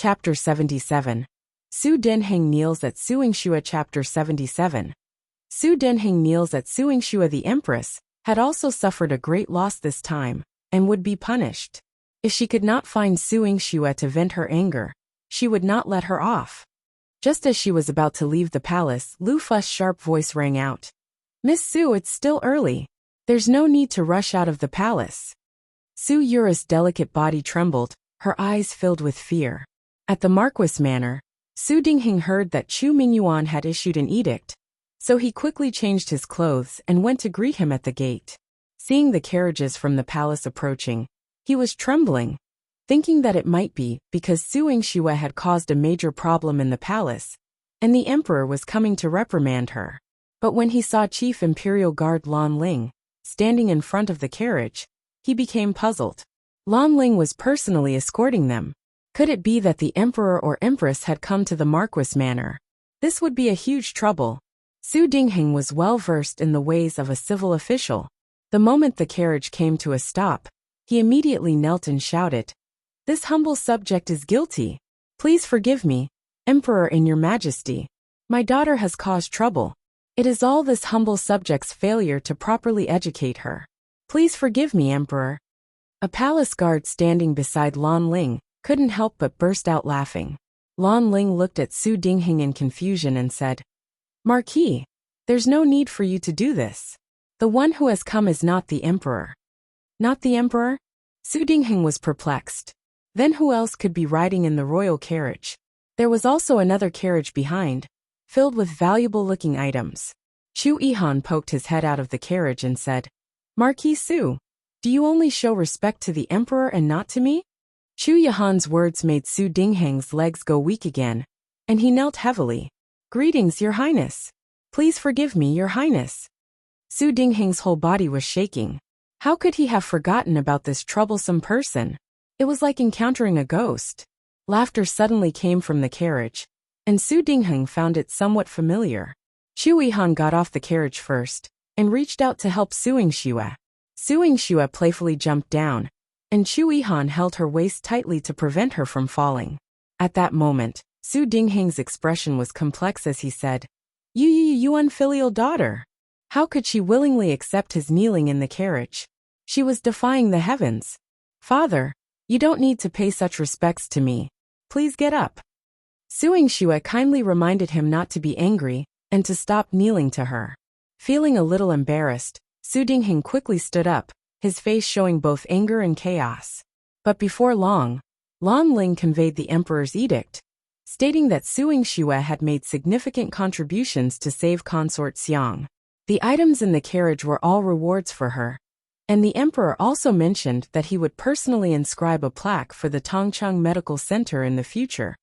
Chapter 77. Su Denheng kneels at Suingxue. Chapter 77. Su Denheng kneels at Suingxue. The empress had also suffered a great loss this time, and would be punished. If she could not find Suingxue to vent her anger, she would not let her off. Just as she was about to leave the palace, Lu Fu's sharp voice rang out. "Miss Su, it's still early. There's no need to rush out of the palace." Su Yura's delicate body trembled, her eyes filled with fear. At the Marquis Manor, Su Dingheng heard that Chu Mingyuan had issued an edict, so he quickly changed his clothes and went to greet him at the gate. Seeing the carriages from the palace approaching, he was trembling, thinking that it might be because Suingxue had caused a major problem in the palace, and the emperor was coming to reprimand her. But when he saw Chief Imperial Guard Lan Ling standing in front of the carriage, he became puzzled. Lan Ling was personally escorting them. Could it be that the emperor or empress had come to the Marquis Manor? This would be a huge trouble. Su Dingheng was well versed in the ways of a civil official. The moment the carriage came to a stop, he immediately knelt and shouted, "This humble subject is guilty. Please forgive me, Emperor and Your Majesty. My daughter has caused trouble. It is all this humble subject's failure to properly educate her. Please forgive me, Emperor." A palace guard standing beside Lan Ling couldn't help but burst out laughing. Lan Ling looked at Su Dingheng in confusion and said, "Marquis, there's no need for you to do this. The one who has come is not the emperor." Not the emperor? Su Dingheng was perplexed. Then who else could be riding in the royal carriage? There was also another carriage behind, filled with valuable-looking items. Chu Yihan poked his head out of the carriage and said, "Marquis Su, do you only show respect to the emperor and not to me?" Chu Yihan's words made Su Dingheng's legs go weak again, and he knelt heavily. "Greetings, Your Highness. Please forgive me, Your Highness." Su Dingheng's whole body was shaking. How could he have forgotten about this troublesome person? It was like encountering a ghost. Laughter suddenly came from the carriage, and Su Dingheng found it somewhat familiar. Chu Yihan got off the carriage first, and reached out to help Suingxue. Suingxue playfully jumped down, and Chu Yihan held her waist tightly to prevent her from falling. At that moment, Su Dingheng's expression was complex as he said, You unfilial daughter. How could she willingly accept his kneeling in the carriage? She was defying the heavens. Father, you don't need to pay such respects to me. Please get up. Suingxue kindly reminded him not to be angry, and to stop kneeling to her. Feeling a little embarrassed, Su Dingheng quickly stood up, his face showing both anger and chaos. But before long, Lan Ling conveyed the emperor's edict, stating that Suingxue had made significant contributions to save consort Xiang. The items in the carriage were all rewards for her, and the emperor also mentioned that he would personally inscribe a plaque for the Tongcheng Medical Center in the future,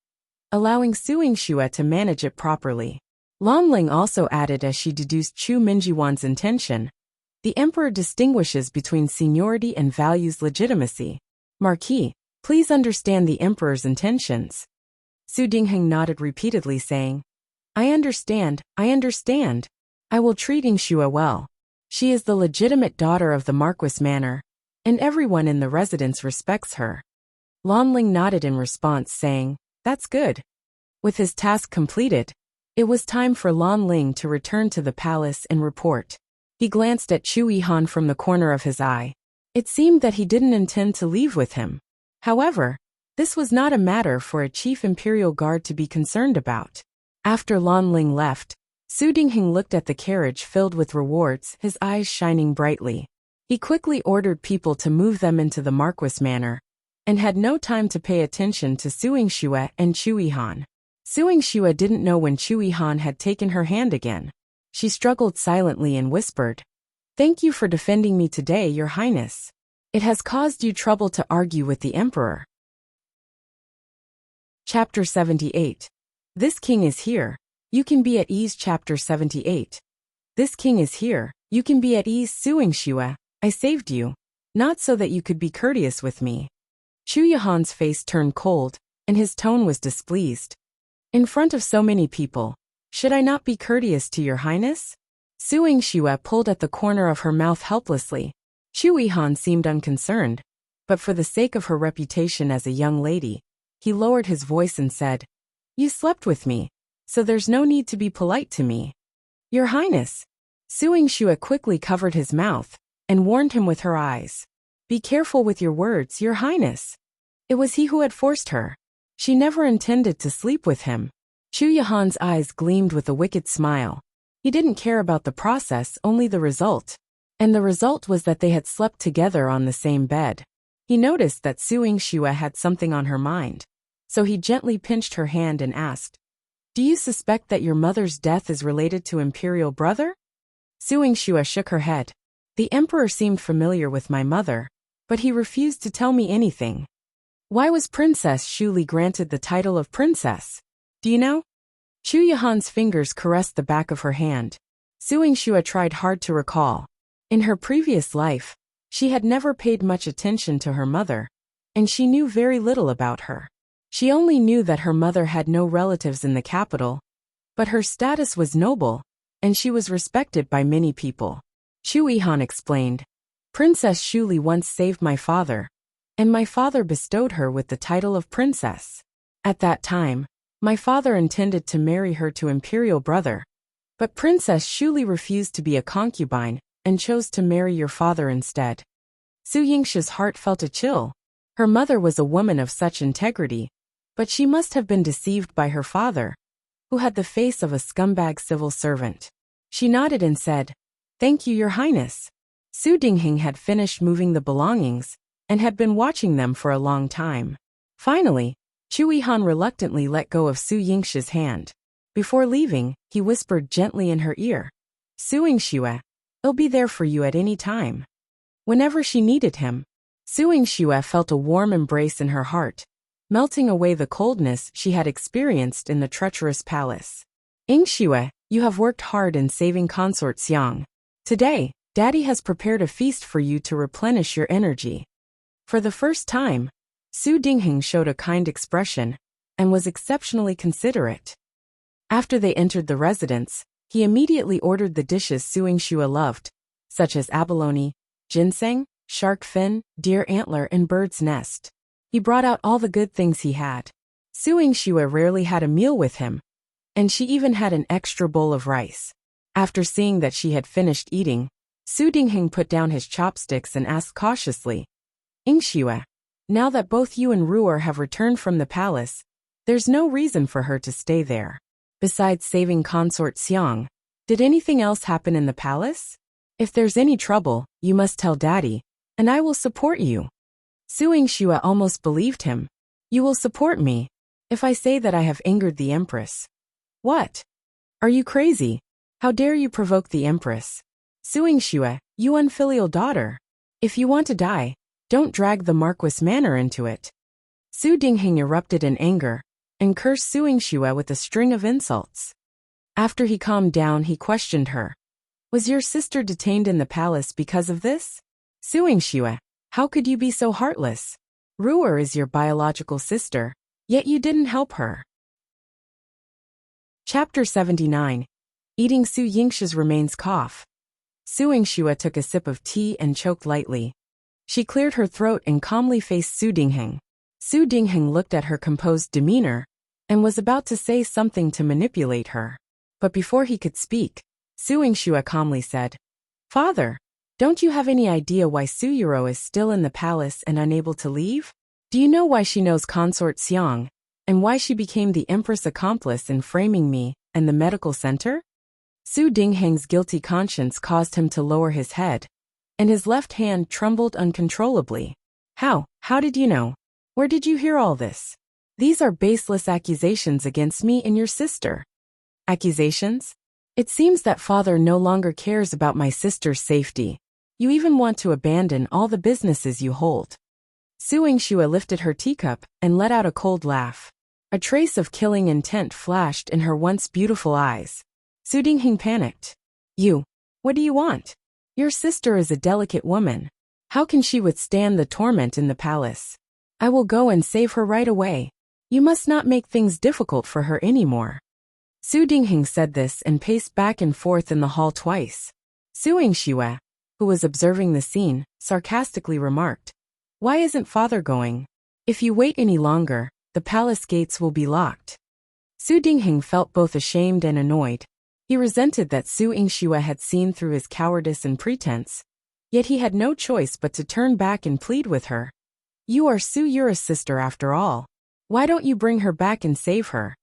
allowing Suingxue to manage it properly. Lan Ling also added, as she deduced Chu Mingyuan's intention, "The emperor distinguishes between seniority and values legitimacy. Marquis, please understand the emperor's intentions." Su Dingheng nodded repeatedly, saying, I understand. I will treat Ingxue well. She is the legitimate daughter of the Marquis Manor, and everyone in the residence respects her." Lan Ling nodded in response, saying, "That's good." With his task completed, it was time for Lan Ling to return to the palace and report. He glanced at Chu Yihan from the corner of his eye. It seemed that he didn't intend to leave with him. However, this was not a matter for a chief imperial guard to be concerned about. After Lan Ling left, Su Dingheng looked at the carriage filled with rewards, his eyes shining brightly. He quickly ordered people to move them into the Marquis Manor, and had no time to pay attention to Suingxue and Chu Yihan. Suingxue didn't know when Chu Yihan had taken her hand again. She struggled silently and whispered, "Thank you for defending me today, Your Highness. It has caused you trouble to argue with the Emperor." Chapter 78. This king is here. You can be at ease. Chapter 78. This king is here. You can be at ease. Suingxue, I saved you, not so that you could be courteous with me. Chu Yihan's face turned cold, and his tone was displeased. In front of so many people, should I not be courteous to Your Highness? Suingxue pulled at the corner of her mouth helplessly. Chu Yihan seemed unconcerned, but for the sake of her reputation as a young lady, he lowered his voice and said, "You slept with me, so there's no need to be polite to me." "Your Highness." Su Yingxue quickly covered his mouth and warned him with her eyes. "Be careful with your words, Your Highness." It was he who had forced her. She never intended to sleep with him. Chu Yahan's eyes gleamed with a wicked smile. He didn't care about the process, only the result. And the result was that they had slept together on the same bed. He noticed that Su Yingxue had something on her mind. So he gently pinched her hand and asked, "Do you suspect that your mother's death is related to Imperial Brother?" Su Yingxue shook her head. "The Emperor seemed familiar with my mother, but he refused to tell me anything." "Why was Princess Shuli granted the title of princess? Do you know?" Chu Yahan's fingers caressed the back of her hand. Su Yingxue tried hard to recall. In her previous life, she had never paid much attention to her mother, and she knew very little about her. She only knew that her mother had no relatives in the capital, but her status was noble, and she was respected by many people. Chu Yihan explained, "Princess Shuli once saved my father, and my father bestowed her with the title of princess. At that time, my father intended to marry her to Imperial Brother, but Princess Shuli refused to be a concubine and chose to marry your father instead." Su Yingxue's heart felt a chill. Her mother was a woman of such integrity, but she must have been deceived by her father, who had the face of a scumbag civil servant. She nodded and said, "Thank you, Your Highness." Su Dingheng had finished moving the belongings and had been watching them for a long time. Finally, Chu Yihan reluctantly let go of Su Yingxue's hand. Before leaving, he whispered gently in her ear, "Su Yingxue, he'll be there for you at any time." Whenever she needed him, Su Yingxue felt a warm embrace in her heart, melting away the coldness she had experienced in the treacherous palace. "Yingxue, you have worked hard in saving Consort Xiang. Today, Daddy has prepared a feast for you to replenish your energy." For the first time, Su Dingheng showed a kind expression and was exceptionally considerate. After they entered the residence, he immediately ordered the dishes Su Yingxue loved, such as abalone, ginseng, shark fin, deer antler, and bird's nest. He brought out all the good things he had. Su Yingxue rarely had a meal with him, and she even had an extra bowl of rice. After seeing that she had finished eating, Su Dingheng put down his chopsticks and asked cautiously, "Yingxue, now that both you and Ruer have returned from the palace, there's no reason for her to stay there. Besides saving Consort Xiang, did anything else happen in the palace? If there's any trouble, you must tell Daddy, and I will support you." Su Yingxue almost believed him. "You will support me if I say that I have angered the Empress." "What? Are you crazy? How dare you provoke the Empress? Su Yingxue, you unfilial daughter. If you want to die, don't drag the Marquis Manor into it." Su Dingheng erupted in anger and cursed Su Yingxue with a string of insults. After he calmed down, he questioned her. "Was your sister detained in the palace because of this? Su Yingxue, how could you be so heartless? Ruer is your biological sister, yet you didn't help her." Chapter 79. Eating Su Yingxue's remains cough. Su Yingxue took a sip of tea and choked lightly. She cleared her throat and calmly faced Su Dingheng. Su Dingheng looked at her composed demeanor and was about to say something to manipulate her. But before he could speak, Su Yingxue calmly said, "Father, don't you have any idea why Su Yuro is still in the palace and unable to leave? Do you know why she knows Consort Xiang, and why she became the Empress accomplice in framing me and the medical center?" Su Dingheng's guilty conscience caused him to lower his head, and his left hand trembled uncontrollably. How did you know? Where did you hear all this? These are baseless accusations against me and your sister." "Accusations? It seems that father no longer cares about my sister's safety. You even want to abandon all the businesses you hold." Su Yingxue lifted her teacup and let out a cold laugh. A trace of killing intent flashed in her once beautiful eyes. Su Dingheng panicked. What do you want? Your sister is a delicate woman. How can she withstand the torment in the palace? I will go and save her right away. You must not make things difficult for her anymore." Su Dingheng said this and paced back and forth in the hall twice. Su Yingxue, who was observing the scene, sarcastically remarked, "Why isn't father going? If you wait any longer, the palace gates will be locked. Su Dingheng felt both ashamed and annoyed. He resented that Su Yingxue had seen through his cowardice and pretense. Yet he had no choice but to turn back and plead with her. You are Su Yura's sister after all. Why don't you bring her back and save her?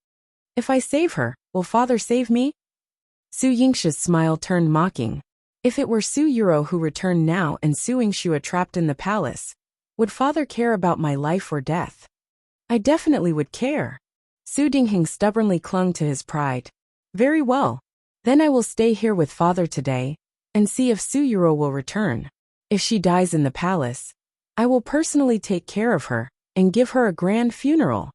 If I save her, will father save me? Su Yingxue's smile turned mocking. If it were Su Yuro who returned now and Su Yingxue trapped in the palace, would father care about my life or death? I definitely would care. Su Dingheng stubbornly clung to his pride. Very well. Then I will stay here with father today, and see if Su Yuro will return. If she dies in the palace, I will personally take care of her, and give her a grand funeral.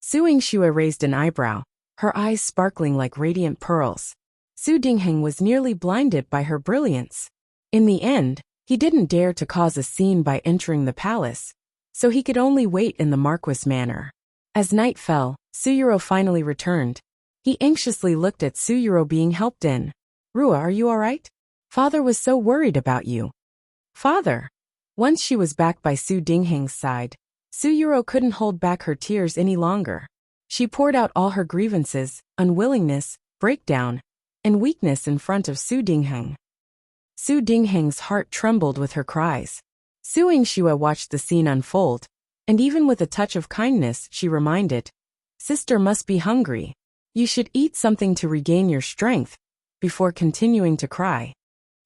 Su Yingxue raised an eyebrow, her eyes sparkling like radiant pearls. Su Dingheng was nearly blinded by her brilliance. In the end, he didn't dare to cause a scene by entering the palace, so he could only wait in the Marquis manor. As night fell, Su Yuro finally returned. He anxiously looked at Su Yuro being helped in. Rua, are you alright? Father was so worried about you. Father! Once she was back by Su Dingheng's side, Su Yuro couldn't hold back her tears any longer. She poured out all her grievances, unwillingness, breakdown, and weakness in front of Su Dingheng. Su Dingheng's heart trembled with her cries. Su Yingxue watched the scene unfold, and even with a touch of kindness she reminded, Sister must be hungry. You should eat something to regain your strength, before continuing to cry.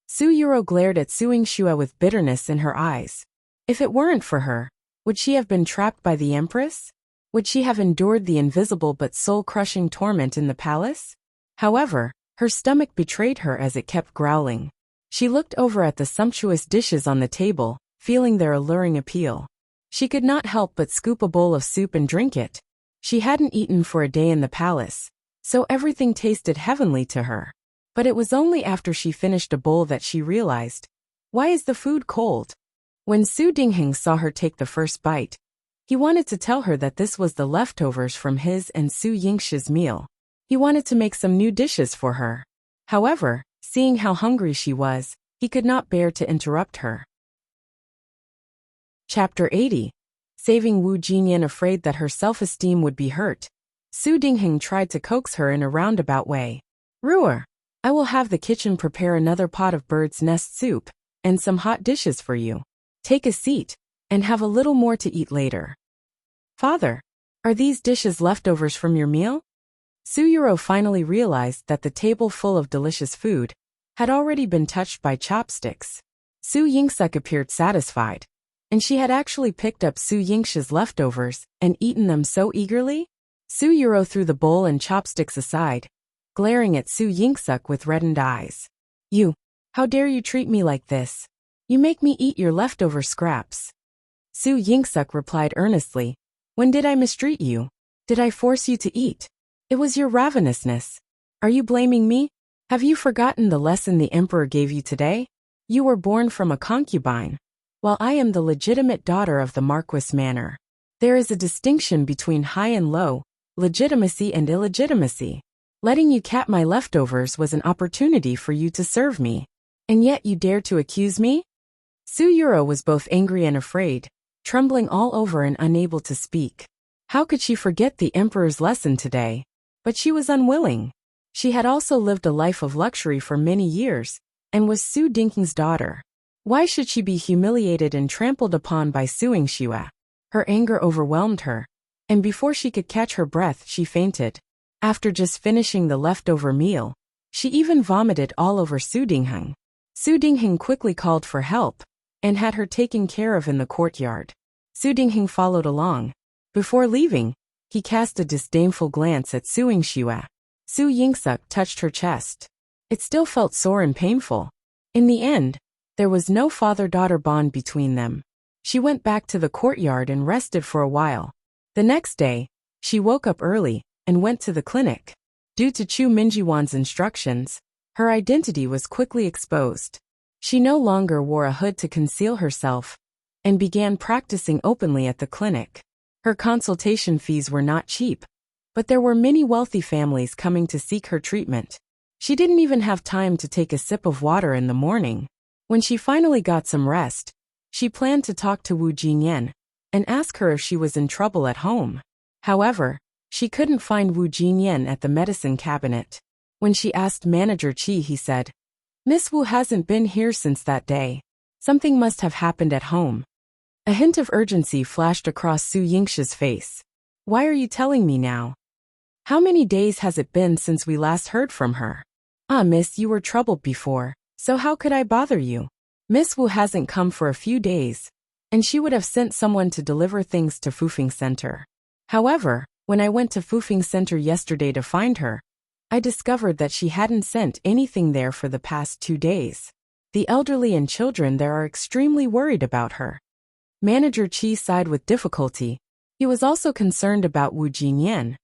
Su Yuro glared at Su Yingxue with bitterness in her eyes. If it weren't for her, would she have been trapped by the Empress? Would she have endured the invisible but soul-crushing torment in the palace? However, her stomach betrayed her as it kept growling. She looked over at the sumptuous dishes on the table, feeling their alluring appeal. She could not help but scoop a bowl of soup and drink it. She hadn't eaten for a day in the palace, so everything tasted heavenly to her. But it was only after she finished a bowl that she realized, why is the food cold? When Su Dingheng saw her take the first bite, he wanted to tell her that this was the leftovers from his and Su Yingxue's meal. He wanted to make some new dishes for her. However, seeing how hungry she was, he could not bear to interrupt her. Chapter 80. Saving Wu Jinyan. Afraid that her self-esteem would be hurt, Su Dingheng tried to coax her in a roundabout way. Ruer, I will have the kitchen prepare another pot of bird's nest soup, and some hot dishes for you. Take a seat, and have a little more to eat later. Father, are these dishes leftovers from your meal? Su Yuro finally realized that the table full of delicious food had already been touched by chopsticks. Su Yingxue appeared satisfied, and she had actually picked up Su Yingxue's leftovers and eaten them so eagerly. Su Yuro threw the bowl and chopsticks aside, glaring at Su Yingxue with reddened eyes. You, how dare you treat me like this? You make me eat your leftover scraps. Su Yingxue replied earnestly, when did I mistreat you? Did I force you to eat? It was your ravenousness. Are you blaming me? Have you forgotten the lesson the emperor gave you today? You were born from a concubine, while I am the legitimate daughter of the Marquis manor. There is a distinction between high and low, legitimacy and illegitimacy. Letting you cap my leftovers was an opportunity for you to serve me. And yet you dare to accuse me? Su Yuro was both angry and afraid, trembling all over and unable to speak. How could she forget the emperor's lesson today? But she was unwilling. She had also lived a life of luxury for many years, and was Su Dingheng's daughter. Why should she be humiliated and trampled upon by Su Yingxue? Her anger overwhelmed her, and before she could catch her breath she fainted. After just finishing the leftover meal, she even vomited all over Su Dingheng. Su Dingheng quickly called for help, and had her taken care of in the courtyard. Su Dingheng followed along. Before leaving, he cast a disdainful glance at Su Yingxue. Su Yingxue touched her chest. It still felt sore and painful. In the end, there was no father-daughter bond between them. She went back to the courtyard and rested for a while. The next day, she woke up early and went to the clinic. Due to Chu Minjiwan's instructions, her identity was quickly exposed. She no longer wore a hood to conceal herself, and began practicing openly at the clinic. Her consultation fees were not cheap, but there were many wealthy families coming to seek her treatment. She didn't even have time to take a sip of water in the morning. When she finally got some rest, she planned to talk to Wu Jinyan and ask her if she was in trouble at home. However, she couldn't find Wu Jinyan at the medicine cabinet. When she asked Manager Qi, he said, "Miss Wu hasn't been here since that day. Something must have happened at home." A hint of urgency flashed across Su Yingshi's face. "Why are you telling me now? How many days has it been since we last heard from her?" "Ah, miss, you were troubled before, so how could I bother you? Miss Wu hasn't come for a few days, and she would have sent someone to deliver things to Fufing Center. However, when I went to Fufing Center yesterday to find her, I discovered that she hadn't sent anything there for the past 2 days. The elderly and children there are extremely worried about her." Manager Qi sighed with difficulty. He was also concerned about Wu Jinyan,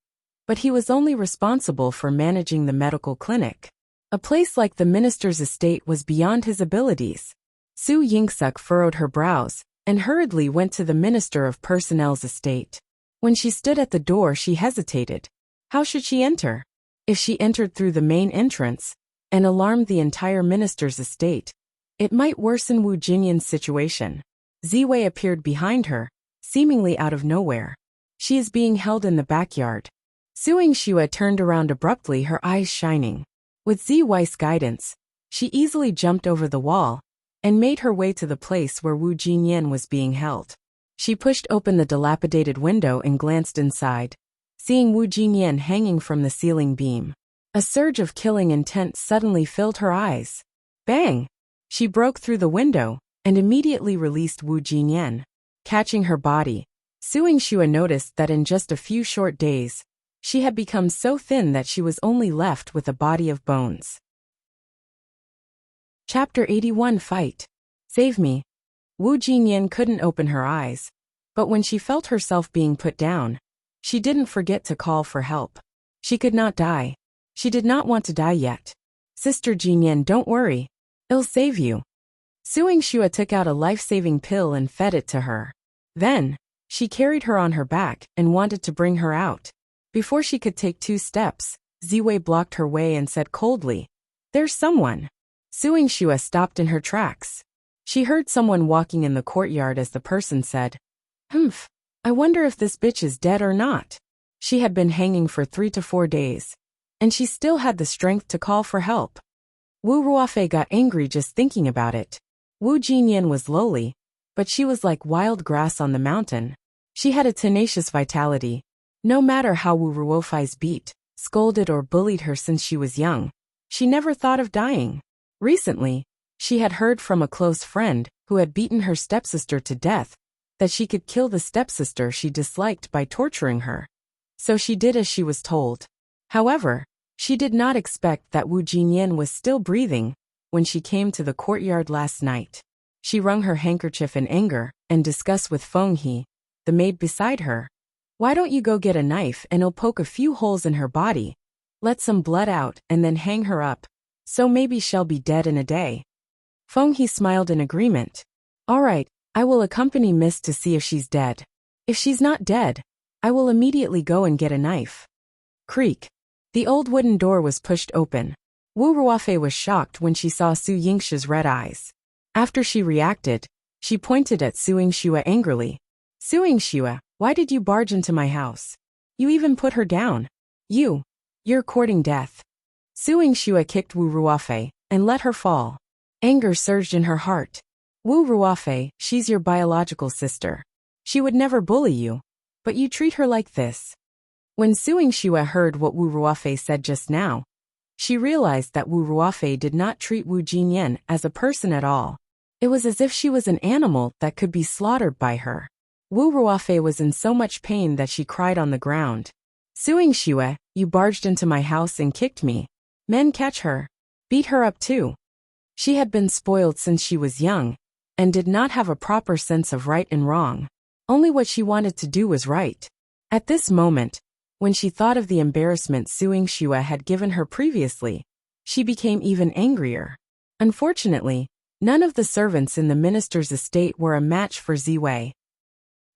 but he was only responsible for managing the medical clinic. A place like the minister's estate was beyond his abilities. Su Yingsuk furrowed her brows and hurriedly went to the Minister of Personnel's estate. When she stood at the door, she hesitated. How should she enter? If she entered through the main entrance and alarmed the entire minister's estate, it might worsen Wu Jinyan's situation. Ziwei appeared behind her, seemingly out of nowhere. "She is being held in the backyard." Su Yingxue turned around abruptly, her eyes shining. With Ziwei's guidance, she easily jumped over the wall and made her way to the place where Wu Jinyan was being held. She pushed open the dilapidated window and glanced inside, seeing Wu Jinyan hanging from the ceiling beam. A surge of killing intent suddenly filled her eyes. Bang! She broke through the window and immediately released Wu Jinyan. Catching her body, Su Yingxue noticed that in just a few short days, she had become so thin that she was only left with a body of bones. Chapter 81 Fight. Save me. Wu Jinyan couldn't open her eyes, but when she felt herself being put down, she didn't forget to call for help. She could not die. She did not want to die yet. "Sister Jinyan, don't worry. I'll save you." Su Yingxue took out a life-saving pill and fed it to her. Then, she carried her on her back and wanted to bring her out. Before she could take 2 steps, Ziwei blocked her way and said coldly, "There's someone." Su Yingxue stopped in her tracks. She heard someone walking in the courtyard as the person said, "Humph, I wonder if this bitch is dead or not." She had been hanging for 3 to 4 days, and she still had the strength to call for help. Wu Ruofei got angry just thinking about it. Wu Jinyan was lowly, but she was like wild grass on the mountain. She had a tenacious vitality. No matter how Wu Ruofei's beat, scolded or bullied her since she was young, she never thought of dying. Recently, she had heard from a close friend who had beaten her stepsister to death that she could kill the stepsister she disliked by torturing her. So she did as she was told. However, she did not expect that Wu Jinyan was still breathing when she came to the courtyard last night. She wrung her handkerchief in anger and discussed with Feng He, the maid beside her. "Why don't you go get a knife and I'll poke a few holes in her body, let some blood out and then hang her up, so maybe she'll be dead in a day." Feng He smiled in agreement. "All right, I will accompany Miss to see if she's dead. If she's not dead, I will immediately go and get a knife." Creak. The old wooden door was pushed open. Wu Ruofei was shocked when she saw Su Yingxue's red eyes. After she reacted, she pointed at Su Yingxue angrily. "Su Yingxue, why did you barge into my house? You even put her down. You're courting death." Su Yingxue kicked Wu Ruofei and let her fall. Anger surged in her heart. "Wu Ruofei, she's your biological sister. She would never bully you, but you treat her like this." When Su Yingxue heard what Wu Ruofei said just now, she realized that Wu Ruofei did not treat Wu Jinyan as a person at all. It was as if she was an animal that could be slaughtered by her. Wu Ruofei was in so much pain that she cried on the ground. "Su Yingxue, you barged into my house and kicked me. Men, catch her. Beat her up too." She had been spoiled since she was young, and did not have a proper sense of right and wrong. Only what she wanted to do was right. At this moment, when she thought of the embarrassment Su Yingxue had given her previously, she became even angrier. Unfortunately, none of the servants in the minister's estate were a match for Ziwei.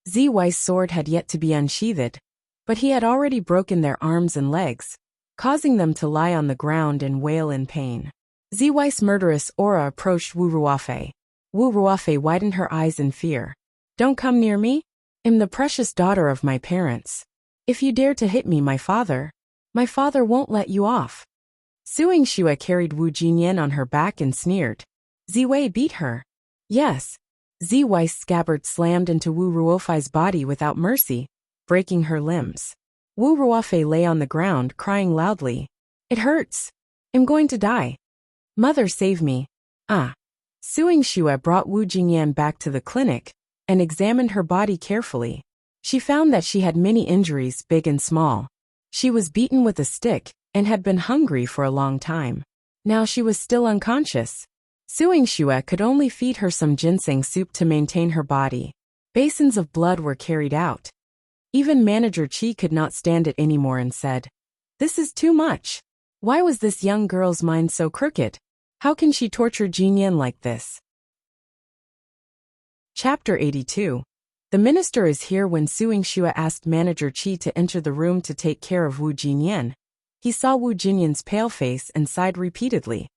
Ziwei's sword had yet to be unsheathed, but he had already broken their arms and legs, causing them to lie on the ground and wail in pain. Ziwei's murderous aura approached Wu Ruofei. Wu Ruofei widened her eyes in fear. "Don't come near me. I'm the precious daughter of my parents. If you dare to hit me, my father won't let you off. Su Yingxue carried Wu Jinyan on her back and sneered. Ziwei beat her. Yes. Ziwei's scabbard slammed into Wu Ruofei's body without mercy, breaking her limbs. Wu Ruofei lay on the ground, crying loudly. It hurts. I'm going to die. Mother, save me. Ah. Su Yingxue brought Wu Jinyan back to the clinic and examined her body carefully. She found that she had many injuries, big and small. She was beaten with a stick and had been hungry for a long time. Now she was still unconscious. Su Yingxue could only feed her some ginseng soup to maintain her body. Basins of blood were carried out. Even Manager Qi could not stand it anymore and said, "This is too much. Why was this young girl's mind so crooked? How can she torture Jinyan like this?" Chapter 82. The minister is here. When Su Yingxue asked Manager Qi to enter the room to take care of Wu Jinyan, he saw Wu Jinyan's pale face and sighed repeatedly.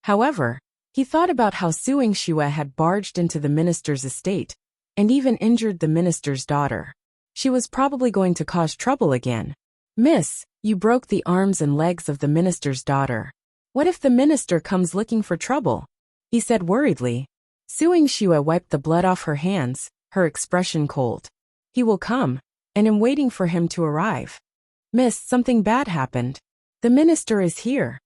However, he thought about how Su Yingxue had barged into the minister's estate and even injured the minister's daughter. She was probably going to cause trouble again. "Miss, you broke the arms and legs of the minister's daughter. What if the minister comes looking for trouble?" he said worriedly. Su Yingxue wiped the blood off her hands, her expression cold. "He will come, and I'm waiting for him to arrive." "Miss, something bad happened. The minister is here."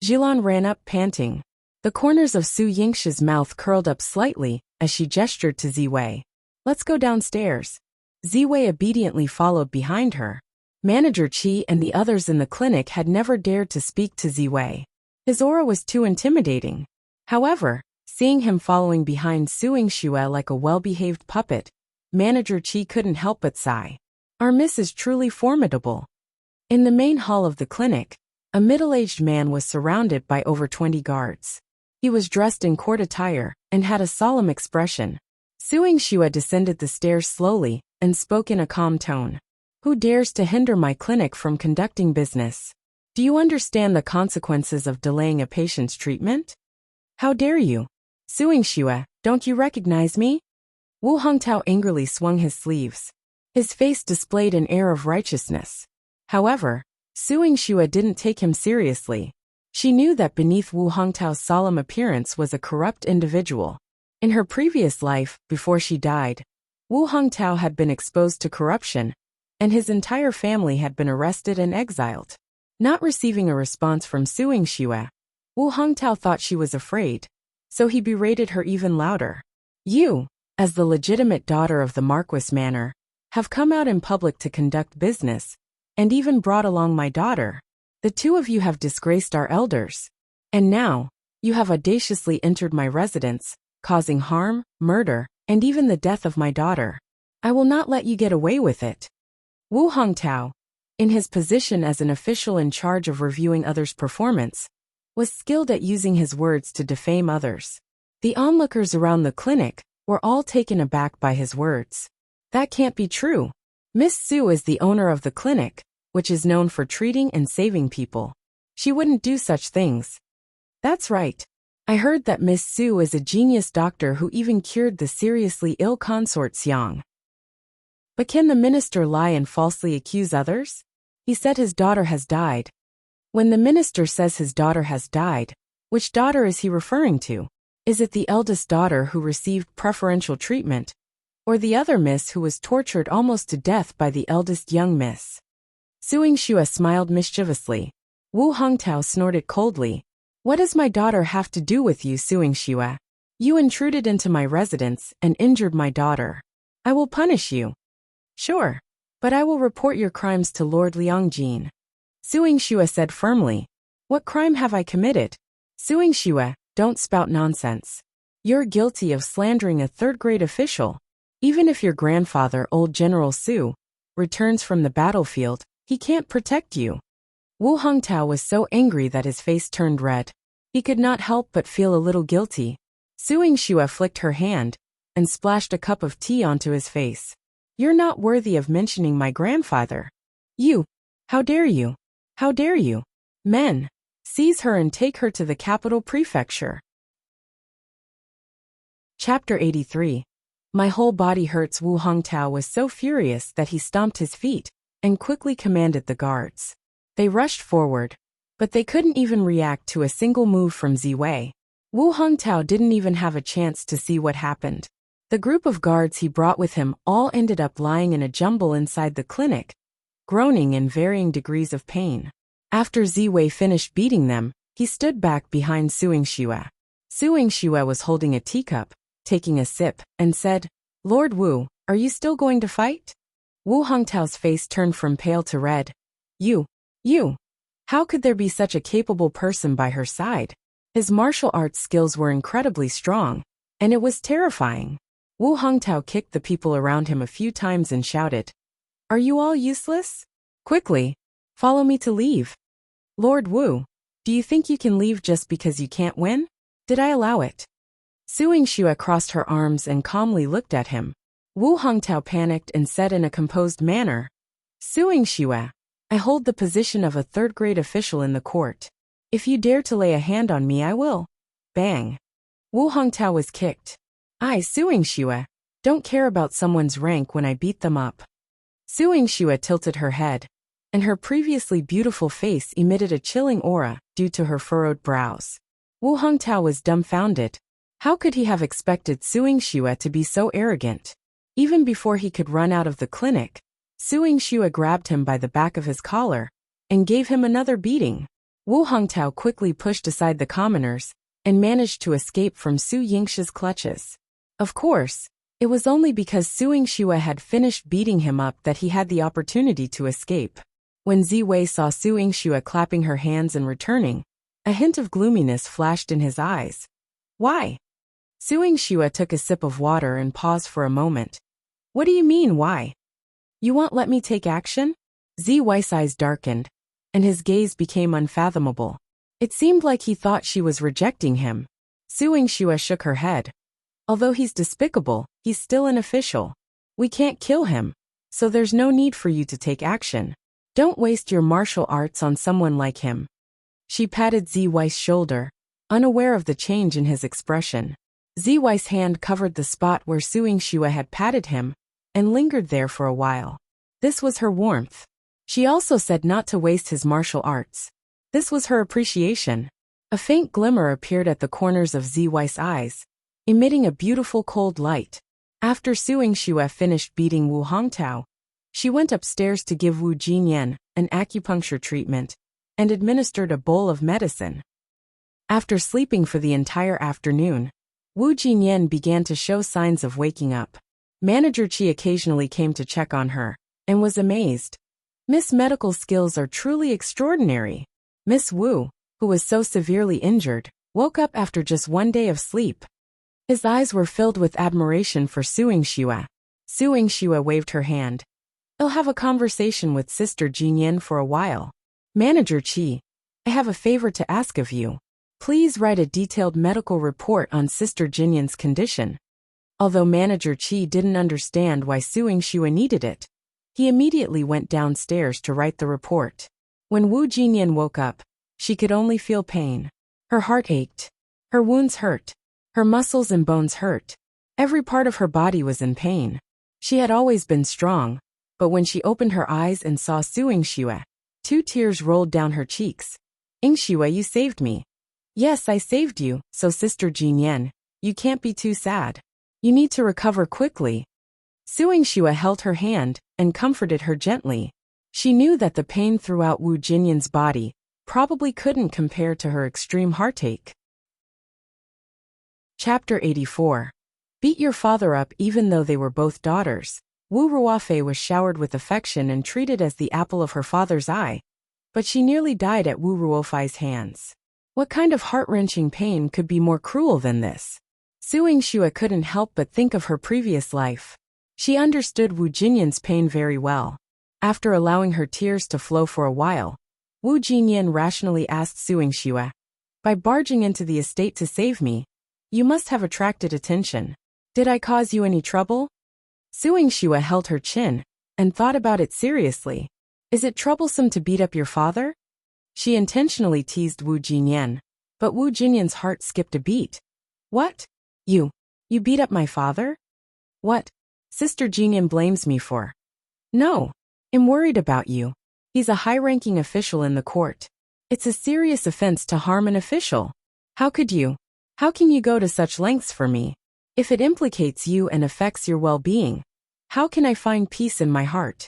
Jilan ran up panting. The corners of Su Yingxue's mouth curled up slightly as she gestured to Ziwei. "Let's go downstairs." Ziwei obediently followed behind her. Manager Qi and the others in the clinic had never dared to speak to Ziwei. His aura was too intimidating. However, seeing him following behind Su Yingxue like a well-behaved puppet, Manager Qi couldn't help but sigh. "Our miss is truly formidable." In the main hall of the clinic, a middle-aged man was surrounded by over 20 guards. He was dressed in court attire and had a solemn expression. Su Yingxue descended the stairs slowly and spoke in a calm tone. "Who dares to hinder my clinic from conducting business? Do you understand the consequences of delaying a patient's treatment? How dare you? Su Yingxue, don't you recognize me?" Wu Hongtao angrily swung his sleeves. His face displayed an air of righteousness. However, Su Yingxue didn't take him seriously. She knew that beneath Wu Hongtao's solemn appearance was a corrupt individual. In her previous life, before she died, Wu Hongtao had been exposed to corruption, and his entire family had been arrested and exiled. Not receiving a response from Su Yingxue, Wu Hongtao thought she was afraid, so he berated her even louder. "You, as the legitimate daughter of the Marquis Manor, have come out in public to conduct business, and even brought along my daughter. The two of you have disgraced our elders. And now, you have audaciously entered my residence, causing harm, murder, and even the death of my daughter. I will not let you get away with it." Wu Hongtao, in his position as an official in charge of reviewing others' performance, was skilled at using his words to defame others. The onlookers around the clinic were all taken aback by his words. "That can't be true. Miss Su is the owner of the clinic, which is known for treating and saving people. She wouldn't do such things." "That's right. I heard that Miss Su is a genius doctor who even cured the seriously ill consort Xiang." "But can the minister lie and falsely accuse others? He said his daughter has died." "When the minister says his daughter has died, which daughter is he referring to? Is it the eldest daughter who received preferential treatment, or the other miss who was tortured almost to death by the eldest young miss?" Su Yingxue smiled mischievously. Wu Hongtao snorted coldly. "What does my daughter have to do with you, Su Yingxue? You intruded into my residence and injured my daughter. I will punish you." "Sure, but I will report your crimes to Lord Liangjin," Su Yingxue said firmly. "What crime have I committed?" "Su Yingxue, don't spout nonsense. You're guilty of slandering a third-grade official. Even if your grandfather, old General Su, returns from the battlefield, he can't protect you." Wu Hongtao was so angry that his face turned red. He could not help but feel a little guilty. Su Yingxue flicked her hand and splashed a cup of tea onto his face. "You're not worthy of mentioning my grandfather. You, how dare you? How dare you? Men, seize her and take her to the capital prefecture." Chapter 83. My whole body hurts. Wu Hongtao was so furious that he stomped his feet, and quickly commanded the guards. They rushed forward, but they couldn't even react to a single move from Ziwei. Wu Hongtao didn't even have a chance to see what happened. The group of guards he brought with him all ended up lying in a jumble inside the clinic, groaning in varying degrees of pain. After Ziwei finished beating them, he stood back behind Suing Xue. Suing Xue was holding a teacup, taking a sip, and said, "Lord Wu, are you still going to fight?" Wu Hongtao's face turned from pale to red. You. How could there be such a capable person by her side? His martial arts skills were incredibly strong, and it was terrifying. Wu Hongtao kicked the people around him a few times and shouted, "Are you all useless? Quickly, follow me to leave." "Lord Wu, do you think you can leave just because you can't win? Did I allow it?" Suing Xue crossed her arms and calmly looked at him. Wu Hongtao panicked and said in a composed manner, "Suing Xue, I hold the position of a third-grade official in the court. If you dare to lay a hand on me, I will." Bang! Wu Hongtao was kicked. "I, Suing Xue, don't care about someone's rank when I beat them up." Suing Xue tilted her head, and her previously beautiful face emitted a chilling aura due to her furrowed brows. Wu Hongtao was dumbfounded. How could he have expected Suing Xue to be so arrogant? Even before he could run out of the clinic, Suing Xue grabbed him by the back of his collar and gave him another beating. Wu Hongtao quickly pushed aside the commoners and managed to escape from Su Yingxi's clutches. Of course, it was only because Suing Xue had finished beating him up that he had the opportunity to escape. When Ziwei saw Suing Xue clapping her hands and returning, a hint of gloominess flashed in his eyes. "Why?" Suing Xue took a sip of water and paused for a moment. "What do you mean, why? You won't let me take action?" Ziwei's eyes darkened, and his gaze became unfathomable. It seemed like he thought she was rejecting him. Suing Xue shook her head. "Although he's despicable, he's still an official. We can't kill him, so there's no need for you to take action. Don't waste your martial arts on someone like him." She patted Ziwei's shoulder, unaware of the change in his expression. Ziwei's hand covered the spot where Suing Xue had patted him, and lingered there for a while. This was her warmth. She also said not to waste his martial arts. This was her appreciation. A faint glimmer appeared at the corners of Ziwei's eyes, emitting a beautiful cold light. After Suing Xue finished beating Wu Hongtao, she went upstairs to give Wu Jinyan an acupuncture treatment and administered a bowl of medicine. After sleeping for the entire afternoon, Wu Jinyan began to show signs of waking up. Manager Qi occasionally came to check on her, and was amazed. "Miss Medical skills are truly extraordinary." Miss Wu, who was so severely injured, woke up after just one day of sleep. His eyes were filled with admiration for Suing Xue. Suing Xue waved her hand. "I'll have a conversation with Sister Jinyan for a while. Manager Qi, I have a favor to ask of you. Please write a detailed medical report on Sister Jinyan's condition." Although Manager Qi didn't understand why Suing Xue needed it, he immediately went downstairs to write the report. When Wu Jinyan woke up, she could only feel pain. Her heart ached. Her wounds hurt. Her muscles and bones hurt. Every part of her body was in pain. She had always been strong, but when she opened her eyes and saw Suing Xue, 2 tears rolled down her cheeks. "Xue, you saved me." "Yes, I saved you, so Sister Jinyan, you can't be too sad. You need to recover quickly." Suing Xue held her hand and comforted her gently. She knew that the pain throughout Wu Jinyan's body probably couldn't compare to her extreme heartache. Chapter 84. Beat your father up even though they were both daughters. Wu Ruofei was showered with affection and treated as the apple of her father's eye, but she nearly died at Wu Ruofei's hands. What kind of heart-wrenching pain could be more cruel than this? Suing Xue couldn't help but think of her previous life. She understood Wu Jinyan's pain very well. After allowing her tears to flow for a while, Wu Jinyan rationally asked Suing Xue, "By barging into the estate to save me, you must have attracted attention. Did I cause you any trouble?" Suing Xue held her chin and thought about it seriously. "Is it troublesome to beat up your father?" She intentionally teased Wu Jinyan, but Wu Jinyan's heart skipped a beat. "What? You beat up my father? What? Sister Jinyan blames me for." "No. I'm worried about you. He's a high-ranking official in the court. It's a serious offense to harm an official. How could you? How can you go to such lengths for me? If it implicates you and affects your well-being, how can I find peace in my heart?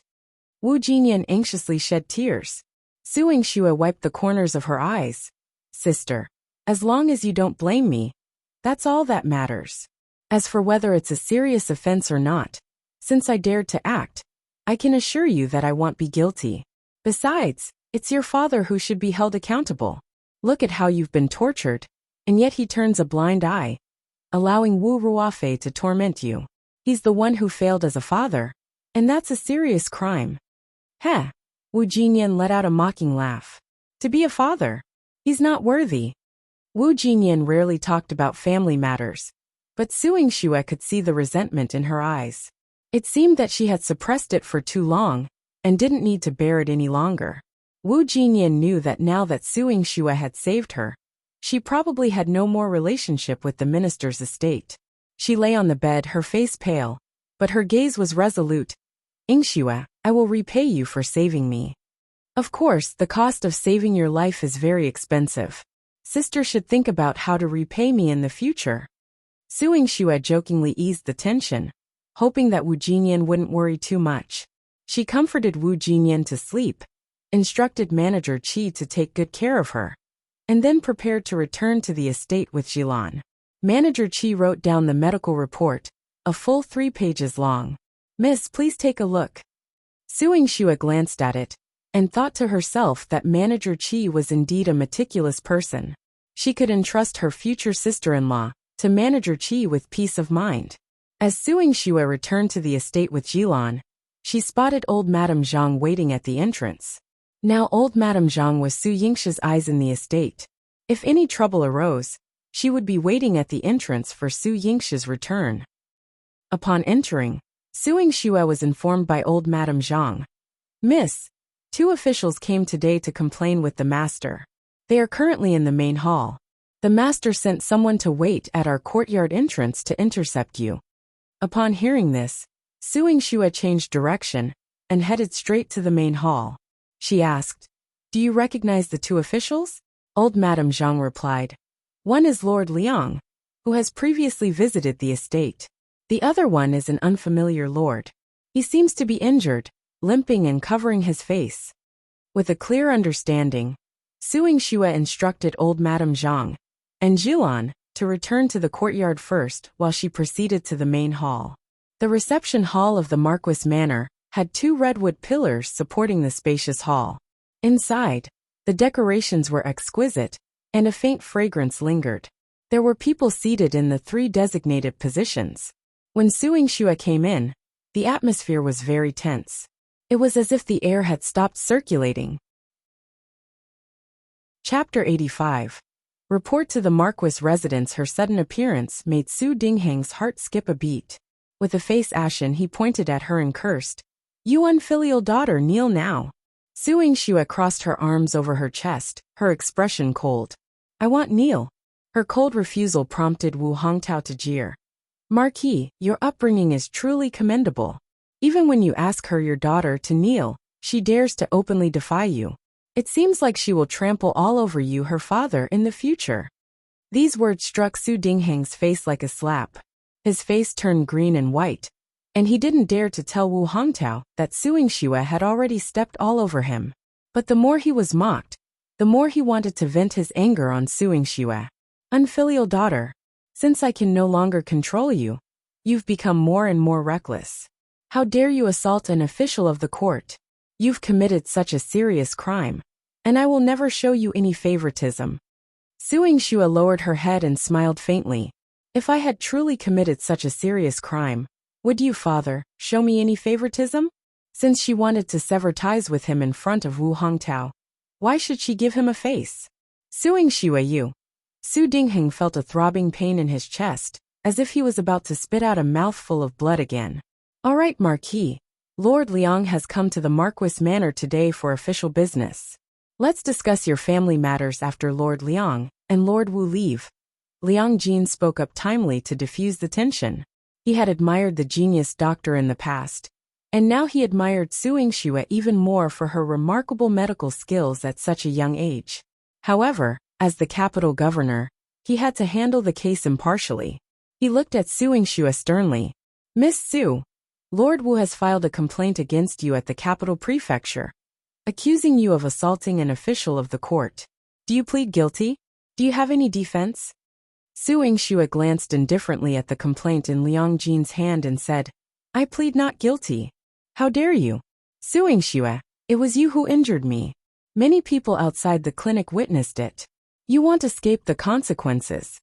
Wu Jinyan anxiously shed tears. Su Yingxue wiped the corners of her eyes. Sister, as long as you don't blame me, that's all that matters. As for whether it's a serious offense or not, since I dared to act, I can assure you that I won't be guilty. Besides, it's your father who should be held accountable. Look at how you've been tortured, and yet he turns a blind eye, allowing Wu Ruofei to torment you. He's the one who failed as a father, and that's a serious crime. Heh! Wu Jinyan let out a mocking laugh. To be a father? He's not worthy. Wu Jinyan rarely talked about family matters, but Su Yingxue could see the resentment in her eyes. It seemed that she had suppressed it for too long, and didn't need to bear it any longer. Wu Jinyan knew that now that Su Yingxue had saved her, she probably had no more relationship with the minister's estate. She lay on the bed, her face pale, but her gaze was resolute. Yingxue, I will repay you for saving me. Of course, the cost of saving your life is very expensive. Sister should think about how to repay me in the future. Su Yingxue jokingly eased the tension, hoping that Wu Jinyan wouldn't worry too much. She comforted Wu Jinyan to sleep, instructed Manager Qi to take good care of her, and then prepared to return to the estate with Jilan. Manager Qi wrote down the medical report, a full 3 pages long. Miss, please take a look. Su Yingxue glanced at it, and thought to herself that Manager Qi was indeed a meticulous person. She could entrust her future sister-in-law to Manager Qi with peace of mind. As Su Yingxue returned to the estate with Jilan, she spotted old Madame Zhang waiting at the entrance. Now old Madame Zhang was Su Yingxue's eyes in the estate. If any trouble arose, she would be waiting at the entrance for Su Yingxue's return. Upon entering, Su Yingxue was informed by old Madame Zhang. Miss, 2 officials came today to complain with the master. They are currently in the main hall. The master sent someone to wait at our courtyard entrance to intercept you. Upon hearing this, Su Yingxue changed direction and headed straight to the main hall. She asked, Do you recognize the 2 officials? Old Madame Zhang replied, One is Lord Liang, who has previously visited the estate. The other one is an unfamiliar lord. He seems to be injured, limping and covering his face. With a clear understanding, Su Yingxue instructed old Madame Zhang and Jilan to return to the courtyard first while she proceeded to the main hall. The reception hall of the Marquis Manor had 2 redwood pillars supporting the spacious hall. Inside, the decorations were exquisite, and a faint fragrance lingered. There were people seated in the 3 designated positions. When Su Yingxue came in, the atmosphere was very tense. It was as if the air had stopped circulating. Chapter 85. Report to the Marquis residence. Her sudden appearance made Su Dingheng's heart skip a beat. With a face ashen, he pointed at her and cursed. You unfilial daughter, kneel now. Su Yingxue crossed her arms over her chest, her expression cold. I won't kneel. Her cold refusal prompted Wu Hongtao to jeer. Marquis, your upbringing is truly commendable. Even when you ask her, your daughter, to kneel, she dares to openly defy you. It seems like she will trample all over you, her father, in the future. These words struck Su Dingheng's face like a slap. His face turned green and white, and he didn't dare to tell Wu Hongtao that Su Yingxue had already stepped all over him. But the more he was mocked, the more he wanted to vent his anger on Su Yingxue. Unfilial daughter, since I can no longer control you, you've become more and more reckless. How dare you assault an official of the court? You've committed such a serious crime, and I will never show you any favoritism. Su Yingxue lowered her head and smiled faintly. If I had truly committed such a serious crime, would you, father, show me any favoritism? Since she wanted to sever ties with him in front of Wu Hongtao, why should she give him a face? Su Yingxue, you. Su Dingheng felt a throbbing pain in his chest, as if he was about to spit out a mouthful of blood again. All right, Marquis. Lord Liang has come to the Marquis Manor today for official business. Let's discuss your family matters after Lord Liang and Lord Wu leave. Liang Jin spoke up timely to diffuse the tension. He had admired the genius doctor in the past, And now he admired Su Yingxue even more for her remarkable medical skills at such a young age. However, as the capital governor, he had to handle the case impartially. He looked at Su Yingxue sternly. Miss Su, Lord Wu has filed a complaint against you at the capital prefecture, accusing you of assaulting an official of the court. Do you plead guilty? Do you have any defense? Su Yingxue glanced indifferently at the complaint in Liang Jin's hand and said, I plead not guilty. How dare you? Su Yingxue, it was you who injured me. Many people outside the clinic witnessed it. You want to escape the consequences.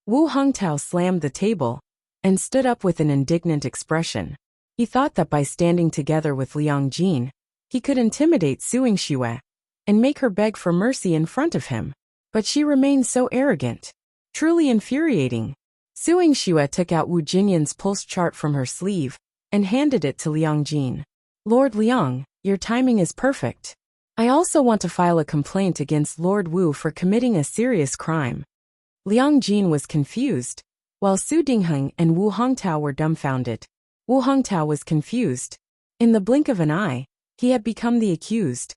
Wu Hongtao slammed the table and stood up with an indignant expression. He thought that by standing together with Liang Jin, he could intimidate Su Yingxue and make her beg for mercy in front of him. But she remained so arrogant. Truly infuriating. Su Yingxue took out Wu Jinyan's pulse chart from her sleeve and handed it to Liang Jin. Lord Liang, your timing is perfect. I also want to file a complaint against Lord Wu for committing a serious crime. Liang Jin was confused, while Su Dingheng and Wu Hongtao were dumbfounded. Wu Hongtao was confused. In the blink of an eye, he had become the accused.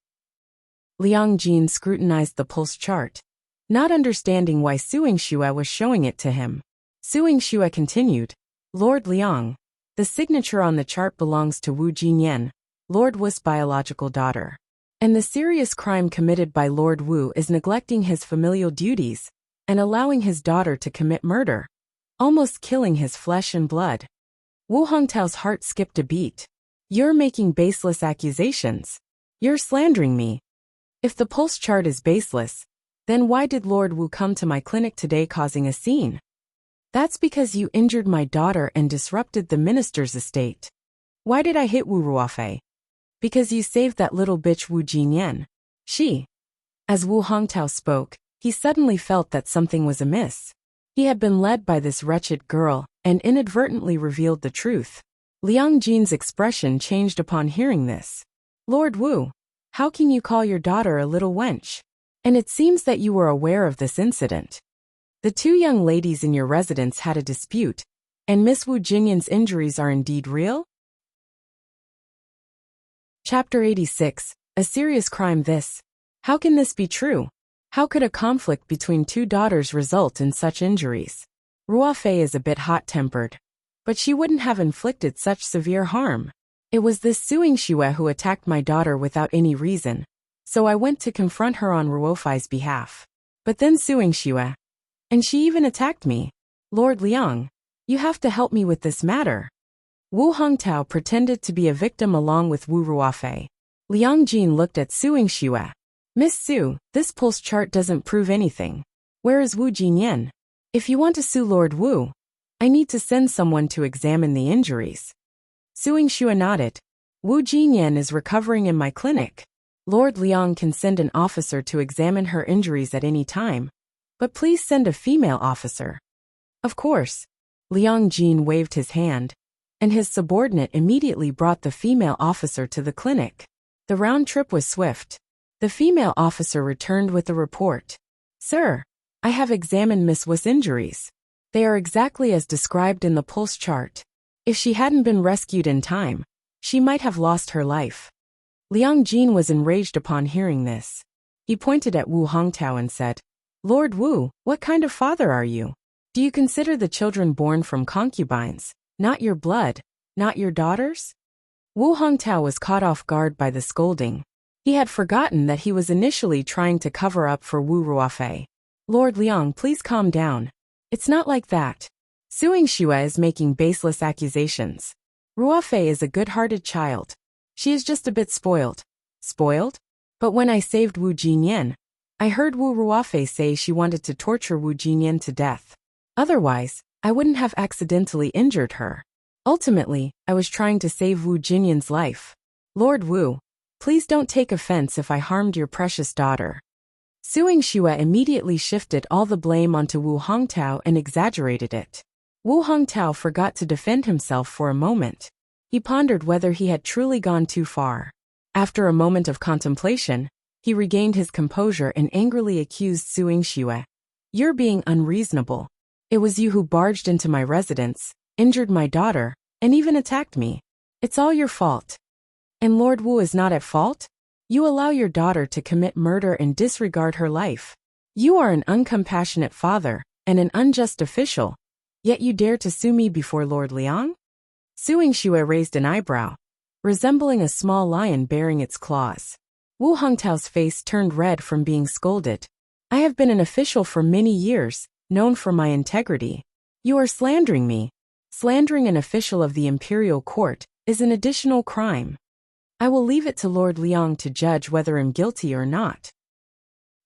Liang Jin scrutinized the pulse chart, not understanding why Su Yingxue was showing it to him. Su Yingxue continued, Lord Liang, the signature on the chart belongs to Wu Jinyan, Lord Wu's biological daughter. And the serious crime committed by Lord Wu is neglecting his familial duties and allowing his daughter to commit murder, almost killing his flesh and blood. Wu Hongtao's heart skipped a beat. You're making baseless accusations. You're slandering me. If the pulse chart is baseless, then why did Lord Wu come to my clinic today causing a scene? That's because you injured my daughter and disrupted the minister's estate. Why did I hit Wu Ruofei? Because you saved that little bitch Wu Jinyan. She. As Wu Hongtao spoke, he suddenly felt that something was amiss. He had been led by this wretched girl and inadvertently revealed the truth. Liang Jin's expression changed upon hearing this. Lord Wu, how can you call your daughter a little wench? And it seems that you were aware of this incident. The two young ladies in your residence had a dispute, and Miss Wu Jinyan's injuries are indeed real? Chapter 86, A Serious Crime This. How can this be true? How could a conflict between two daughters result in such injuries? Ruofei is a bit hot-tempered, but she wouldn't have inflicted such severe harm. It was this Su Yingxue who attacked my daughter without any reason, so I went to confront her on Ruofei's behalf. But then Su Yingxue. And she even attacked me. Lord Liang, you have to help me with this matter. Wu Hongtao pretended to be a victim along with Wu Ruofei. Liang Jin looked at Su Yingxue. Miss Su, this pulse chart doesn't prove anything. Where is Wu Jinyan? If you want to sue Lord Wu, I need to send someone to examine the injuries. Su Yingxue nodded. Wu Jinyan is recovering in my clinic. Lord Liang can send an officer to examine her injuries at any time, but please send a female officer. Of course. Liang Jin waved his hand, and his subordinate immediately brought the female officer to the clinic. The round trip was swift. The female officer returned with a report. Sir, I have examined Miss Wu's injuries. They are exactly as described in the pulse chart. If she hadn't been rescued in time, she might have lost her life. Liang Jin was enraged upon hearing this. He pointed at Wu Hongtao and said, Lord Wu, what kind of father are you? Do you consider the children born from concubines, not your blood, not your daughters? Wu Hongtao was caught off guard by the scolding. He had forgotten that he was initially trying to cover up for Wu Ruofei. Lord Liang, please calm down. It's not like that. Su Yingxue is making baseless accusations. Ruofei is a good-hearted child. She is just a bit spoiled. Spoiled? But when I saved Wu Jinyan, I heard Wu Ruofei say she wanted to torture Wu Jinyan to death. Otherwise, I wouldn't have accidentally injured her. Ultimately, I was trying to save Wu Jinyan's life. Lord Wu, please don't take offense if I harmed your precious daughter. Su Yingxue immediately shifted all the blame onto Wu Hongtao and exaggerated it. Wu Hongtao forgot to defend himself for a moment. He pondered whether he had truly gone too far. After a moment of contemplation, he regained his composure and angrily accused Su Yingxue. You're being unreasonable. It was you who barged into my residence, injured my daughter, and even attacked me. It's all your fault. And Lord Wu is not at fault? You allow your daughter to commit murder and disregard her life. You are an uncompassionate father and an unjust official, yet you dare to sue me before Lord Liang? Su Yingxue raised an eyebrow, resembling a small lion baring its claws. Wu Hongtao's face turned red from being scolded. I have been an official for many years, known for my integrity. You are slandering me. Slandering an official of the imperial court is an additional crime. I will leave it to Lord Liang to judge whether I'm guilty or not.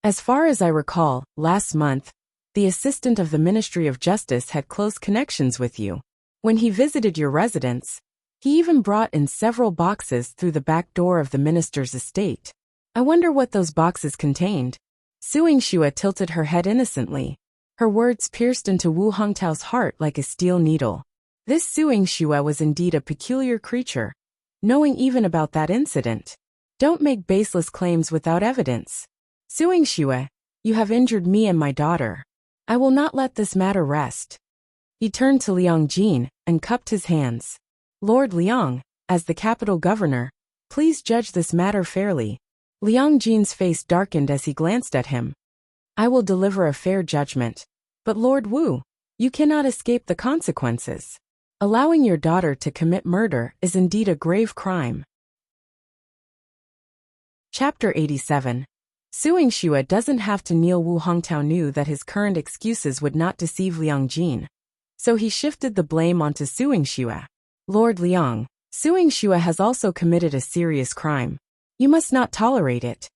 As far as I recall, last month, the assistant of the Ministry of Justice had close connections with you. When he visited your residence, he even brought in several boxes through the back door of the minister's estate. I wonder what those boxes contained. Su Yingxue tilted her head innocently. Her words pierced into Wu Hongtao's heart like a steel needle. This Su Yingxue was indeed a peculiar creature, knowing even about that incident. Don't make baseless claims without evidence. Su Yingxue, you have injured me and my daughter. I will not let this matter rest. He turned to Liang Jin and cupped his hands. Lord Liang, as the capital governor, please judge this matter fairly. Liang Jin's face darkened as he glanced at him. I will deliver a fair judgment. But Lord Wu, you cannot escape the consequences. Allowing your daughter to commit murder is indeed a grave crime. Chapter 87. Su Yingxue doesn't have to kneel. Wu Hongtao knew that his current excuses would not deceive Liang Jin, so he shifted the blame onto Su Yingxue. Lord Liang, Su Yingxue has also committed a serious crime. You must not tolerate it.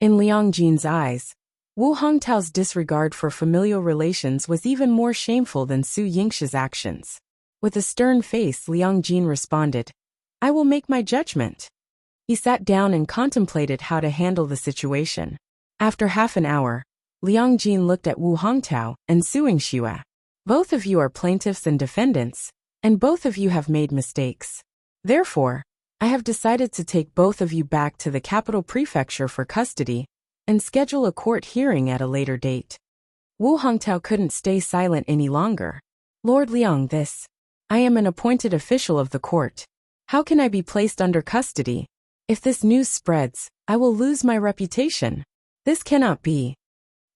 In Liang Jin's eyes, Wu Hongtao's disregard for familial relations was even more shameful than Su Yingxue's actions. With a stern face, Liang Jin responded, I will make my judgment. He sat down and contemplated how to handle the situation. After half an hour, Liang Jin looked at Wu Hongtao and Su Yingxue. Both of you are plaintiffs and defendants, and both of you have made mistakes. Therefore, I have decided to take both of you back to the capital prefecture for custody and schedule a court hearing at a later date. Wu Hongtao couldn't stay silent any longer. Lord Liang, I am an appointed official of the court. How can I be placed under custody? If this news spreads, I will lose my reputation. This cannot be.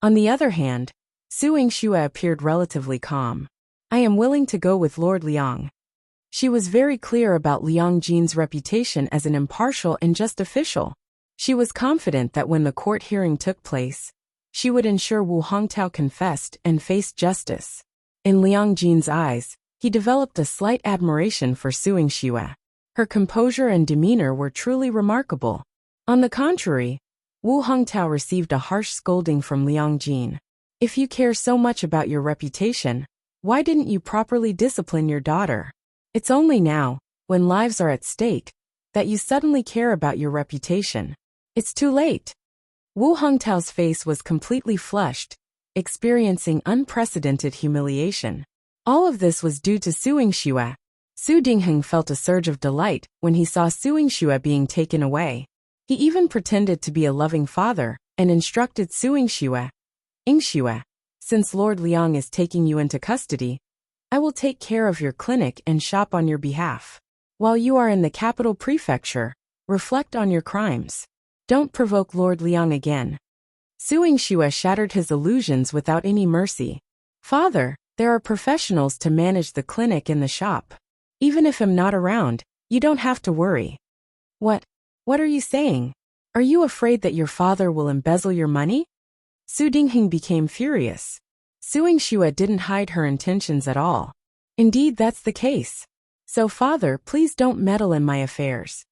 On the other hand, Su Yingxue appeared relatively calm. I am willing to go with Lord Liang. She was very clear about Liang Jin's reputation as an impartial and just official. She was confident that when the court hearing took place, she would ensure Wu Hongtao confessed and faced justice. In Liang Jin's eyes, he developed a slight admiration for Su Yingxue. Her composure and demeanor were truly remarkable. On the contrary, Wu Hongtao received a harsh scolding from Liang Jin. If you care so much about your reputation, why didn't you properly discipline your daughter? It's only now, when lives are at stake, that you suddenly care about your reputation. It's too late. Wu Hongtao's face was completely flushed, experiencing unprecedented humiliation. All of this was due to Su Yingxue. Su Dingheng felt a surge of delight when he saw Su Yingxue being taken away. He even pretended to be a loving father and instructed Su Yingxue. Yingxue, since Lord Liang is taking you into custody, I will take care of your clinic and shop on your behalf. While you are in the capital prefecture, reflect on your crimes. Don't provoke Lord Liang again. Su Yingxue shattered his illusions without any mercy. Father, there are professionals to manage the clinic and the shop. Even if I'm not around, you don't have to worry. What are you saying? Are you afraid that your father will embezzle your money? Su Dingheng became furious. Su Yingxue didn't hide her intentions at all. Indeed, that's the case. So father, please don't meddle in my affairs.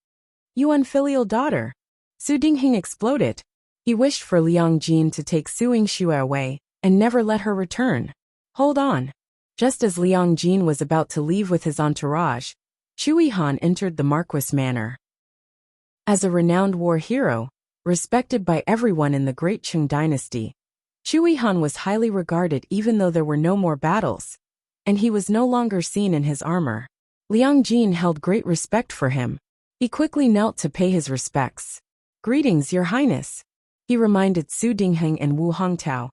You unfilial daughter. Su Dingheng exploded. He wished for Liang Jin to take Su Yingxue away and never let her return. Hold on. Just as Liang Jin was about to leave with his entourage, Chu Yihan entered the Marquis manor. As a renowned war hero, respected by everyone in the Great Qing dynasty, Chu Yihan was highly regarded even though there were no more battles, and he was no longer seen in his armor. Liang Jin held great respect for him. He quickly knelt to pay his respects. Greetings, Your Highness. He reminded Su Dingheng and Wu Hongtao,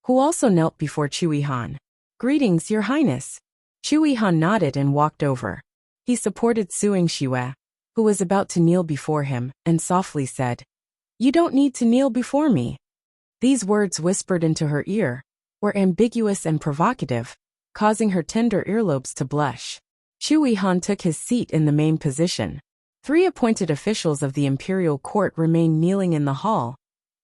who also knelt before Chu Yihan. Greetings, Your Highness. Chu Yihan nodded and walked over. He He supported Su Yingxue, who was about to kneel before him, and softly said, "You don't need to kneel before me." These words whispered into her ear were ambiguous and provocative, causing her tender earlobes to blush. Chu Yihan took his seat in the main position. 3 appointed officials of the imperial court remained kneeling in the hall,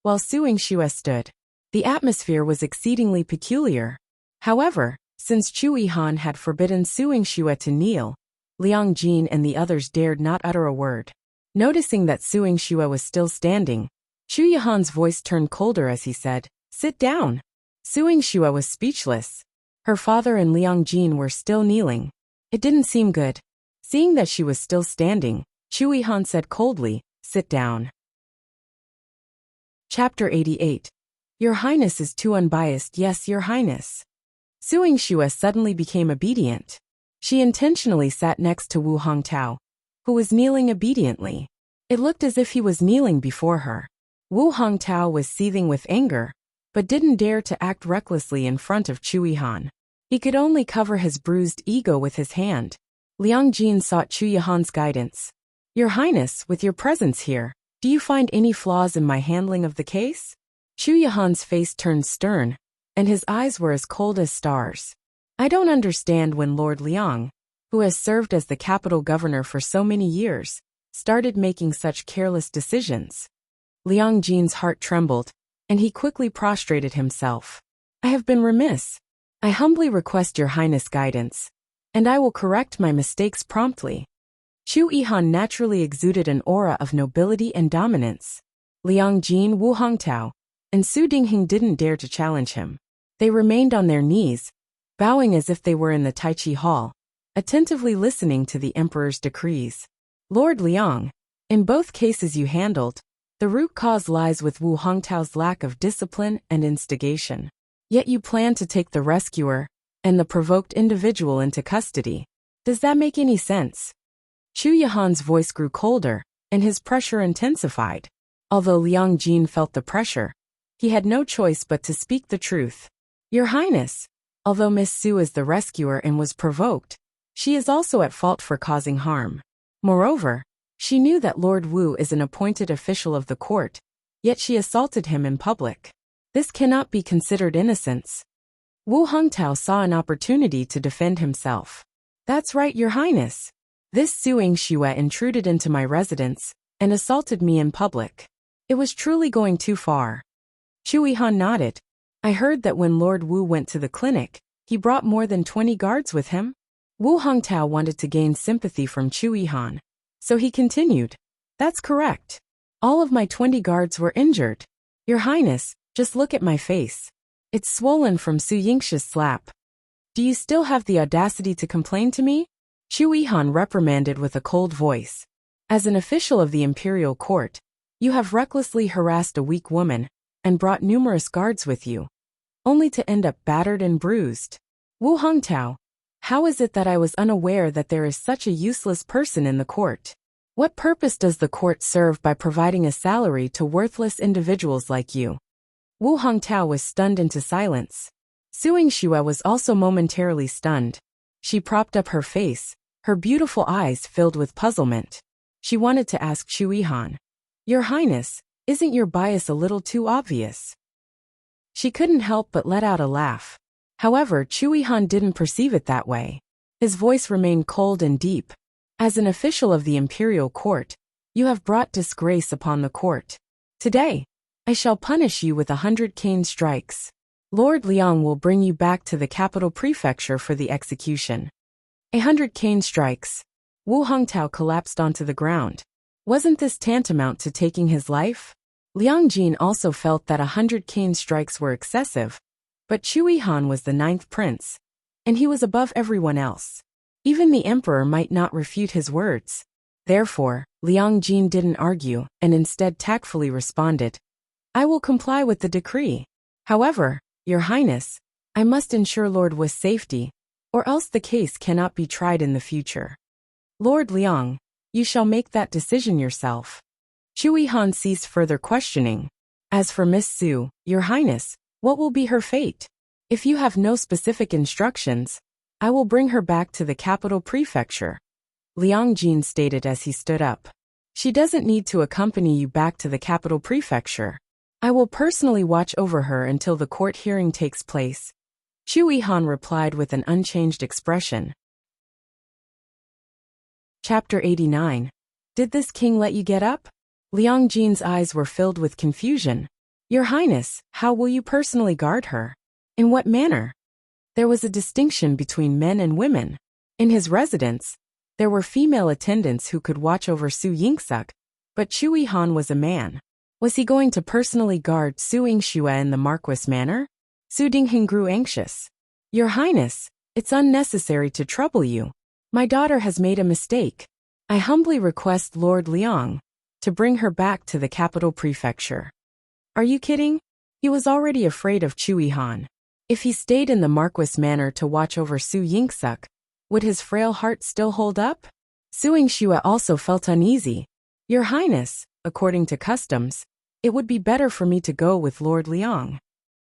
while Su Yingxue stood. The atmosphere was exceedingly peculiar. However, since Chu Yihan had forbidden Su Yingxue to kneel, Liang Jin and the others dared not utter a word. Noticing that Su Yingxue was still standing, Chu Yihan's voice turned colder as he said, "Sit down." Su Yingxue was speechless. Her father and Liang Jin were still kneeling. It didn't seem good. Seeing that she was still standing, Chu Yihan said coldly, "Sit down." Chapter 88. Your Highness is too unbiased. Yes, Your Highness. Su Yingxue suddenly became obedient. She intentionally sat next to Wu Hongtao, who was kneeling obediently. It looked as if he was kneeling before her. Wu Hongtao was seething with anger, but didn't dare to act recklessly in front of Chu Yihan. He could only cover his bruised ego with his hand. Liang Jin sought Chu Yihan's guidance. "Your Highness, with your presence here, do you find any flaws in my handling of the case?" Chu Yihan's face turned stern, and his eyes were as cold as stars. "I don't understand when Lord Liang, who has served as the capital governor for so many years, started making such careless decisions." Liang Jin's heart trembled, and he quickly prostrated himself. "I have been remiss. I humbly request Your Highness' guidance, and I will correct my mistakes promptly." Chu Yihan naturally exuded an aura of nobility and dominance. Liang Jin, Wu Hongtao, and Su Dingheng didn't dare to challenge him. They remained on their knees, bowing as if they were in the Tai Chi Hall, attentively listening to the emperor's decrees. "Lord Liang, in both cases you handled, the root cause lies with Wu Hongtao's lack of discipline and instigation. Yet you plan to take the rescuer and the provoked individual into custody. Does that make any sense?" Chu Yihan's voice grew colder, and his pressure intensified. Although Liang Jin felt the pressure, he had no choice but to speak the truth. "Your Highness, although Miss Su is the rescuer and was provoked, she is also at fault for causing harm. Moreover, she knew that Lord Wu is an appointed official of the court, yet she assaulted him in public. This cannot be considered innocence." Wu Hongtao saw an opportunity to defend himself. "That's right, Your Highness. This Su Yingxue intruded into my residence and assaulted me in public. It was truly going too far." Chu Yihan nodded. "I heard that when Lord Wu went to the clinic, he brought more than 20 guards with him." Wu Hongtao wanted to gain sympathy from Chu Yihan, so he continued, "That's correct. All of my 20 guards were injured. Your Highness, just look at my face. It's swollen from Su Yingxue's slap. Do you still have the audacity to complain to me?" Chu Yihan reprimanded with a cold voice. "As an official of the imperial court, you have recklessly harassed a weak woman and brought numerous guards with you, only to end up battered and bruised. Wu Hongtao, how is it that I was unaware that there is such a useless person in the court? What purpose does the court serve by providing a salary to worthless individuals like you?" Wu Hongtao was stunned into silence. Su Yingxue was also momentarily stunned. She propped up her face, her beautiful eyes filled with puzzlement. She wanted to ask Chu Yihan, "Your Highness, isn't your bias a little too obvious?" She couldn't help but let out a laugh. However, Chu Yihan didn't perceive it that way. His voice remained cold and deep. "As an official of the imperial court, you have brought disgrace upon the court. Today, I shall punish you with 100 cane strikes. Lord Liang will bring you back to the capital prefecture for the execution." 100 cane strikes. Wu Hongtao collapsed onto the ground. Wasn't this tantamount to taking his life? Liang Jin also felt that 100 cane strikes were excessive, but Chu Yihan was the 9th prince, and he was above everyone else. Even the emperor might not refute his words. Therefore, Liang Jin didn't argue and instead tactfully responded, "I will comply with the decree. However, Your Highness, I must ensure Lord Wu's safety, or else the case cannot be tried in the future. Lord Liang, you shall make that decision yourself." Chu Yihan ceased further questioning. "As for Miss Su, Your Highness, what will be her fate? If you have no specific instructions, I will bring her back to the capital prefecture." Liang Jin stated as he stood up. She doesn't need to accompany you back to the capital prefecture. I will personally watch over her until the court hearing takes place. Chu Yihan replied with an unchanged expression. Chapter 89. Did this king let you get up? Liang Jin's eyes were filled with confusion. Your Highness, how will you personally guard her? In what manner? There was a distinction between men and women. In his residence, there were female attendants who could watch over Su Yingxuk, but Chu Yihan was a man. Was he going to personally guard Su Yingxue in the Marquis manner? Su Dingheng grew anxious. Your Highness, it's unnecessary to trouble you. My daughter has made a mistake. I humbly request Lord Liang to bring her back to the capital prefecture. Are you kidding? He was already afraid of Chu Yihan. If he stayed in the Marquis manor to watch over Su Yingxuk, would his frail heart still hold up? Su Yingxue also felt uneasy. Your Highness, according to customs, it would be better for me to go with Lord Liang.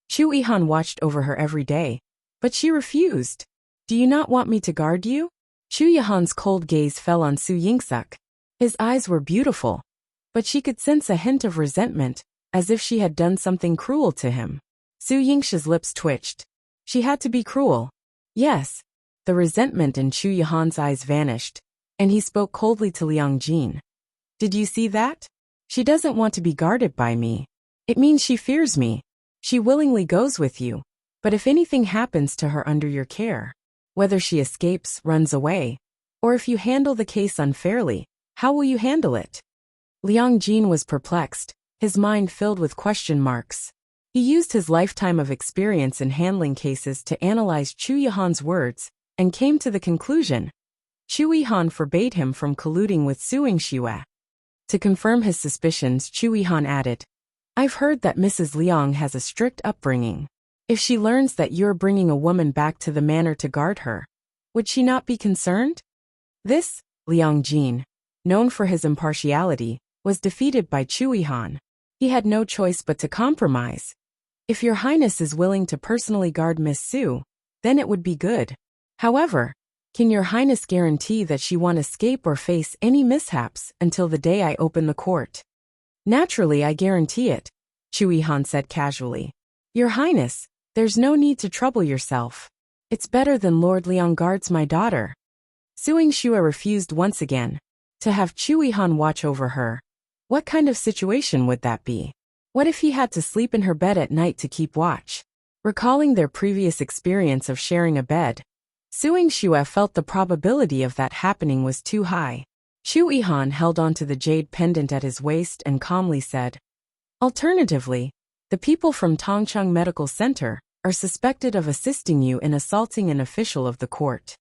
Chu Yihan watched over her every day, but she refused. Do you not want me to guard you? Chu Yihan's cold gaze fell on Su Yingxuk. His eyes were beautiful, but she could sense a hint of resentment, as if she had done something cruel to him. Su Yingxue's lips twitched. She had to be cruel. Yes. The resentment in Chu Yihan's eyes vanished, and he spoke coldly to Liang Jin. Did you see that? She doesn't want to be guarded by me. It means she fears me. She willingly goes with you, but if anything happens to her under your care, whether she escapes, runs away, or if you handle the case unfairly, how will you handle it? Liang Jin was perplexed, his mind filled with question marks. He used his lifetime of experience in handling cases to analyze Chu Yihan's words, and came to the conclusion. Chu Yihan forbade him from colluding with Su Yingxue. To confirm his suspicions, Chu Yihan added, I've heard that Mrs. Liang has a strict upbringing. If she learns that you're bringing a woman back to the manor to guard her, would she not be concerned? This, Liang Jin, known for his impartiality, was defeated by Chu Yihan. He had no choice but to compromise. If your Highness is willing to personally guard Miss Su, then it would be good. However, can your Highness guarantee that she won't escape or face any mishaps until the day I open the court? Naturally, I guarantee it, Chu Yihan said casually. Your Highness, there's no need to trouble yourself. It's better than Lord Liang guards my daughter. Su Yingxue refused once again. To have Chu Yihan watch over her. What kind of situation would that be? What if he had to sleep in her bed at night to keep watch? Recalling their previous experience of sharing a bed, Su Yingxue felt the probability of that happening was too high. Chu Yihan held onto the jade pendant at his waist and calmly said, Alternatively, the people from Tongcheng Medical Center are suspected of assisting you in assaulting an official of the court.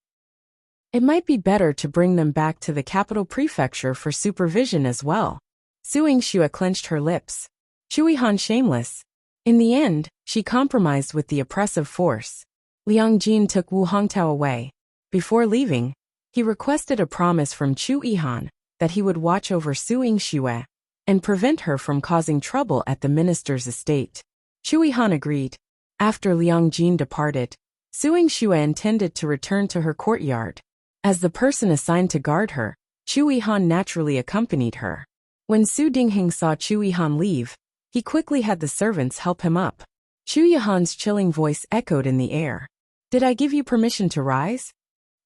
It might be better to bring them back to the capital prefecture for supervision as well. Su Yingxue clenched her lips. Chu Yihan shameless. In the end, she compromised with the oppressive force. Liang Jin took Wu Hongtao away. Before leaving, he requested a promise from Chu Yihan that he would watch over Su Yingxue and prevent her from causing trouble at the minister's estate. Chu Yihan agreed. After Liang Jin departed, Su Yingxue intended to return to her courtyard. As the person assigned to guard her, Chu Yihan naturally accompanied her. When Su Dingheng saw Chu Yihan leave, he quickly had the servants help him up. Chu Yihan's chilling voice echoed in the air. Did I give you permission to rise?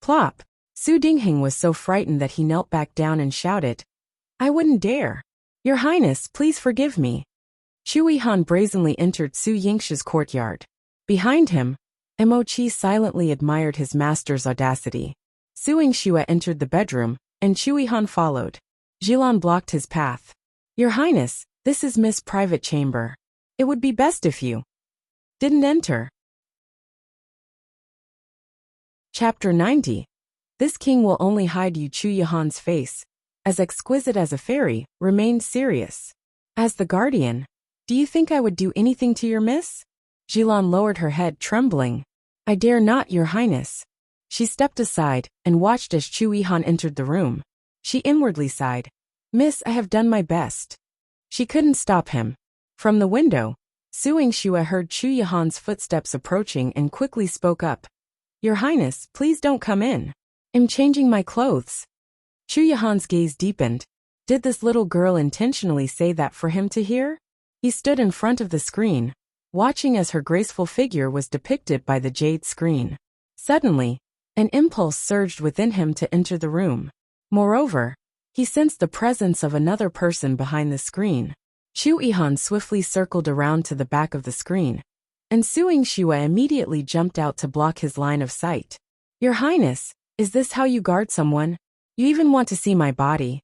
Plop. Su Dingheng was so frightened that he knelt back down and shouted, I wouldn't dare. Your Highness, please forgive me. Chu Yihan brazenly entered Su Yingxue's courtyard. Behind him, Mo Qi silently admired his master's audacity. Su Yingxue entered the bedroom, and Chu Yihan followed. Jilan blocked his path. Your Highness, this is Miss' private chamber. It would be best if you didn't enter. Chapter 90. This king will only hide you. Chu Yihan's face, as exquisite as a fairy, remained serious. As the guardian, do you think I would do anything to your miss? Jilan lowered her head, trembling. I dare not, Your Highness. She stepped aside and watched as Chu Yihan entered the room. She inwardly sighed. Miss, I have done my best. She couldn't stop him. From the window, Su Yingxue heard Chu Yihan's footsteps approaching and quickly spoke up. Your Highness, please don't come in. I'm changing my clothes. Chu Yihan's gaze deepened. Did this little girl intentionally say that for him to hear? He stood in front of the screen, watching as her graceful figure was depicted by the jade screen. Suddenly, an impulse surged within him to enter the room. Moreover, he sensed the presence of another person behind the screen. Chu Yihan swiftly circled around to the back of the screen, and Su Yingxue immediately jumped out to block his line of sight. Your Highness, is this how you guard someone? You even want to see my body?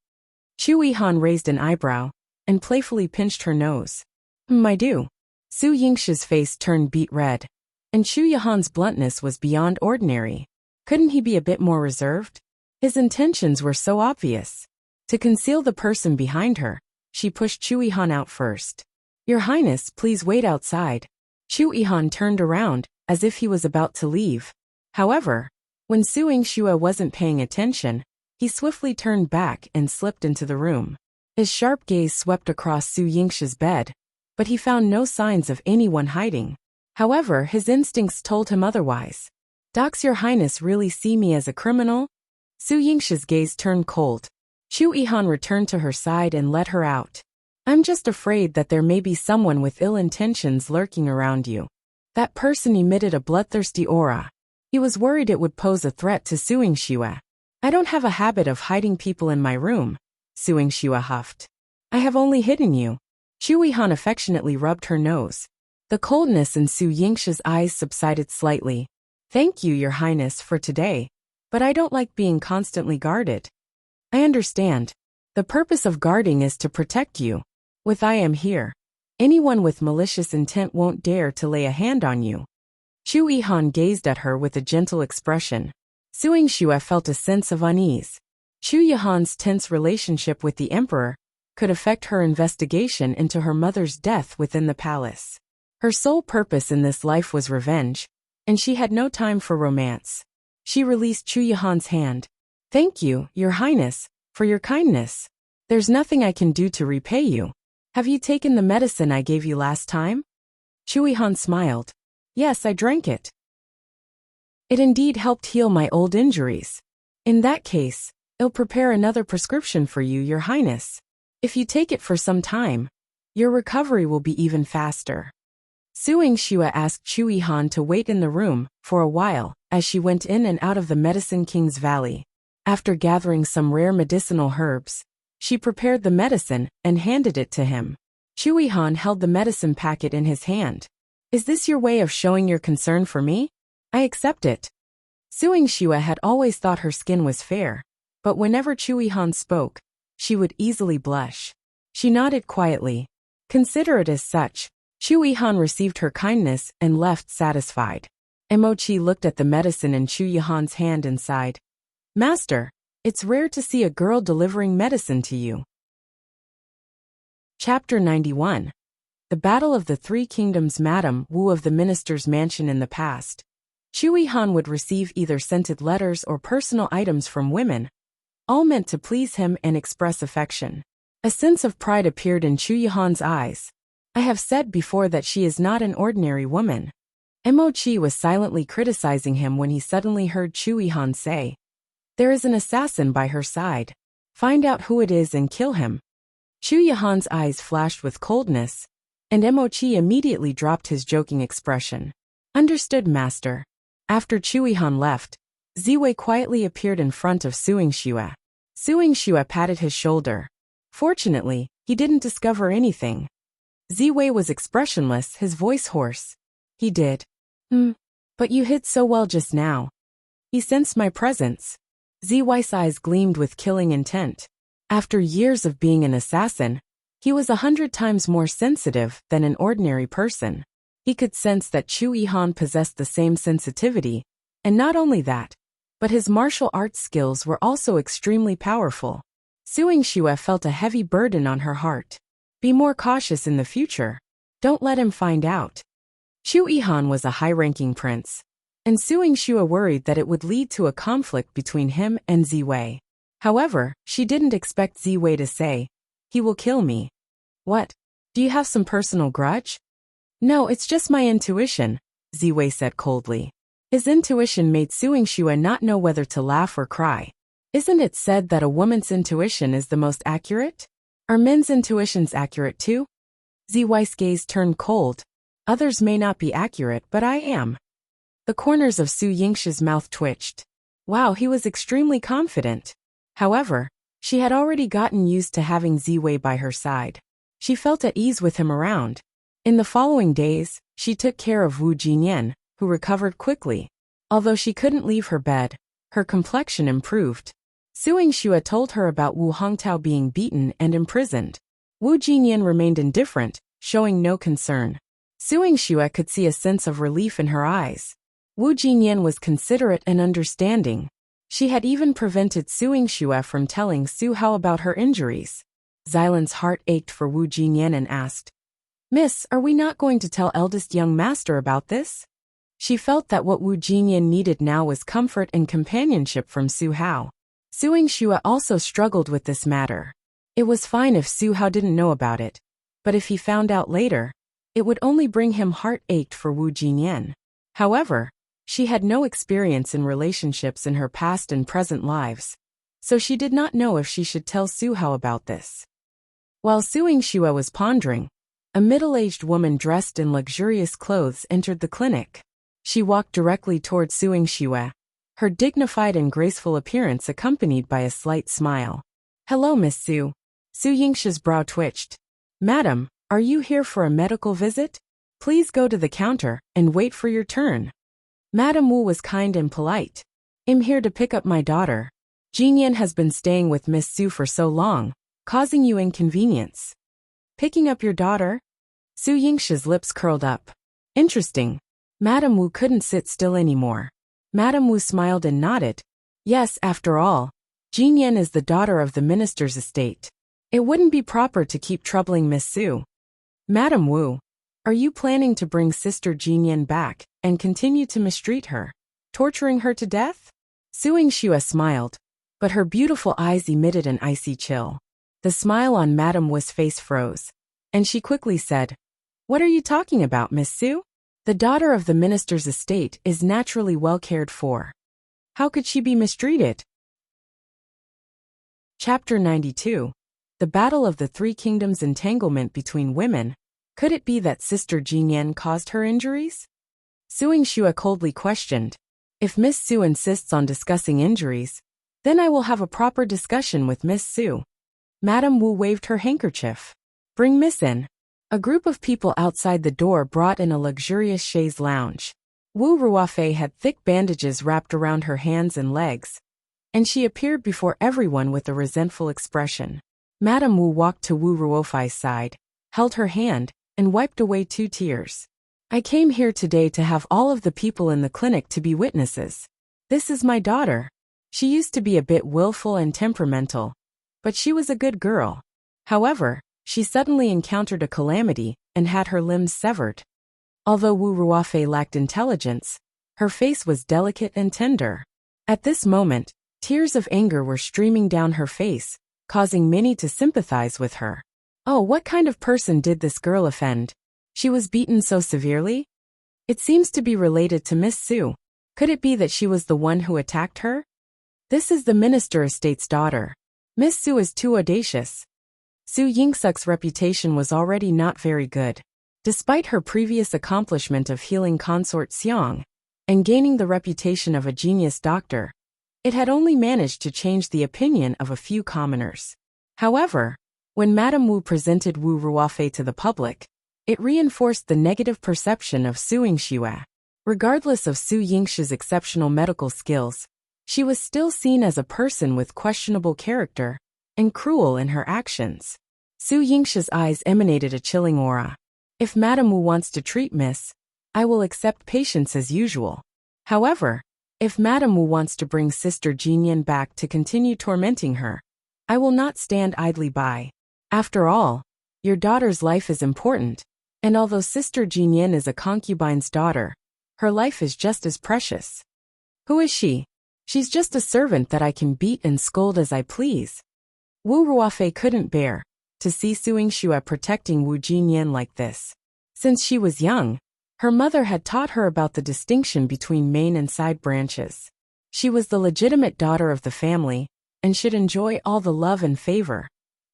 Chu Yihan raised an eyebrow and playfully pinched her nose. I do. Su Yingxue's face turned beet red, and Chu Yihan's bluntness was beyond ordinary. Couldn't he be a bit more reserved? His intentions were so obvious. To conceal the person behind her, she pushed Chu Yihan out first. Your Highness, please wait outside. Chu Yihan turned around, as if he was about to leave. However, when Su Yingxue wasn't paying attention, he swiftly turned back and slipped into the room. His sharp gaze swept across Su Yingxue's bed, but he found no signs of anyone hiding. However, his instincts told him otherwise. Does Your Highness really see me as a criminal? Su Yingxue's gaze turned cold. Chu Yihan returned to her side and let her out. I'm just afraid that there may be someone with ill intentions lurking around you. That person emitted a bloodthirsty aura. He was worried it would pose a threat to Su Yingxue. I don't have a habit of hiding people in my room, Su Yingxue huffed. I have only hidden you. Chu Yihan affectionately rubbed her nose. The coldness in Su Yingxue's eyes subsided slightly. Thank you, Your Highness, for today, but I don't like being constantly guarded. I understand. The purpose of guarding is to protect you. With I am here, anyone with malicious intent won't dare to lay a hand on you. Chu Yihan gazed at her with a gentle expression. Su Yingxue felt a sense of unease. Chu Yihan's tense relationship with the emperor could affect her investigation into her mother's death within the palace. Her sole purpose in this life was revenge, and she had no time for romance. She released Chu Yihan's hand. Thank you, Your Highness, for your kindness. There's nothing I can do to repay you. Have you taken the medicine I gave you last time? Chu Yihan smiled. Yes, I drank it. It indeed helped heal my old injuries. In that case, I'll prepare another prescription for you, Your Highness. If you take it for some time, your recovery will be even faster. Su Yingxue asked Chu Yihan to wait in the room for a while as she went in and out of the Medicine King's Valley. After gathering some rare medicinal herbs, she prepared the medicine and handed it to him. Chu Yihan held the medicine packet in his hand. Is this your way of showing your concern for me? I accept it. Su Yingxue had always thought her skin was fair, but whenever Chu Yihan spoke, she would easily blush. She nodded quietly. Consider it as such. Chu Yihan received her kindness and left satisfied. Emochi looked at the medicine in Chu Yihan's hand and sighed. Master, it's rare to see a girl delivering medicine to you. Chapter 91. The Battle of the Three Kingdoms. Madame Wu of the minister's mansion. In the past, Chu Yihan would receive either scented letters or personal items from women, all meant to please him and express affection. A sense of pride appeared in Chu Yihan's eyes. I have said before that she is not an ordinary woman. Emochi was silently criticizing him when he suddenly heard Chu Yihan say, there is an assassin by her side. Find out who it is and kill him. Chu Yihan's eyes flashed with coldness, and Emochi immediately dropped his joking expression. Understood, master. After Chu Yihan left, Ziwei quietly appeared in front of Su Yingxue. Su Yingxue patted his shoulder. Fortunately, he didn't discover anything. Ziwei was expressionless, his voice hoarse. He did. But you hid so well just now. He sensed my presence. Ziwei's eyes gleamed with killing intent. After years of being an assassin, he was 100 times more sensitive than an ordinary person. He could sense that Chu Yihan possessed the same sensitivity, and not only that, but his martial arts skills were also extremely powerful. Su Yingxue felt a heavy burden on her heart. Be more cautious in the future. Don't let him find out. Chu Yihan was a high-ranking prince, and Su Yingxue worried that it would lead to a conflict between him and Ziwei. However, she didn't expect Ziwei to say, he will kill me. What? Do you have some personal grudge? No, it's just my intuition, Ziwei said coldly. His intuition made Su Yingxue not know whether to laugh or cry. Isn't it said that a woman's intuition is the most accurate? Are men's intuitions accurate too? Zhu's gaze turned cold. Others may not be accurate, but I am. The corners of Su Yingshi's mouth twitched. Wow, he was extremely confident. However, she had already gotten used to having Ziwei by her side. She felt at ease with him around. In the following days, she took care of Wu Jinyan, who recovered quickly. Although she couldn't leave her bed, her complexion improved. Su Yingxue told her about Wu Hongtao being beaten and imprisoned. Wu Jinyan remained indifferent, showing no concern. Su Yingxue could see a sense of relief in her eyes. Wu Jinyan was considerate and understanding. She had even prevented Su Yingxue from telling Su Hao about her injuries. Xylan's heart ached for Wu Jinyan and asked, "Miss, are we not going to tell eldest young master about this?" She felt that what Wu Jinyan needed now was comfort and companionship from Su Hao. Su Yingxue also struggled with this matter. It was fine if Su Hao didn't know about it, but if he found out later, it would only bring him heartache for Wu Jinyan. However, she had no experience in relationships in her past and present lives, so she did not know if she should tell Su Hao about this. While Su Yingxue was pondering, a middle-aged woman dressed in luxurious clothes entered the clinic. She walked directly toward Su Yingxue, her dignified and graceful appearance accompanied by a slight smile. "Hello, Miss Su." Su Yingxue's brow twitched. "Madam, are you here for a medical visit? Please go to the counter and wait for your turn." Madam Wu was kind and polite. "I'm here to pick up my daughter. Jinyan has been staying with Miss Su for so long, causing you inconvenience." "Picking up your daughter?" Su Yingxue's lips curled up. "Interesting." Madam Wu couldn't sit still anymore. Madam Wu smiled and nodded. "Yes, after all, Jinyan is the daughter of the minister's estate. It wouldn't be proper to keep troubling Miss Su." "Madam Wu, are you planning to bring Sister Jinyan back and continue to mistreat her, torturing her to death?" Su Yingxue smiled, but her beautiful eyes emitted an icy chill. The smile on Madam Wu's face froze, and she quickly said, "What are you talking about, Miss Su? The daughter of the minister's estate is naturally well cared for. How could she be mistreated?" Chapter 92. The Battle of the Three Kingdoms. Entanglement between women. Could it be that Sister Jinyan caused her injuries? Su Yingxue coldly questioned. "If Miss Su insists on discussing injuries, then I will have a proper discussion with Miss Su." Madam Wu waved her handkerchief. "Bring Miss in." A group of people outside the door brought in a luxurious chaise lounge. Wu Ruofei had thick bandages wrapped around her hands and legs, and she appeared before everyone with a resentful expression. Madam Wu walked to Wu Ruofei's side, held her hand, and wiped away 2 tears. "I came here today to have all of the people in the clinic to be witnesses. This is my daughter. She used to be a bit willful and temperamental, but she was a good girl. However, she suddenly encountered a calamity and had her limbs severed." Although Wu Ruofei lacked intelligence, her face was delicate and tender. At this moment, tears of anger were streaming down her face, causing many to sympathize with her. Oh, what kind of person did this girl offend? She was beaten so severely? It seems to be related to Miss Su. Could it be that she was the one who attacked her? This is the minister estate's daughter. Miss Su is too audacious. Su Yingsuk's reputation was already not very good. Despite her previous accomplishment of healing consort Xiang and gaining the reputation of a genius doctor, it had only managed to change the opinion of a few commoners. However, when Madame Wu presented Wu Ruofei to the public, it reinforced the negative perception of Su Yingxue. Regardless of Su Yingshue's exceptional medical skills, she was still seen as a person with questionable character and cruel in her actions. Su Yingshue's eyes emanated a chilling aura. If Madame Wu wants to treat Miss, I will accept patience as usual. However, if Madame Wu wants to bring Sister Jinyan back to continue tormenting her, I will not stand idly by. After all, your daughter's life is important, and although Sister Jinyan is a concubine's daughter, her life is just as precious. Who is she? She's just a servant that I can beat and scold as I please. Wu Ruofei couldn't bear to see Su Yingxue protecting Wu Jinyan like this. Since she was young, her mother had taught her about the distinction between main and side branches. She was the legitimate daughter of the family, and should enjoy all the love and favor.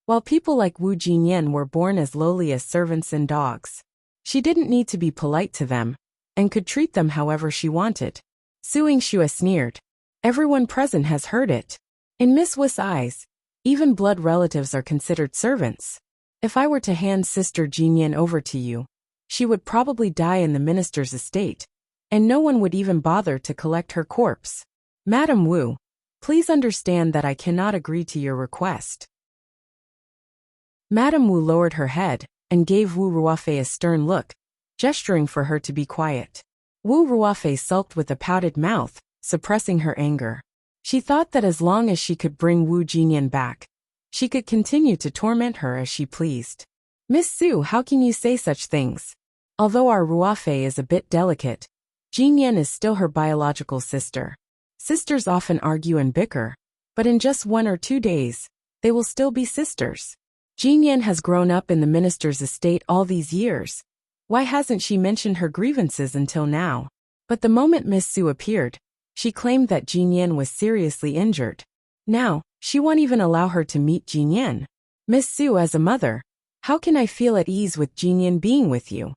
While people like Wu Jinyan were born as lowly as servants and dogs, she didn't need to be polite to them, and could treat them however she wanted. Su Yingxue sneered. Everyone present has heard it. In Miss Wu's eyes, even blood relatives are considered servants. If I were to hand Sister Jinyan over to you, she would probably die in the minister's estate, and no one would even bother to collect her corpse. Madam Wu, please understand that I cannot agree to your request. Madam Wu lowered her head and gave Wu Ruofei a stern look, gesturing for her to be quiet. Wu Ruofei sulked with a pouted mouth, suppressing her anger. She thought that as long as she could bring Wu Jinyan back, she could continue to torment her as she pleased. Miss Su, how can you say such things? Although our Ruofei is a bit delicate, Jinyan is still her biological sister. Sisters often argue and bicker, but in just 1 or 2 days, they will still be sisters. Jinyan has grown up in the minister's estate all these years. Why hasn't she mentioned her grievances until now? But the moment Miss Su appeared, she claimed that Jinyan was seriously injured. Now, she won't even allow her to meet Jinyan. Miss Su, as a mother, how can I feel at ease with Jinyan being with you?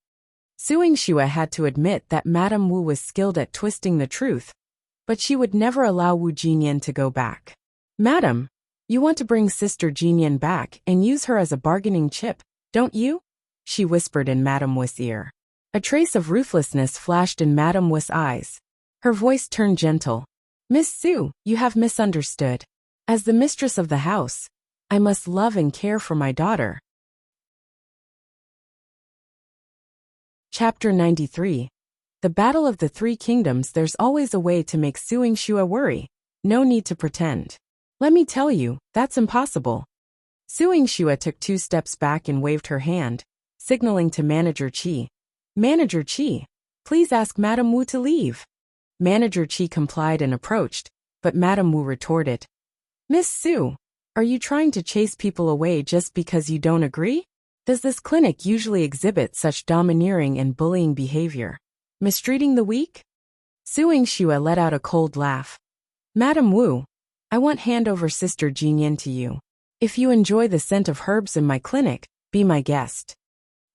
Su Yingxue had to admit that Madame Wu was skilled at twisting the truth, but she would never allow Wu Jinyan to go back. Madam, you want to bring Sister Jinyan back and use her as a bargaining chip, don't you? She whispered in Madame Wu's ear. A trace of ruthlessness flashed in Madame Wu's eyes. Her voice turned gentle. Miss Su, you have misunderstood. As the mistress of the house, I must love and care for my daughter. Chapter 93. The Battle of the Three Kingdoms. There's always a way to make Su Yingxue worry. No need to pretend. Let me tell you, that's impossible. Su Yingxue took 2 steps back and waved her hand, signaling to Manager Qi. Manager Qi, please ask Madame Wu to leave. Manager Qi complied and approached, but Madame Wu retorted. Miss Su, are you trying to chase people away just because you don't agree? Does this clinic usually exhibit such domineering and bullying behavior? Mistreating the weak? Su Yingxue let out a cold laugh. Madame Wu, I won't hand over Sister Jinyan to you. If you enjoy the scent of herbs in my clinic, be my guest.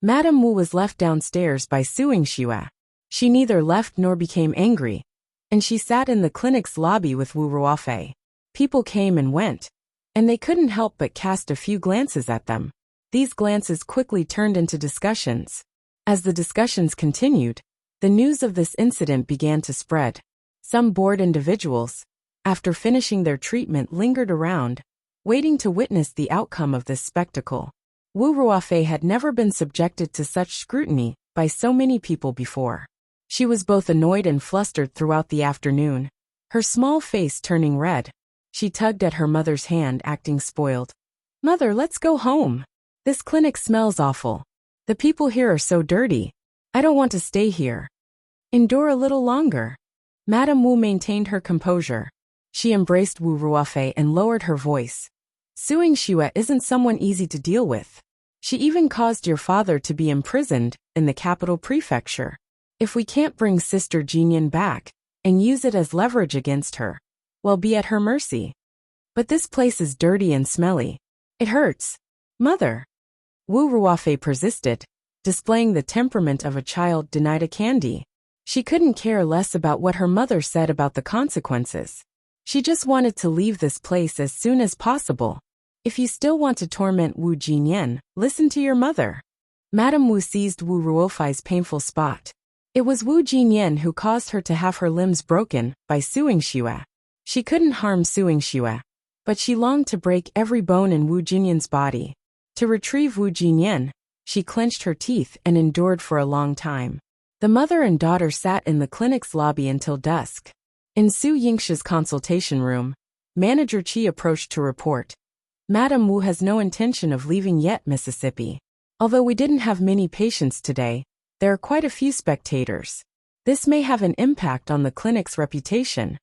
Madame Wu was left downstairs by Su Yingxue. She neither left nor became angry, and she sat in the clinic's lobby with Wu Ruofei. People came and went, and they couldn't help but cast a few glances at them. These glances quickly turned into discussions. As the discussions continued, the news of this incident began to spread. Some bored individuals, after finishing their treatment, lingered around, waiting to witness the outcome of this spectacle. Wu Ruofei had never been subjected to such scrutiny by so many people before. She was both annoyed and flustered throughout the afternoon, her small face turning red. She tugged at her mother's hand, acting spoiled. Mother, let's go home. This clinic smells awful. The people here are so dirty. I don't want to stay here. Endure a little longer. Madame Wu maintained her composure. She embraced Wu Ruofei and lowered her voice. Su Yingxue isn't someone easy to deal with. She even caused your father to be imprisoned in the capital prefecture. If we can't bring Sister Jinyan back and use it as leverage against her, we'll be at her mercy. But this place is dirty and smelly. It hurts. Mother. Wu Ruofei persisted, displaying the temperament of a child denied a candy. She couldn't care less about what her mother said about the consequences. She just wanted to leave this place as soon as possible. If you still want to torment Wu Jinyan, listen to your mother. Madame Wu seized Wu Ruofei's painful spot. It was Wu Jinyan who caused her to have her limbs broken by Su Yingxue. She couldn't harm Su Yingxue, but she longed to break every bone in Wu Jinyan's body. To retrieve Wu Jinyan, she clenched her teeth and endured for a long time. The mother and daughter sat in the clinic's lobby until dusk. In Su Yingxue's consultation room, Manager Qi approached to report. Madame Wu has no intention of leaving yet, Mississippi. Although we didn't have many patients today, there are quite a few spectators. This may have an impact on the clinic's reputation.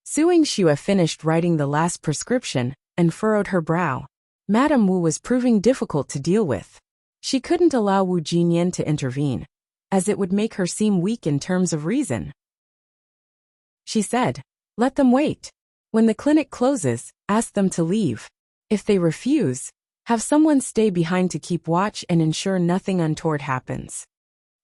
Su Yingxue finished writing the last prescription and furrowed her brow. Madame Wu was proving difficult to deal with. She couldn't allow Wu Jinyan to intervene, as it would make her seem weak in terms of reason. She said, let them wait. When the clinic closes, ask them to leave. If they refuse, have someone stay behind to keep watch and ensure nothing untoward happens.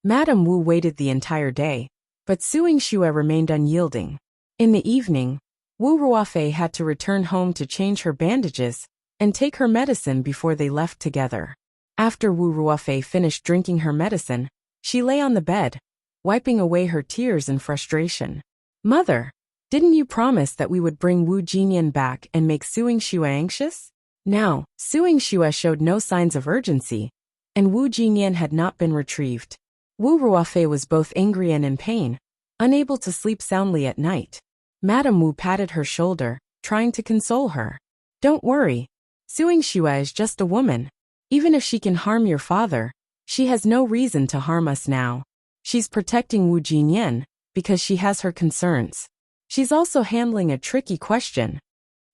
Madame Wu waited the entire day, but Su Yingxue remained unyielding. In the evening, Wu Ruofei had to return home to change her bandages and take her medicine before they left together. After Wu Ruofei finished drinking her medicine, she lay on the bed, wiping away her tears in frustration. Mother, didn't you promise that we would bring Wu Jinyan back and make Su Yingxue anxious? Now, Su Yingxue showed no signs of urgency, and Wu Jinyan had not been retrieved. Wu Ruofei was both angry and in pain, unable to sleep soundly at night. Madame Wu patted her shoulder, trying to console her. Don't worry. Su Yingxue is just a woman. Even if she can harm your father, she has no reason to harm us now. She's protecting Wu Jinyan because she has her concerns. She's also handling a tricky question.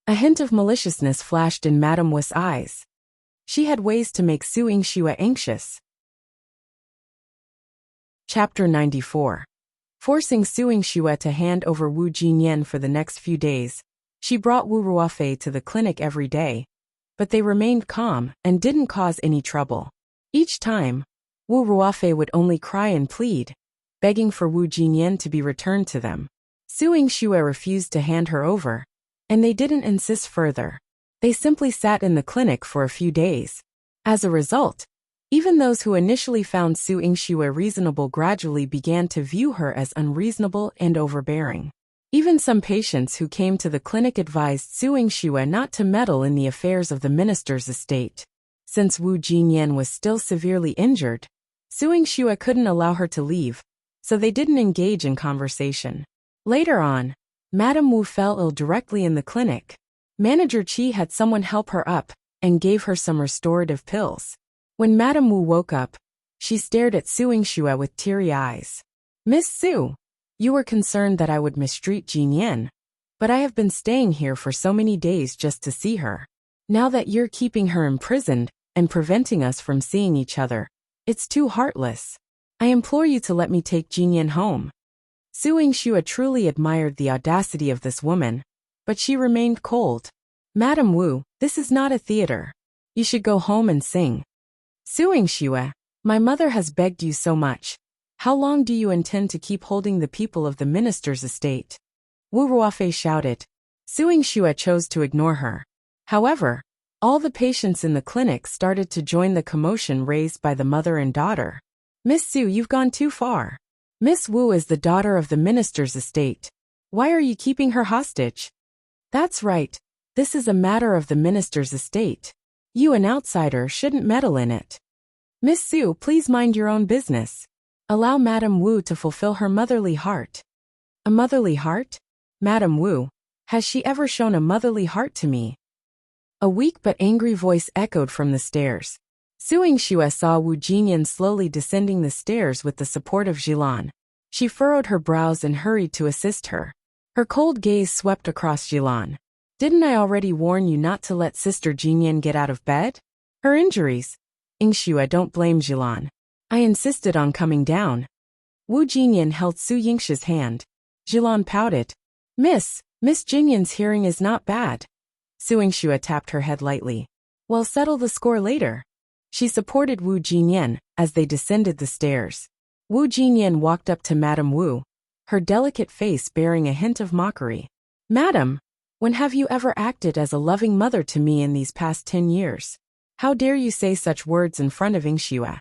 A hint of maliciousness flashed in Madame Wu's eyes. She had ways to make Su Yingxue anxious. Chapter 94. Forcing Su Yingxue to hand over Wu Jinyan for the next few days, she brought Wu Ruofei to the clinic every day, but they remained calm and didn't cause any trouble. Each time, Wu Ruofei would only cry and plead, begging for Wu Jinyan to be returned to them. Su Yingxue refused to hand her over, and they didn't insist further. They simply sat in the clinic for a few days. As a result, even those who initially found Su Yingxue reasonable gradually began to view her as unreasonable and overbearing. Even some patients who came to the clinic advised Su Yingxue not to meddle in the affairs of the minister's estate. Since Wu Jinyan was still severely injured, Su Yingxue couldn't allow her to leave, so they didn't engage in conversation. Later on, Madame Wu fell ill directly in the clinic. Manager Qi had someone help her up and gave her some restorative pills. When Madame Wu woke up, she stared at Su Yingxue with teary eyes. Miss Su, you were concerned that I would mistreat Jinyan, but I have been staying here for so many days just to see her. Now that you're keeping her imprisoned and preventing us from seeing each other, it's too heartless. I implore you to let me take Jinyan home. Su Yingxue truly admired the audacity of this woman, but she remained cold. Madame Wu, this is not a theater. You should go home and sing. Su Yingxue, my mother has begged you so much. How long do you intend to keep holding the people of the minister's estate? Wu Ruofei shouted. Su Yingxue chose to ignore her. However, all the patients in the clinic started to join the commotion raised by the mother and daughter. Miss Su, you've gone too far. Miss Wu is the daughter of the minister's estate. Why are you keeping her hostage? That's right. This is a matter of the minister's estate. You, an outsider, shouldn't meddle in it. Miss Su, please mind your own business. Allow Madame Wu to fulfill her motherly heart. A motherly heart? Madame Wu, has she ever shown a motherly heart to me? A weak but angry voice echoed from the stairs. Su Yingxue saw Wu Jinyan slowly descending the stairs with the support of Jilan. She furrowed her brows and hurried to assist her. Her cold gaze swept across Jilan. Didn't I already warn you not to let Sister Jinyan get out of bed? Her injuries. Yingxue, don't blame Jilan. I insisted on coming down. Wu Jinyan held Su Yingxue's hand. Jilan pouted. Miss Jinyan's hearing is not bad. Su Yingxue tapped her head lightly. We'll settle the score later. She supported Wu Jinyan as they descended the stairs. Wu Jinyan walked up to Madame Wu, her delicate face bearing a hint of mockery. Madam, when have you ever acted as a loving mother to me in these past 10 years? How dare you say such words in front of Yingxue?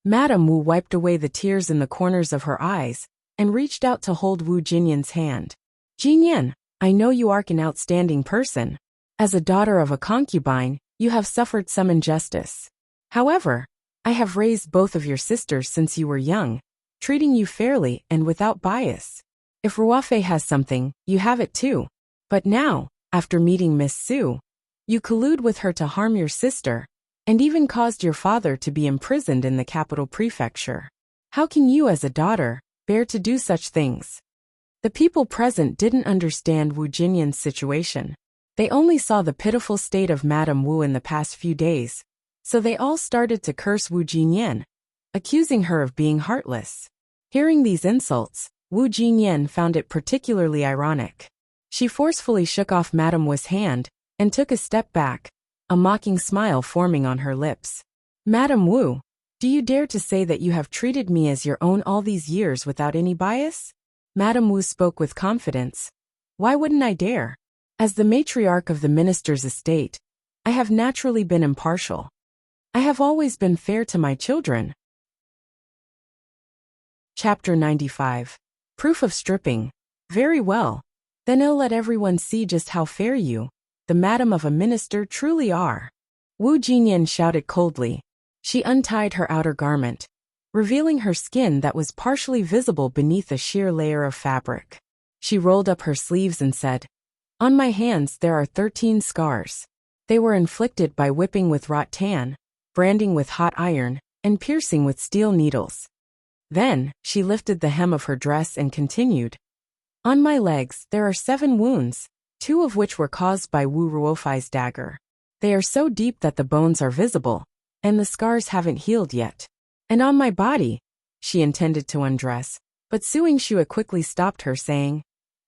Madame Wu wiped away the tears in the corners of her eyes and reached out to hold Wu Jinyan's hand. Jinyan, I know you are an outstanding person. As a daughter of a concubine, you have suffered some injustice. However, I have raised both of your sisters since you were young, treating you fairly and without bias. If Ruofei has something, you have it too. But now, after meeting Miss Su, you collude with her to harm your sister, and even caused your father to be imprisoned in the capital prefecture. How can you as a daughter bear to do such things? The people present didn't understand Wu Jinyan's situation. They only saw the pitiful state of Madame Wu in the past few days, so they all started to curse Wu Jinyan, accusing her of being heartless. Hearing these insults, Wu Jinyan found it particularly ironic. She forcefully shook off Madame Wu's hand and took a step back, a mocking smile forming on her lips. Madame Wu, do you dare to say that you have treated me as your own all these years without any bias? Madame Wu spoke with confidence. Why wouldn't I dare? As the matriarch of the minister's estate, I have naturally been impartial. I have always been fair to my children. Chapter 95. Proof of stripping. Very well. Then I'll let everyone see just how fair you, the madam of a minister, truly are. Wu Jinyan shouted coldly. She untied her outer garment, revealing her skin that was partially visible beneath a sheer layer of fabric. She rolled up her sleeves and said, On my hands there are 13 scars. They were inflicted by whipping with wrought tan, branding with hot iron, and piercing with steel needles. Then, she lifted the hem of her dress and continued, On my legs there are 7 wounds, 2 of which were caused by Wu Ruofai's dagger. They are so deep that the bones are visible, and the scars haven't healed yet. And on my body, she intended to undress, but Su Yingxue quickly stopped her, saying,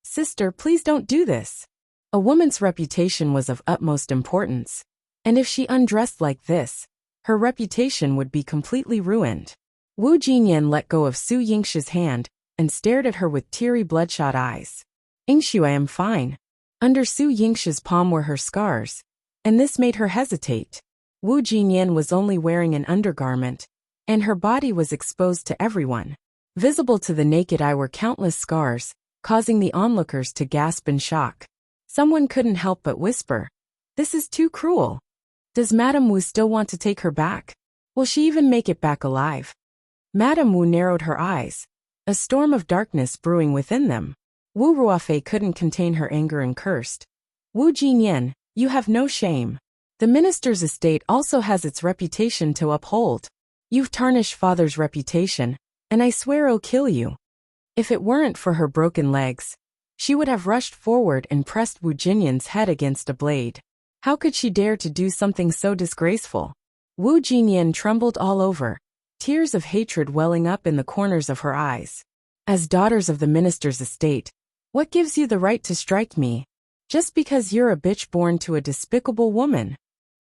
Sister, please don't do this. A woman's reputation was of utmost importance, and if she undressed like this, her reputation would be completely ruined. Wu Jinyan let go of Su Yingxue's hand and stared at her with teary bloodshot eyes. Yingxue, I am fine. Under Su Yingxue's palm were her scars, and this made her hesitate. Wu Jinyan was only wearing an undergarment, and her body was exposed to everyone. Visible to the naked eye were countless scars, causing the onlookers to gasp in shock. Someone couldn't help but whisper, This is too cruel. Does Madame Wu still want to take her back? Will she even make it back alive? Madame Wu narrowed her eyes, a storm of darkness brewing within them. Wu Ruofei couldn't contain her anger and cursed. Wu Jinyan, you have no shame. The minister's estate also has its reputation to uphold. You've tarnished father's reputation, and I swear I'll kill you. If it weren't for her broken legs, she would have rushed forward and pressed Wu Jinyan's head against a blade. How could she dare to do something so disgraceful? Wu Jinyan trembled all over, tears of hatred welling up in the corners of her eyes. As daughters of the minister's estate, what gives you the right to strike me? Just because you're a bitch born to a despicable woman.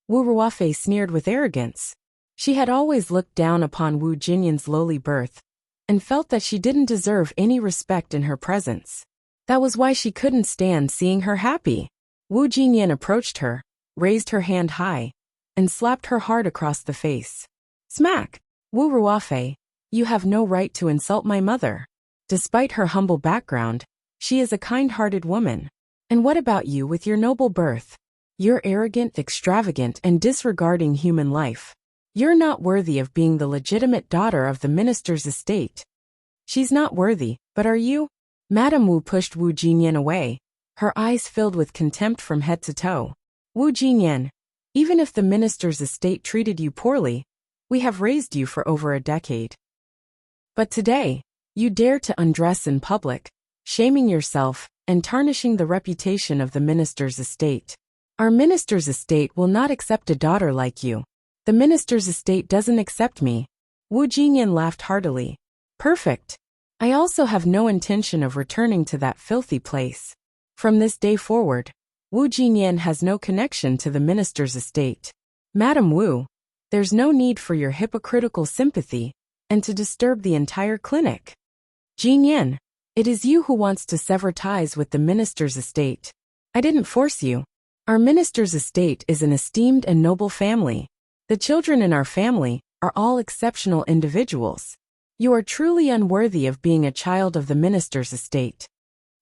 Wu Ruofei sneered with arrogance. She had always looked down upon Wu Jinyan's lowly birth, and felt that she didn't deserve any respect in her presence. That was why she couldn't stand seeing her happy. Wu Jinyan approached her, raised her hand high, and slapped her hard across the face. Smack! Wu Ruofei, you have no right to insult my mother. Despite her humble background, she is a kind-hearted woman. And what about you with your noble birth? You're arrogant, extravagant, and disregarding human life. You're not worthy of being the legitimate daughter of the minister's estate. She's not worthy, but are you? Madame Wu pushed Wu Jinyan away, her eyes filled with contempt from head to toe. Wu Jinyan, even if the minister's estate treated you poorly, we have raised you for over a decade. But today, you dare to undress in public, shaming yourself and tarnishing the reputation of the minister's estate. Our minister's estate will not accept a daughter like you. The minister's estate doesn't accept me. Wu Jinyan laughed heartily. Perfect. I also have no intention of returning to that filthy place. From this day forward, Wu Jinyan has no connection to the minister's estate. Madame Wu, there's no need for your hypocritical sympathy, and to disturb the entire clinic. Jinyan, it is you who wants to sever ties with the minister's estate. I didn't force you. Our minister's estate is an esteemed and noble family. The children in our family are all exceptional individuals. You are truly unworthy of being a child of the minister's estate.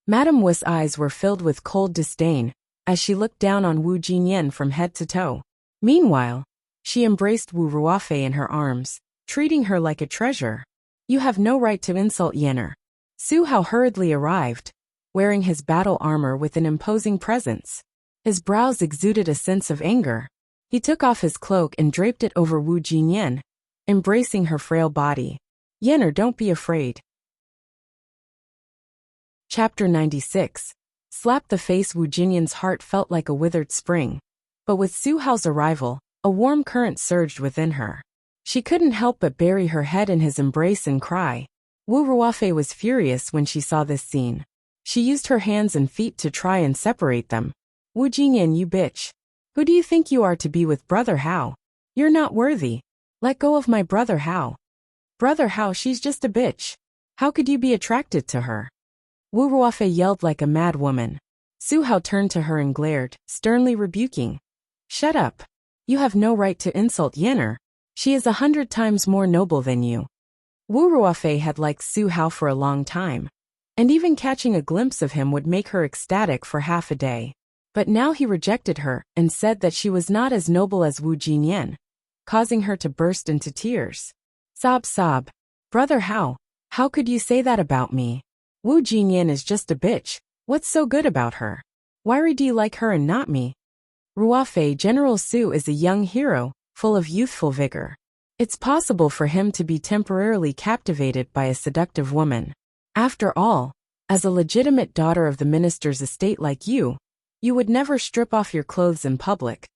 Madame Wu's eyes were filled with cold disdain as she looked down on Wu Jinyan from head to toe. Meanwhile, she embraced Wu Ruofei in her arms, treating her like a treasure. You have no right to insult Yenner. Su Hao hurriedly arrived, wearing his battle armor with an imposing presence. His brows exuded a sense of anger. He took off his cloak and draped it over Wu Jinyan, embracing her frail body. Yenner, don't be afraid. Chapter 96. Slap the face. Wu Jinyan's heart felt like a withered spring. But with Su Hao's arrival, a warm current surged within her. She couldn't help but bury her head in his embrace and cry. Wu Ruofei was furious when she saw this scene. She used her hands and feet to try and separate them. Wu Jinyan, you bitch. Who do you think you are to be with Brother Hao? You're not worthy. Let go of my Brother Hao. Brother Hao, she's just a bitch. How could you be attracted to her? Wu Ruofei yelled like a mad woman. Su Hao turned to her and glared, sternly rebuking. Shut up. You have no right to insult Yenner. She is 100 times more noble than you. Wu Ruofei had liked Su Hao for a long time, and even catching a glimpse of him would make her ecstatic for half a day. But now he rejected her and said that she was not as noble as Wu Jinyan, causing her to burst into tears. Sob sob. Brother Hao, how could you say that about me? Wu Jinyan is just a bitch. What's so good about her? Why do you like her and not me? Ruofei, General Su is a young hero, full of youthful vigor. It's possible for him to be temporarily captivated by a seductive woman. After all, as a legitimate daughter of the minister's estate like you would never strip off your clothes in public.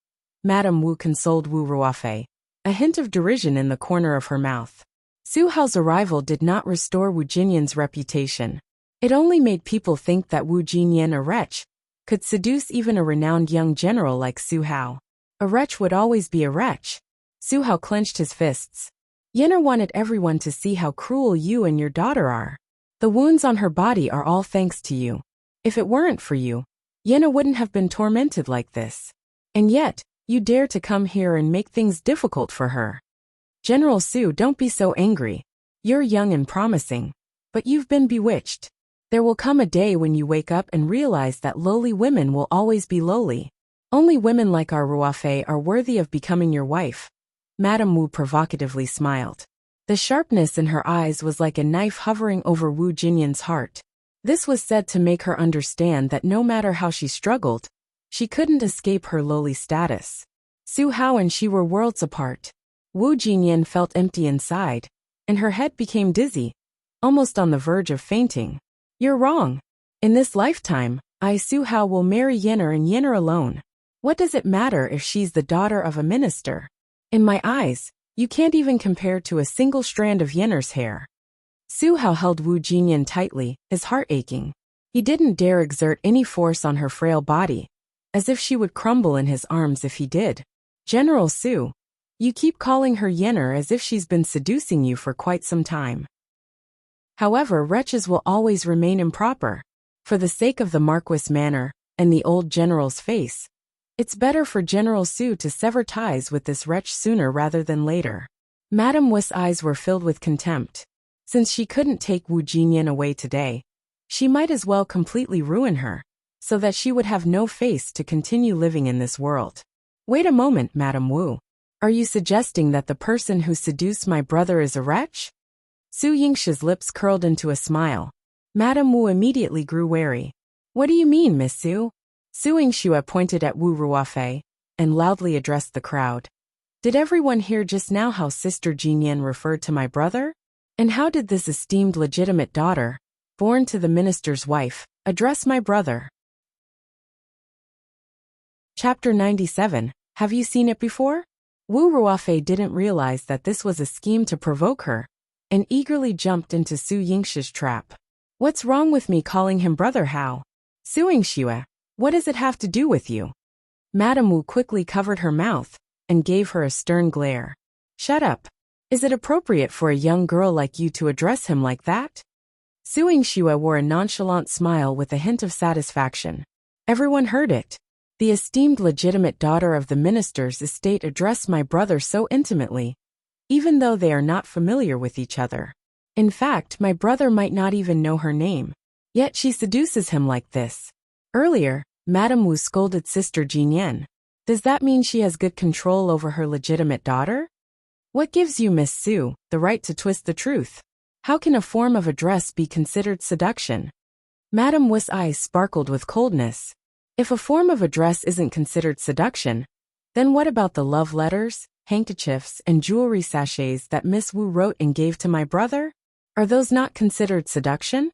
Madame Wu consoled Wu Ruofei, a hint of derision in the corner of her mouth. Su Hao's arrival did not restore Wu Jinyan's reputation. It only made people think that Wu Jinyan, a wretch, could seduce even a renowned young general like Su Hao. A wretch would always be a wretch. Su Hao clenched his fists. Yenner wanted everyone to see how cruel you and your daughter are. The wounds on her body are all thanks to you. If it weren't for you, Yenner wouldn't have been tormented like this. And yet, you dare to come here and make things difficult for her. General Su, don't be so angry. You're young and promising, but you've been bewitched. There will come a day when you wake up and realize that lowly women will always be lowly. Only women like our Ruofei are worthy of becoming your wife. Madame Wu provocatively smiled. The sharpness in her eyes was like a knife hovering over Wu Jinyan's heart. This was said to make her understand that no matter how she struggled, she couldn't escape her lowly status. Su Hao and she were worlds apart. Wu Jinyan felt empty inside, and her head became dizzy, almost on the verge of fainting. You're wrong. In this lifetime, I, Su Hao, will marry Yenner and Yenner alone. What does it matter if she's the daughter of a minister? In my eyes, you can't even compare to a single strand of Yenner's hair. Su Hao held Wu Jinyan tightly, his heart aching. He didn't dare exert any force on her frail body, as if she would crumble in his arms if he did. General Su, you keep calling her Yenner as if she's been seducing you for quite some time. However, wretches will always remain improper. For the sake of the Marquis manor and the old general's face, it's better for General Su to sever ties with this wretch sooner rather than later. Madame Wu's eyes were filled with contempt. Since she couldn't take Wu Jinyan away today, she might as well completely ruin her, so that she would have no face to continue living in this world. Wait a moment, Madame Wu. Are you suggesting that the person who seduced my brother is a wretch? Su Yingshi's lips curled into a smile. Madame Wu immediately grew wary. What do you mean, Miss Su? Su Yingxue pointed at Wu Ruofei and loudly addressed the crowd. Did everyone hear just now how Sister Jinyan referred to my brother? And how did this esteemed legitimate daughter, born to the minister's wife, address my brother? Chapter 97. Have you seen it before? Wu Ruofei didn't realize that this was a scheme to provoke her, and eagerly jumped into Su Yingshi's trap. What's wrong with me calling him Brother Hao? Su Yingxue, what does it have to do with you? Madame Wu quickly covered her mouth and gave her a stern glare. Shut up. Is it appropriate for a young girl like you to address him like that? Su Yingxue wore a nonchalant smile with a hint of satisfaction. Everyone heard it. The esteemed legitimate daughter of the minister's estate addressed my brother so intimately, even though they are not familiar with each other. In fact, my brother might not even know her name. Yet she seduces him like this. Earlier, Madame Wu scolded Sister Jinyan. Does that mean she has good control over her legitimate daughter? What gives you, Miss Su, the right to twist the truth? How can a form of address be considered seduction? Madame Wu's eyes sparkled with coldness. If a form of address isn't considered seduction, then what about the love letters, handkerchiefs, and jewelry sachets that Miss Wu wrote and gave to my brother? Are those not considered seduction?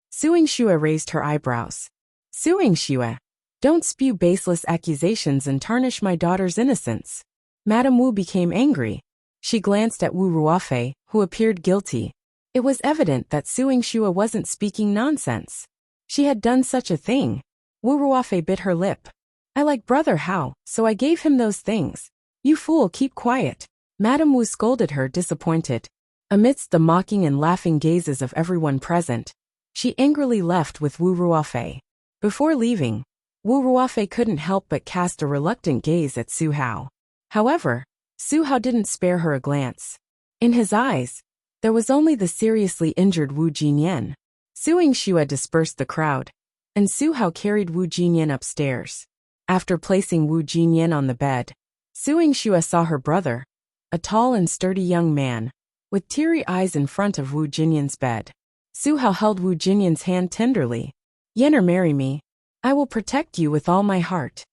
Su Yingxue raised her eyebrows. Su Yingxue, don't spew baseless accusations and tarnish my daughter's innocence. Madame Wu became angry. She glanced at Wu Ruofei, who appeared guilty. It was evident that Su Yingxue wasn't speaking nonsense. She had done such a thing. Wu Ruofei bit her lip. I like brother Hao, so I gave him those things. You fool, keep quiet. Madame Wu scolded her, disappointed. Amidst the mocking and laughing gazes of everyone present, she angrily left with Wu Ruofei. Before leaving, Wu Ruofei couldn't help but cast a reluctant gaze at Su Hao. However, Su Hao didn't spare her a glance. In his eyes, there was only the seriously injured Wu Jinyan. Su Yingxue dispersed the crowd, and Su Hao carried Wu Jinyan upstairs. After placing Wu Jinyan on the bed, Su Yingxue saw her brother, a tall and sturdy young man, with teary eyes in front of Wu Jinyan's bed. Su Hao held Wu Jinyan's hand tenderly. Yener, marry me. I will protect you with all my heart.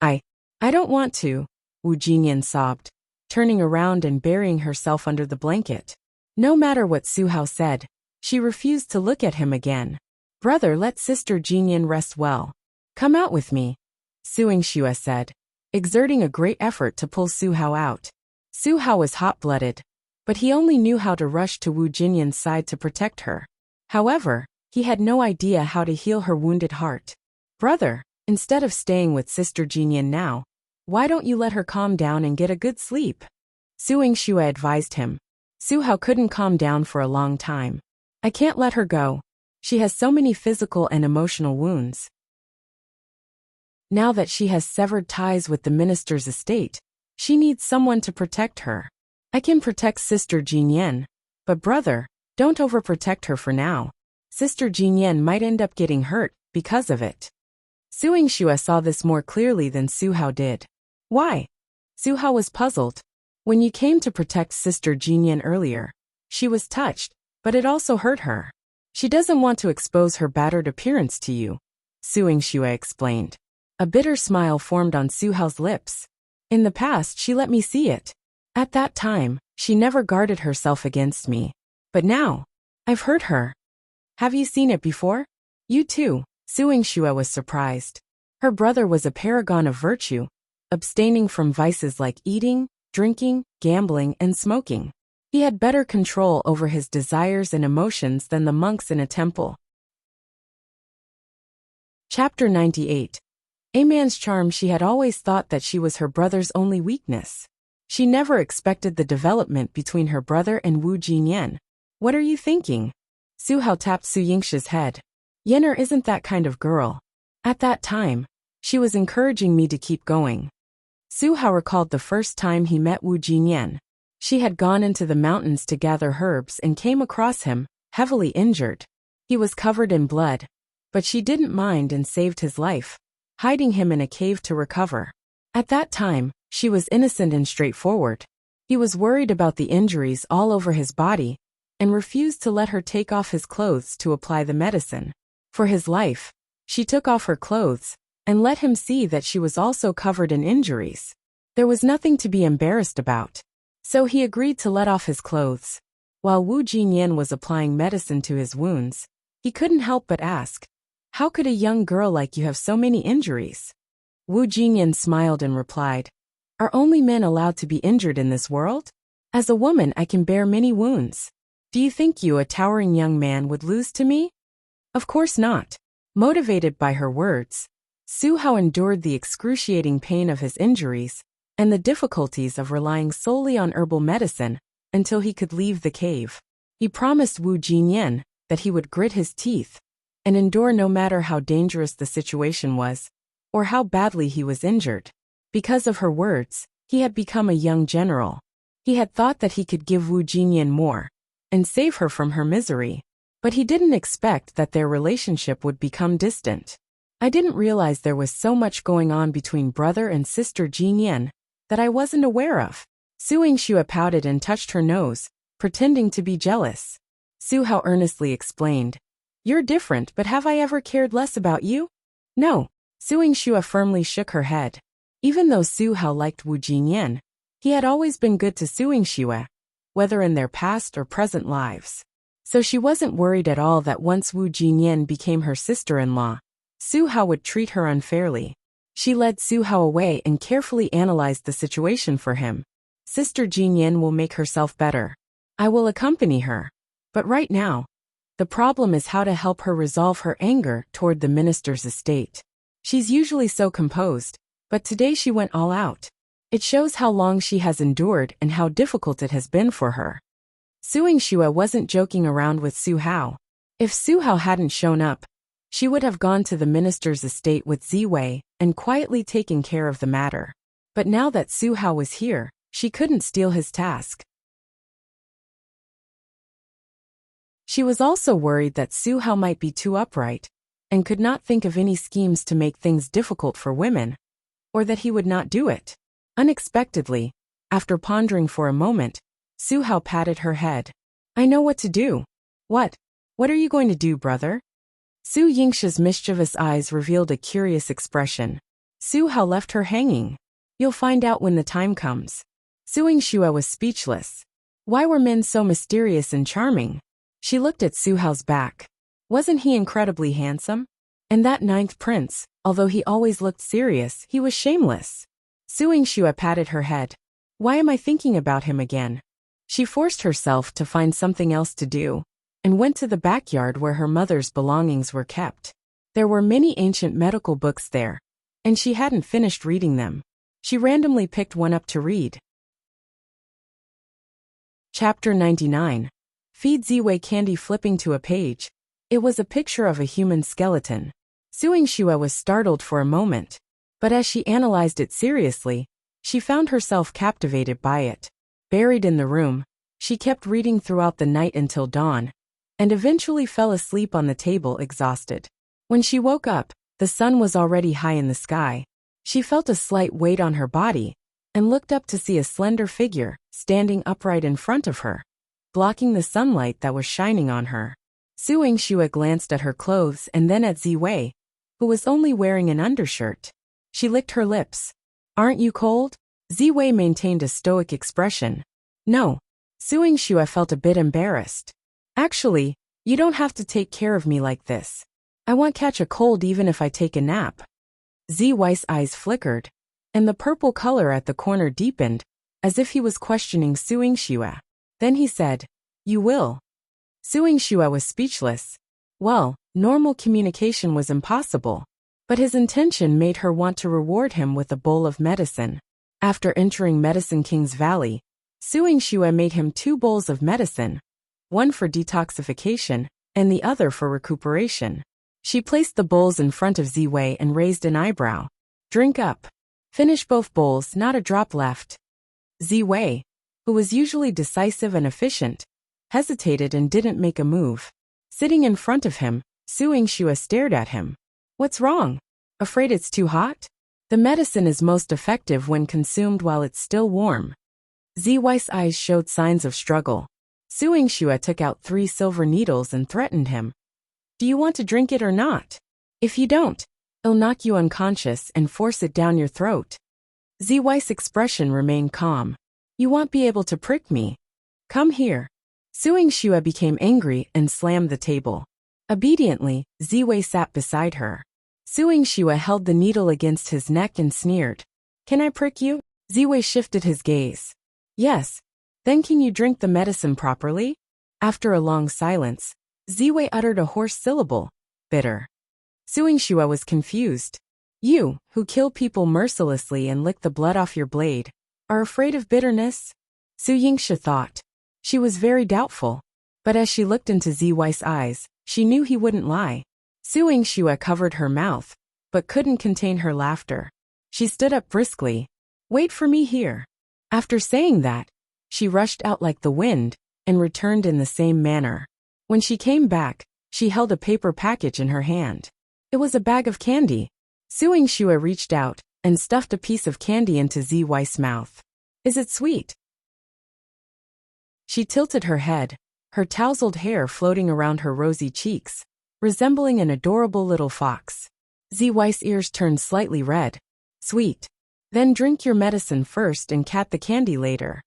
I don't want to, Wu Jinyan sobbed, turning around and burying herself under the blanket. No matter what Su Hao said, she refused to look at him again. Brother, let Sister Jinyan rest well. Come out with me, Su Yingxue said, exerting a great effort to pull Su Hao out. Su Hao was hot-blooded, but he only knew how to rush to Wu Jinyan's side to protect her. However, he had no idea how to heal her wounded heart. Brother, instead of staying with Sister Jinyan now, why don't you let her calm down and get a good sleep? Su Yingxue advised him. Su Hao couldn't calm down for a long time. I can't let her go. She has so many physical and emotional wounds. Now that she has severed ties with the minister's estate, she needs someone to protect her. I can protect Sister Jinyan, but brother, don't overprotect her for now. Sister Jinyan might end up getting hurt because of it. Su Yingxue saw this more clearly than Su Hao did. Why? Su Hao was puzzled. When you came to protect Sister Jinyan earlier, she was touched, but it also hurt her. She doesn't want to expose her battered appearance to you, Su Yingxue explained. A bitter smile formed on Su Hao's lips. In the past, she let me see it. At that time, she never guarded herself against me. But now, I've hurt her. Have you seen it before? You too, Su Yingxue was surprised. Her brother was a paragon of virtue, abstaining from vices like eating, drinking, gambling, and smoking. He had better control over his desires and emotions than the monks in a temple. Chapter 98. A man's charm. She had always thought that she was her brother's only weakness. She never expected the development between her brother and Wu Jinyan. What are you thinking? Su Hao tapped Su Yingxue's head. Yener isn't that kind of girl. At that time, she was encouraging me to keep going. Su Hao recalled the first time he met Wu Jinyan. She had gone into the mountains to gather herbs and came across him, heavily injured. He was covered in blood, but she didn't mind and saved his life, hiding him in a cave to recover. At that time, she was innocent and straightforward. He was worried about the injuries all over his body and refused to let her take off his clothes to apply the medicine. For his life, she took off her clothes and let him see that she was also covered in injuries. There was nothing to be embarrassed about. So he agreed to let off his clothes. While Wu Jinyan was applying medicine to his wounds, he couldn't help but ask, how could a young girl like you have so many injuries? Wu Jinyan smiled and replied, are only men allowed to be injured in this world? As a woman, I can bear many wounds. Do you think you, a towering young man, would lose to me? Of course not. Motivated by her words, Su Hao endured the excruciating pain of his injuries and the difficulties of relying solely on herbal medicine until he could leave the cave. He promised Wu Jinyan that he would grit his teeth and endure no matter how dangerous the situation was or how badly he was injured. Because of her words, he had become a young general. He had thought that he could give Wu Jinyan more and save her from her misery, but he didn't expect that their relationship would become distant. I didn't realize there was so much going on between brother and sister Jinyan that I wasn't aware of. Su Yingxue pouted and touched her nose, pretending to be jealous. Su Hao earnestly explained, you're different, but have I ever cared less about you? No. Su Yingxue firmly shook her head. Even though Su Hao liked Wu Jinyan, he had always been good to Su Yingxue, whether in their past or present lives. So she wasn't worried at all that once Wu Jinyan became her sister-in-law, Su Hao would treat her unfairly. She led Su Hao away and carefully analyzed the situation for him. Sister Jinyan will make herself better. I will accompany her. But right now, The problem is how to help her resolve her anger toward the minister's estate. She's usually so composed, but today she went all out. It shows how long she has endured and how difficult it has been for her. Su Yingxue wasn't joking around with Su Hao. If Su Hao hadn't shown up, she would have gone to the minister's estate with Ziwei and quietly taken care of the matter. But now that Su Hao was here, she couldn't steal his task. She was also worried that Su Hao might be too upright and could not think of any schemes to make things difficult for women, or that he would not do it. Unexpectedly, after pondering for a moment, Su Hao patted her head. I know what to do. What? What are you going to do, brother? Su Yingxue's mischievous eyes revealed a curious expression. Su Hao left her hanging. You'll find out when the time comes. Su Yingxue was speechless. Why were men so mysterious and charming? She looked at Su Hao's back. Wasn't he incredibly handsome? And that ninth prince, although he always looked serious, he was shameless. Su Yingxue patted her head. Why am I thinking about him again? She forced herself to find something else to do, and went to the backyard where her mother's belongings were kept. There were many ancient medical books there, and she hadn't finished reading them. She randomly picked one up to read. Chapter 99. Feed Ziwei candy. Flipping to a page, it was a picture of a human skeleton. Su Yingxue was startled for a moment, but as she analyzed it seriously, she found herself captivated by it. Buried in the room, she kept reading throughout the night until dawn, and eventually fell asleep on the table exhausted. When she woke up, the sun was already high in the sky. She felt a slight weight on her body, and looked up to see a slender figure standing upright in front of her, blocking the sunlight that was shining on her. Su Yingxue glanced at her clothes and then at Ziwei, who was only wearing an undershirt. She licked her lips. Aren't you cold? Ziwei maintained a stoic expression. No. Su Yingxue felt a bit embarrassed. Actually, you don't have to take care of me like this. I won't catch a cold even if I take a nap. Ziwei's eyes flickered, and the purple color at the corner deepened, as if he was questioning Su Yingxue. Then he said, You will. Su Yingxue was speechless. Well, normal communication was impossible, but his intention made her want to reward him with a bowl of medicine. After entering Medicine King's Valley, Su Yingxue made him 2 bowls of medicine, one for detoxification and the other for recuperation. She placed the bowls in front of Ziwei and raised an eyebrow. Drink up. Finish both bowls, not a drop left. Ziwei, who was usually decisive and efficient, hesitated and didn't make a move. Sitting in front of him, Su Yingxue stared at him. What's wrong? Afraid it's too hot? The medicine is most effective when consumed while it's still warm. Ziwei's eyes showed signs of struggle. Su Yingxue took out 3 silver needles and threatened him. Do you want to drink it or not? If you don't, it'll knock you unconscious and force it down your throat. Ziwei's expression remained calm. You won't be able to prick me. Come here. Su Yingxue became angry and slammed the table. Obediently, Ziwei sat beside her. Su Yingxue held the needle against his neck and sneered. Can I prick you? Ziwei shifted his gaze. Yes. Then can you drink the medicine properly? After a long silence, Ziwei uttered a hoarse syllable. Bitter. Su Yingxue was confused. You, who kill people mercilessly and lick the blood off your blade, are afraid of bitterness? Su Yingxue thought. She was very doubtful, but as she looked into Ziwei's eyes, she knew he wouldn't lie. Su Yingxue covered her mouth, but couldn't contain her laughter. She stood up briskly. Wait for me here. After saying that, she rushed out like the wind, and returned in the same manner. When she came back, she held a paper package in her hand. It was a bag of candy. Su Yingxue reached out, and stuffed a piece of candy into Ziwei's mouth. Is it sweet? She tilted her head, her tousled hair floating around her rosy cheeks, resembling an adorable little fox. Ziwei's ears turned slightly red. Sweet. Then drink your medicine first and cat the candy later.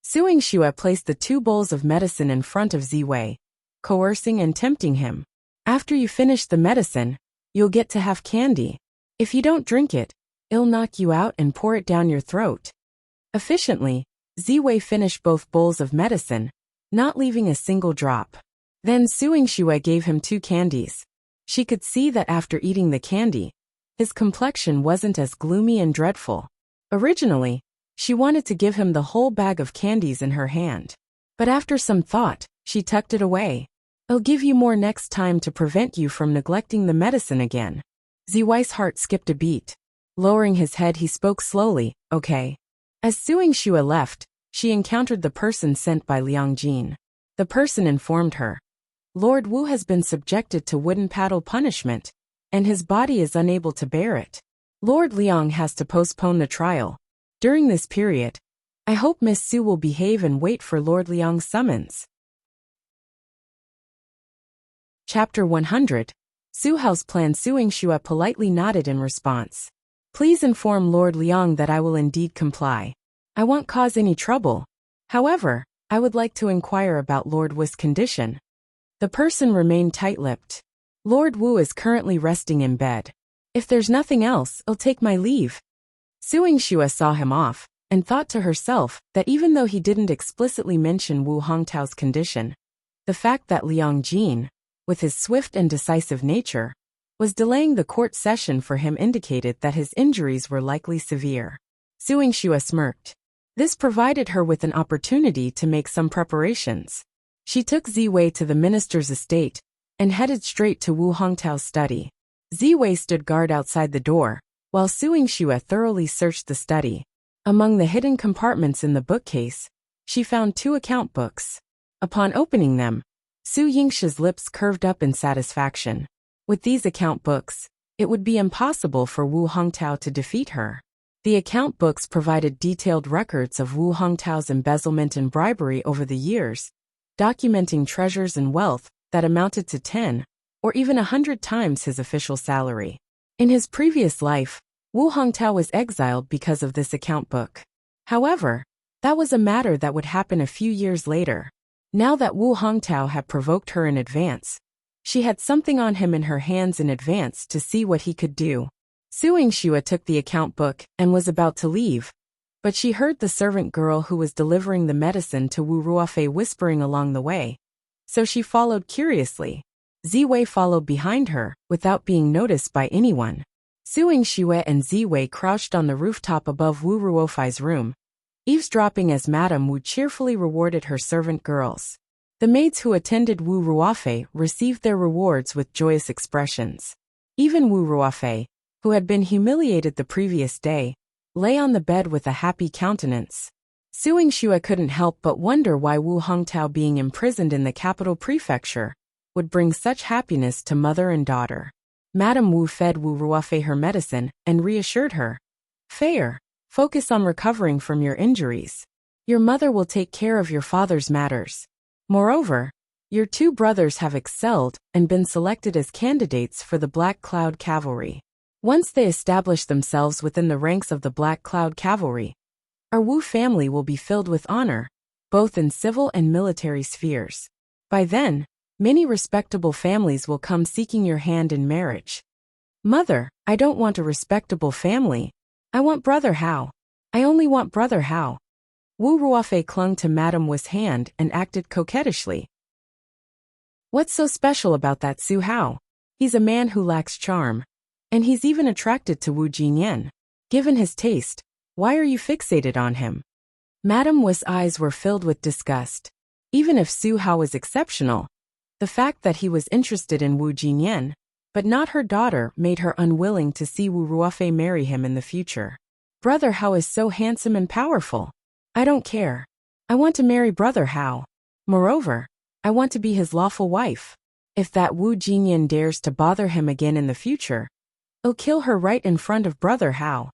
Su Yingxue placed the 2 bowls of medicine in front of Ziwei, coercing and tempting him. After you finish the medicine, you'll get to have candy. If you don't drink it, it'll knock you out and pour it down your throat. Efficiently, Ziwei finished both bowls of medicine, not leaving a single drop. Then Su Yingxue gave him 2 candies. She could see that after eating the candy, his complexion wasn't as gloomy and dreadful. Originally, she wanted to give him the whole bag of candies in her hand. But after some thought, she tucked it away. I'll give you more next time to prevent you from neglecting the medicine again. Ziwei's heart skipped a beat. Lowering his head, he spoke slowly, okay. As Su Yingxue left, she encountered the person sent by Liang Jin. The person informed her. Lord Wu has been subjected to wooden paddle punishment, and his body is unable to bear it. Lord Liang has to postpone the trial. During this period, I hope Miss Su will behave and wait for Lord Liang's summons. Chapter 100. Su Hao's plan. Su Yingxue politely nodded in response. Please inform Lord Liang that I will indeed comply. I won't cause any trouble. However, I would like to inquire about Lord Wu's condition. The person remained tight-lipped. Lord Wu is currently resting in bed. If there's nothing else, I'll take my leave. Su Yingxue saw him off, and thought to herself that even though he didn't explicitly mention Wu Hongtao's condition, the fact that Liang Jin, with his swift and decisive nature, was delaying the court session for him indicated that his injuries were likely severe. Su Yingxue smirked. This provided her with an opportunity to make some preparations. She took Ziwei to the minister's estate, and headed straight to Wu Hongtao's study. Ziwei stood guard outside the door, while Su Yingxue thoroughly searched the study. Among the hidden compartments in the bookcase, she found 2 account books. Upon opening them, Su Yingxue's lips curved up in satisfaction. With these account books, it would be impossible for Wu Hongtao to defeat her. The account books provided detailed records of Wu Hongtao's embezzlement and bribery over the years, documenting treasures and wealth that amounted to 10 or even 100 times his official salary. In his previous life, Wu Hongtao was exiled because of this account book. However, that was a matter that would happen a few years later. Now that Wu Hongtao had provoked her in advance, she had something on him in her hands in advance to see what he could do. Su Yingxue took the account book and was about to leave, but she heard the servant girl who was delivering the medicine to Wu Ruofei whispering along the way, so she followed curiously. Ziwei followed behind her, without being noticed by anyone. Su Yingxue and Ziwei crouched on the rooftop above Wu Ruofei's room, eavesdropping as Madame Wu cheerfully rewarded her servant girls. The maids who attended Wu Ruofei received their rewards with joyous expressions. Even Wu Ruofei, who had been humiliated the previous day, lay on the bed with a happy countenance. Su Yingxue couldn't help but wonder why Wu Hongtao being imprisoned in the capital prefecture would bring such happiness to mother and daughter. Madame Wu fed Wu Ruofei her medicine and reassured her. Fair, focus on recovering from your injuries. Your mother will take care of your father's matters. Moreover, your 2 brothers have excelled and been selected as candidates for the Black Cloud Cavalry. Once they establish themselves within the ranks of the Black Cloud Cavalry, our Wu family will be filled with honor, both in civil and military spheres. By then, many respectable families will come seeking your hand in marriage. Mother, I don't want a respectable family. I want Brother Hao. I only want Brother Hao. Wu Ruofei clung to Madame Wu's hand and acted coquettishly. What's so special about that Su Hao? He's a man who lacks charm. And he's even attracted to Wu Jinyan. Given his taste, why are you fixated on him? Madame Wu's eyes were filled with disgust. Even if Su Hao was exceptional, the fact that he was interested in Wu Jinyan, but not her daughter, made her unwilling to see Wu Ruofei marry him in the future. Brother Hao is so handsome and powerful. I don't care. I want to marry Brother Hao. Moreover, I want to be his lawful wife. If that Wu Jinyan dares to bother him again in the future, I'll kill her right in front of Brother Hao.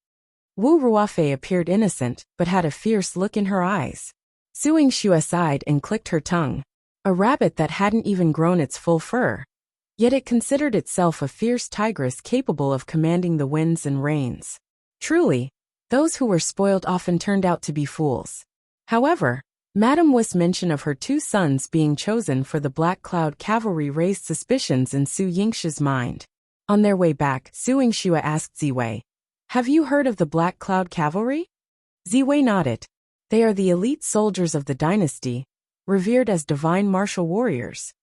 Wu Ruofei appeared innocent, but had a fierce look in her eyes. Su Yingxue sighed and clicked her tongue. A rabbit that hadn't even grown its full fur. Yet it considered itself a fierce tigress capable of commanding the winds and rains. Truly, those who were spoiled often turned out to be fools. However, Madame Wu's mention of her 2 sons being chosen for the Black Cloud Cavalry raised suspicions in Su Yingxue's mind. On their way back, Su Yingxue asked Ziwei, "Have you heard of the Black Cloud Cavalry?" Ziwei nodded. They are the elite soldiers of the dynasty, revered as divine martial warriors.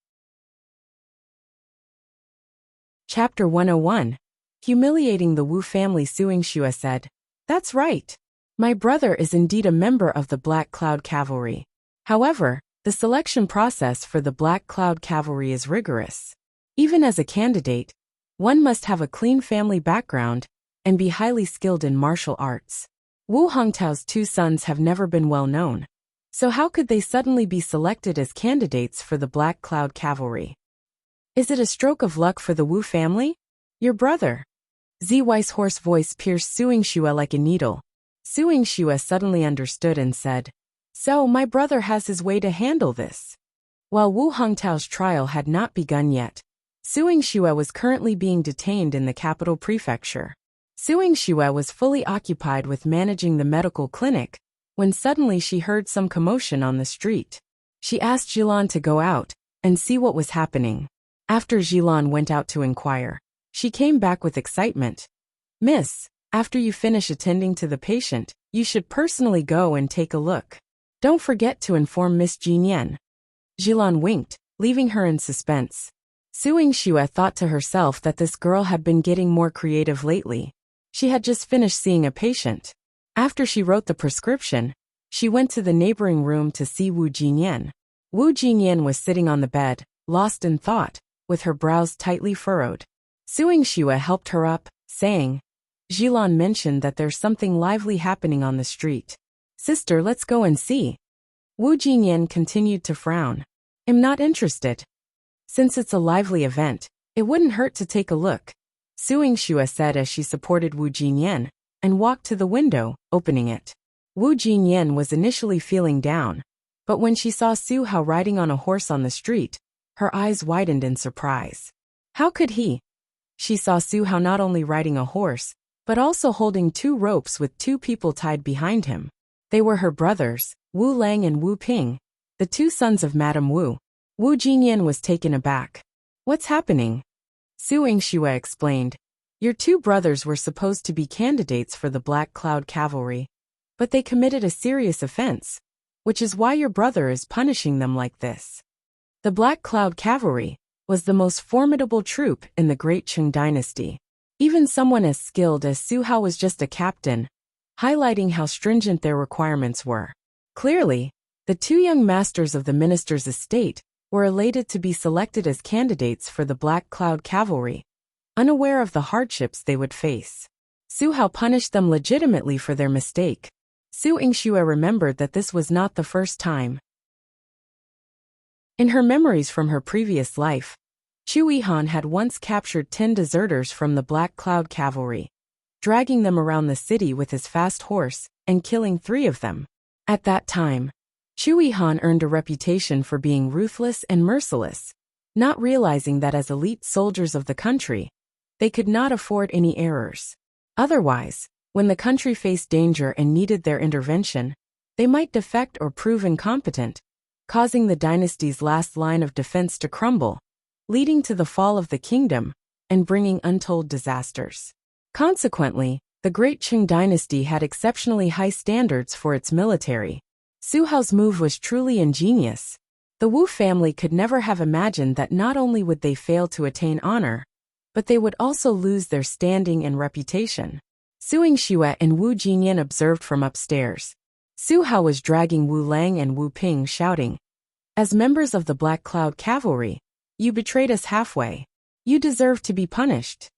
Chapter 101. Humiliating the Wu family. Suing Shua said, "That's right. My brother is indeed a member of the Black Cloud Cavalry. However, the selection process for the Black Cloud Cavalry is rigorous. Even as a candidate, one must have a clean family background and be highly skilled in martial arts. Wu Hongtao's two sons have never been well known, so how could they suddenly be selected as candidates for the Black Cloud Cavalry? Is it a stroke of luck for the Wu family? Your brother." Ziwei's hoarse voice pierced Suing Shua like a needle. Suing Shua suddenly understood and said, "So my brother has his way to handle this." While Wu Hongtao's trial had not begun yet, Suing Shua was currently being detained in the capital prefecture. Suing Shua was fully occupied with managing the medical clinic when suddenly she heard some commotion on the street. She asked Jilan to go out and see what was happening. After Jilan went out to inquire, she came back with excitement. "Miss, after you finish attending to the patient, you should personally go and take a look. Don't forget to inform Miss Jinyan." Jilan winked, leaving her in suspense. Suing Shua thought to herself that this girl had been getting more creative lately. She had just finished seeing a patient. After she wrote the prescription, she went to the neighboring room to see Wu Jinyan. Wu Jinyan was sitting on the bed, lost in thought, with her brows tightly furrowed. Suing Shua helped her up, saying, "Jilan mentioned that there's something lively happening on the street. Sister, let's go and see." Wu Jinyan continued to frown. "I'm not interested. Since it's a lively event, it wouldn't hurt to take a look," Suing Shua said as she supported Wu Jinyan and walked to the window, opening it. Wu Jinyan was initially feeling down, but when she saw Su Hao riding on a horse on the street, her eyes widened in surprise. How could he? She saw Su Hao not only riding a horse, but also holding two ropes with two people tied behind him. They were her brothers, Wu Lang and Wu Ping, the two sons of Madame Wu. Wu Jinyan was taken aback. "What's happening?" Suing Shua explained. "Your two brothers were supposed to be candidates for the Black Cloud Cavalry, but they committed a serious offense, which is why your brother is punishing them like this." The Black Cloud Cavalry was the most formidable troop in the Great Qing dynasty. Even someone as skilled as Su Hao was just a captain, highlighting how stringent their requirements were. Clearly, the two young masters of the minister's estate were elated to be selected as candidates for the Black Cloud Cavalry, unaware of the hardships they would face. Su Hao punished them legitimately for their mistake. Suing Shua remembered that this was not the first time. In her memories from her previous life, Chu Yihan had once captured 10 deserters from the Black Cloud Cavalry, dragging them around the city with his fast horse and killing 3 of them. At that time, Chu Yihan earned a reputation for being ruthless and merciless, not realizing that as elite soldiers of the country, they could not afford any errors. Otherwise, when the country faced danger and needed their intervention, they might defect or prove incompetent, causing the dynasty's last line of defense to crumble, leading to the fall of the kingdom and bringing untold disasters. Consequently, the Great Qing dynasty had exceptionally high standards for its military. Su Hao's move was truly ingenious. The Wu family could never have imagined that not only would they fail to attain honor, but they would also lose their standing and reputation. Suing Shua and Wu Jinyan observed from upstairs. Su Hao was dragging Wu Lang and Wu Ping, shouting, "As members of the Black Cloud Cavalry, you betrayed us halfway. You deserve to be punished."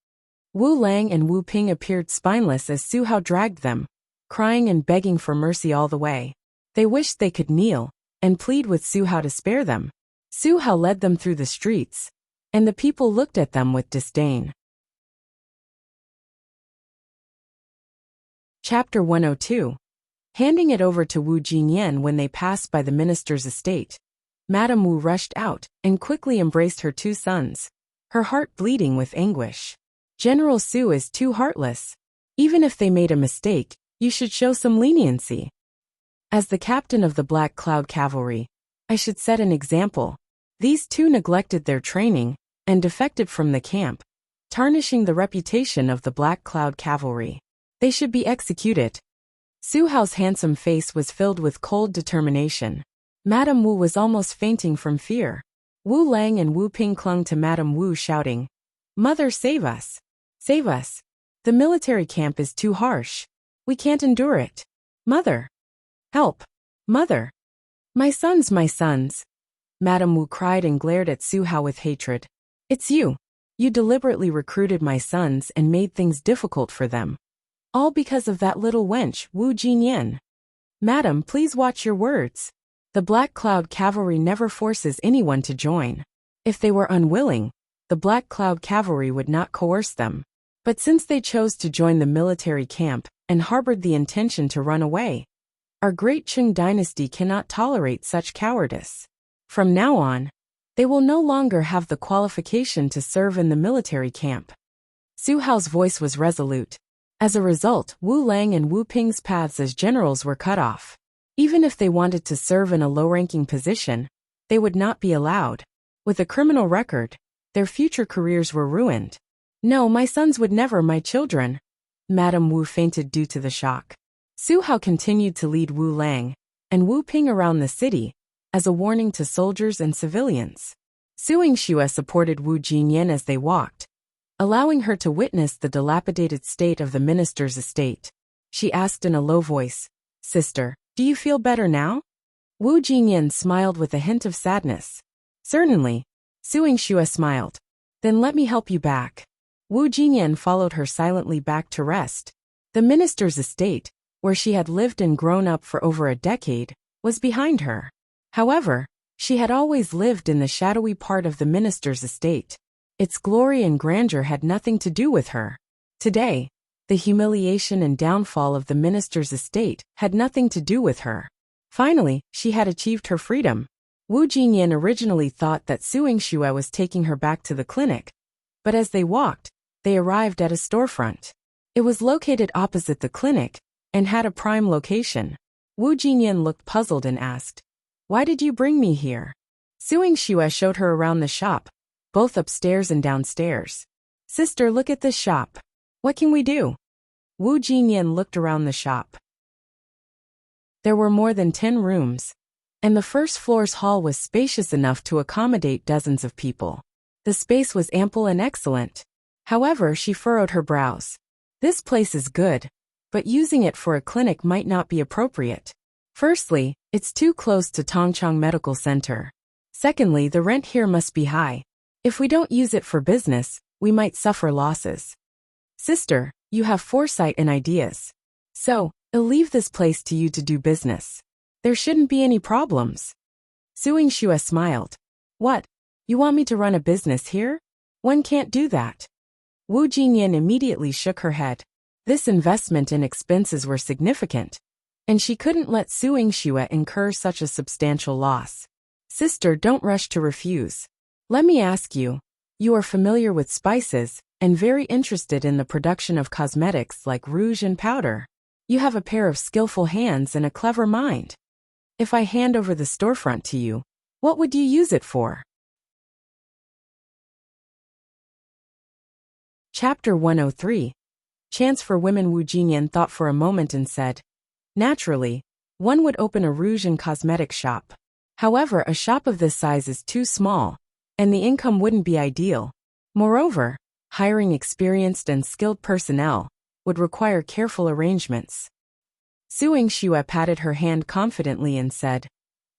Wu Lang and Wu Ping appeared spineless as Su Hao dragged them, crying and begging for mercy all the way. They wished they could kneel and plead with Su Hao to spare them. Su Hao led them through the streets, and the people looked at them with disdain. Chapter 102. Handing it over to Wu Jinyan when they passed by the minister's estate, Madame Wu rushed out and quickly embraced her 2 sons, her heart bleeding with anguish. "General Su is too heartless. Even if they made a mistake, you should show some leniency. As the captain of the Black Cloud Cavalry, I should set an example. These 2 neglected their training and defected from the camp, tarnishing the reputation of the Black Cloud Cavalry. They should be executed." Su Hao's handsome face was filled with cold determination. Madame Wu was almost fainting from fear. Wu Lang and Wu Ping clung to Madame Wu, shouting, Mother, save us. Save us. The military camp is too harsh. We can't endure it. Mother. Help. Mother. My sons, my sons. Madame Wu cried and glared at Su Hao with hatred. It's you. You deliberately recruited my sons and made things difficult for them. All because of that little wench, Wu Jinyan. Madam, please watch your words. The Black Cloud Cavalry never forces anyone to join. If they were unwilling, the Black Cloud Cavalry would not coerce them. But since they chose to join the military camp and harbored the intention to run away, our great Qing dynasty cannot tolerate such cowardice. From now on, they will no longer have the qualification to serve in the military camp. Su Hao's voice was resolute. As a result, Wu Lang and Wu Ping's paths as generals were cut off. Even if they wanted to serve in a low-ranking position, they would not be allowed. With a criminal record, their future careers were ruined. No, my sons would never, my children. Madame Wu fainted due to the shock. Su Hao continued to lead Wu Lang and Wu Ping around the city as a warning to soldiers and civilians. Su Yingxue supported Wu Jinyan as they walked, allowing her to witness the dilapidated state of the minister's estate. She asked in a low voice, Sister, do you feel better now? Wu Jinyan smiled with a hint of sadness. Certainly. Su Yingxue smiled. Then let me help you back. Wu Jinyan followed her silently back to rest. The minister's estate, where she had lived and grown up for over a decade, was behind her. However, she had always lived in the shadowy part of the minister's estate. Its glory and grandeur had nothing to do with her. Today, the humiliation and downfall of the minister's estate had nothing to do with her. Finally, she had achieved her freedom. Wu Jinyan originally thought that Su Yingxue was taking her back to the clinic, but as they walked, they arrived at a storefront. It was located opposite the clinic and had a prime location. Wu Jinyan looked puzzled and asked, Why did you bring me here? Su Yingxue showed her around the shop, both upstairs and downstairs. Sister, look at this shop. What can we do? Wu Jinyan looked around the shop. There were more than 10 rooms, and the first floor's hall was spacious enough to accommodate dozens of people. The space was ample and excellent. However, she furrowed her brows. This place is good, but using it for a clinic might not be appropriate. Firstly, it's too close to Tongchang Medical Center. Secondly, the rent here must be high. If we don't use it for business, we might suffer losses. Sister, you have foresight and ideas. So, I'll leave this place to you to do business. There shouldn't be any problems. Su Yingxue smiled. What? You want me to run a business here? One can't do that. Wu Jinyan immediately shook her head. This investment and expenses were significant, and she couldn't let Su Yingxue incur such a substantial loss. Sister, don't rush to refuse. Let me ask you, you are familiar with spices and very interested in the production of cosmetics like rouge and powder. You have a pair of skillful hands and a clever mind. If I hand over the storefront to you, what would you use it for? Chapter 103. Chance for Women. Wu Jinyan thought for a moment and said, Naturally, one would open a rouge and cosmetic shop. However, a shop of this size is too small, and the income wouldn't be ideal. Moreover, hiring experienced and skilled personnel would require careful arrangements. Su Yingxue patted her hand confidently and said,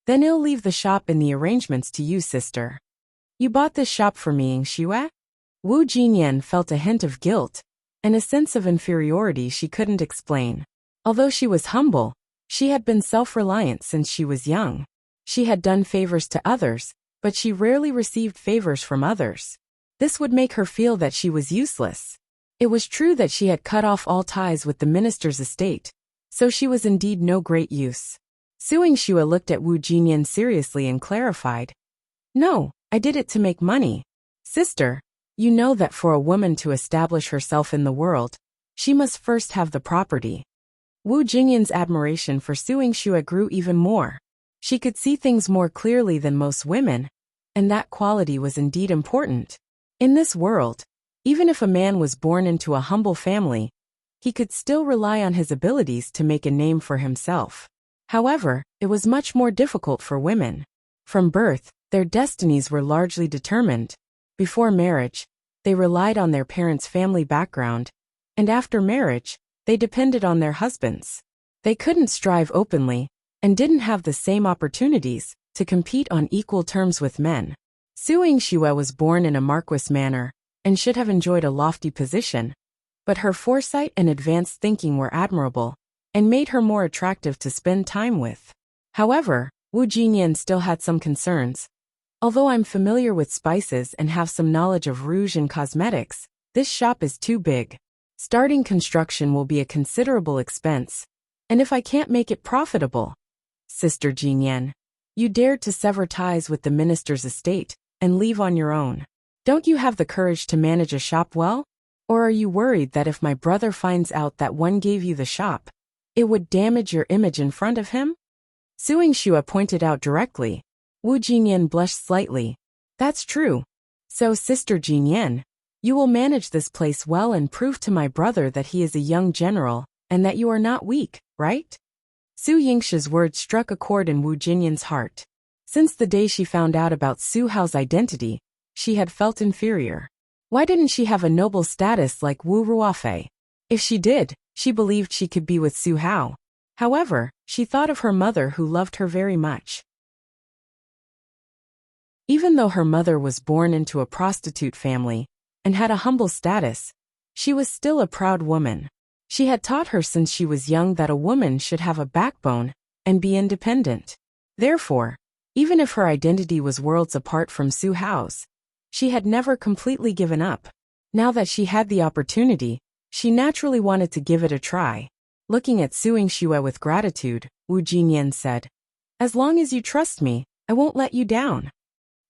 Then I'll leave the shop and the arrangements to you, sister. You bought this shop for me, Yingxue? Wu Jinyan felt a hint of guilt and a sense of inferiority she couldn't explain. Although she was humble, she had been self-reliant since she was young. She had done favors to others, but she rarely received favors from others. This would make her feel that she was useless. It was true that she had cut off all ties with the minister's estate, so she was indeed no great use. Su Yingxue looked at Wu Jinyan seriously and clarified, No, I did it to make money. Sister, you know that for a woman to establish herself in the world, she must first have the property. Wu Jinyan's admiration for Su Yingxue grew even more. She could see things more clearly than most women, and that quality was indeed important. In this world, even if a man was born into a humble family, he could still rely on his abilities to make a name for himself. However, it was much more difficult for women. From birth, their destinies were largely determined. Before marriage, they relied on their parents' family background, and after marriage, they depended on their husbands. They couldn't strive openly, and didn't have the same opportunities to compete on equal terms with men. Su Yingxue was born in a marquis manor, and should have enjoyed a lofty position, but her foresight and advanced thinking were admirable, and made her more attractive to spend time with. However, Wu Jinyan still had some concerns. Although I'm familiar with spices and have some knowledge of rouge and cosmetics, this shop is too big. Starting construction will be a considerable expense, and if I can't make it profitable. Sister Jinyan, you dared to sever ties with the minister's estate and leave on your own. Don't you have the courage to manage a shop well? Or are you worried that if my brother finds out that one gave you the shop, it would damage your image in front of him? Su Yingxue pointed out directly. Wu Jinyan blushed slightly. That's true. So, Sister Jinyan, you will manage this place well and prove to my brother that he is a young general, and that you are not weak, right? Su Yingxue's words struck a chord in Wu Jinyan's heart. Since the day she found out about Su Hao's identity, she had felt inferior. Why didn't she have a noble status like Wu Ruofei? If she did, she believed she could be with Su Hao. However, she thought of her mother who loved her very much. Even though her mother was born into a prostitute family and had a humble status, she was still a proud woman. She had taught her since she was young that a woman should have a backbone and be independent. Therefore, even if her identity was worlds apart from Su Hao's, she had never completely given up. Now that she had the opportunity, she naturally wanted to give it a try. Looking at Su Yingxue with gratitude, Wu Jinyan said, "As long as you trust me, I won't let you down."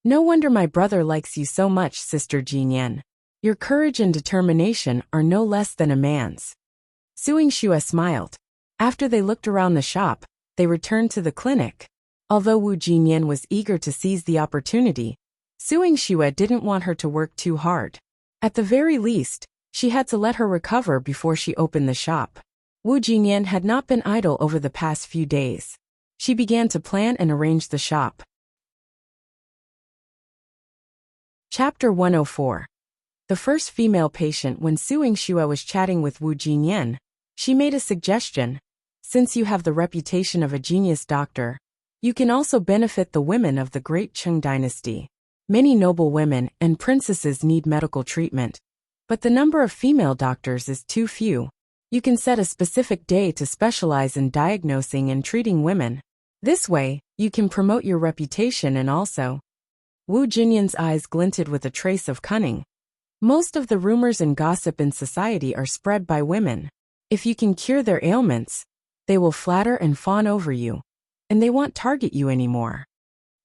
No wonder my brother likes you so much, Sister Jinyan. Your courage and determination are no less than a man's. Su Yingxue smiled. After they looked around the shop, they returned to the clinic. Although Wu Jinyan was eager to seize the opportunity, Su Yingxue didn't want her to work too hard. At the very least, she had to let her recover before she opened the shop. Wu Jinyan had not been idle over the past few days. She began to plan and arrange the shop. Chapter 104. The first female patient. When Su Yingxue was chatting with Wu Jinyan, she made a suggestion. Since you have the reputation of a genius doctor, you can also benefit the women of the great Qing dynasty. Many noble women and princesses need medical treatment, but the number of female doctors is too few. You can set a specific day to specialize in diagnosing and treating women. This way, you can promote your reputation and also. Wu Jinyan's eyes glinted with a trace of cunning. Most of the rumors and gossip in society are spread by women. If you can cure their ailments, they will flatter and fawn over you, and they won't target you anymore.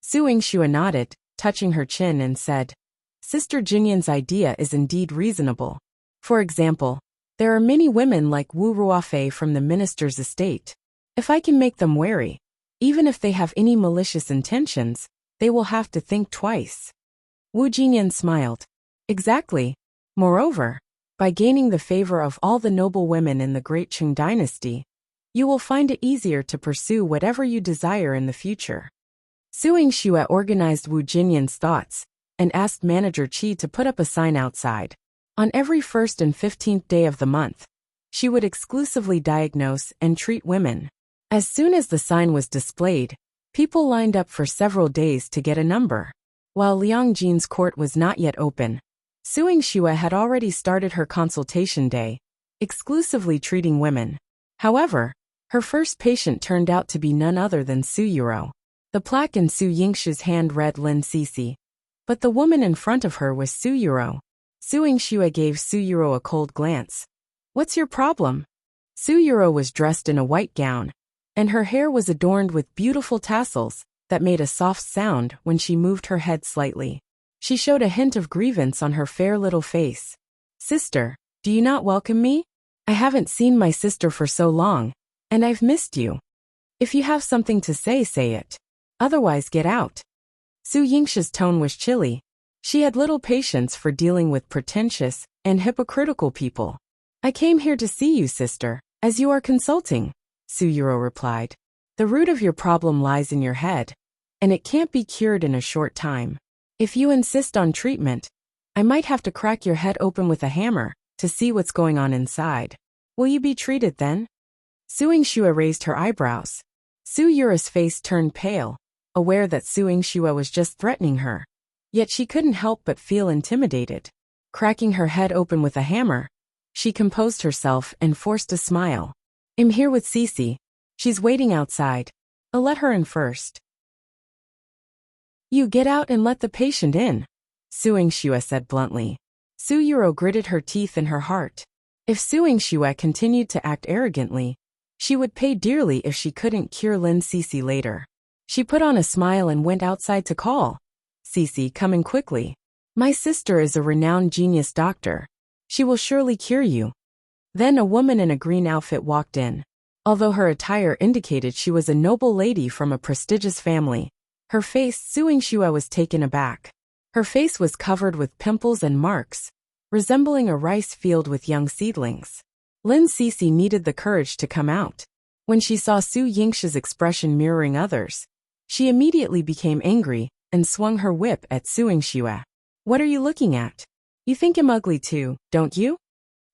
Su Yingxue nodded, touching her chin, and said, Sister Jinyan's idea is indeed reasonable. For example, there are many women like Wu Ruofei from the minister's estate. If I can make them wary, even if they have any malicious intentions, they will have to think twice. Wu Jinyan smiled. Exactly. Moreover, by gaining the favor of all the noble women in the great Qing dynasty, you will find it easier to pursue whatever you desire in the future. Su Yingxue organized Wu Jinyan's thoughts and asked Manager Qi to put up a sign outside. On every 1st and 15th day of the month, she would exclusively diagnose and treat women. As soon as the sign was displayed, people lined up for several days to get a number. While Liang Jin's court was not yet open, Su Yingxue had already started her consultation day, exclusively treating women. However, her first patient turned out to be none other than Su Yuro. The plaque in Su Yingxue's hand read Lin Cixi, but the woman in front of her was Su Yuro. Su Yingxue gave Su Yuro a cold glance. What's your problem? Su Yuro was dressed in a white gown, and her hair was adorned with beautiful tassels that made a soft sound when she moved her head slightly. She showed a hint of grievance on her fair little face. Sister, do you not welcome me? I haven't seen my sister for so long, and I've missed you. If you have something to say, say it. Otherwise, get out. Su Yingxue's tone was chilly. She had little patience for dealing with pretentious and hypocritical people. I came here to see you, sister, as you are consulting, Su Yuro replied. The root of your problem lies in your head, and it can't be cured in a short time. If you insist on treatment, I might have to crack your head open with a hammer to see what's going on inside. Will you be treated then? Su Yingxue raised her eyebrows. Su Yura's face turned pale, aware that Su Yingxue was just threatening her. Yet she couldn't help but feel intimidated. Cracking her head open with a hammer, she composed herself and forced a smile. I'm here with Cece. She's waiting outside. I'll let her in first. You get out and let the patient in, Su Yingxue said bluntly. Su Yuro gritted her teeth in her heart. If Su Yingxue continued to act arrogantly, she would pay dearly if she couldn't cure Lin Cece later. She put on a smile and went outside to call. Cece, come in quickly. My sister is a renowned genius doctor. She will surely cure you. Then a woman in a green outfit walked in. Although her attire indicated she was a noble lady from a prestigious family, her face, Su Yingxue was taken aback. Her face was covered with pimples and marks, resembling a rice field with young seedlings. Lin Cece needed the courage to come out. When she saw Su Yingxue's expression mirroring others, she immediately became angry and swung her whip at Su Yingxue. What are you looking at? You think I'm ugly too, don't you?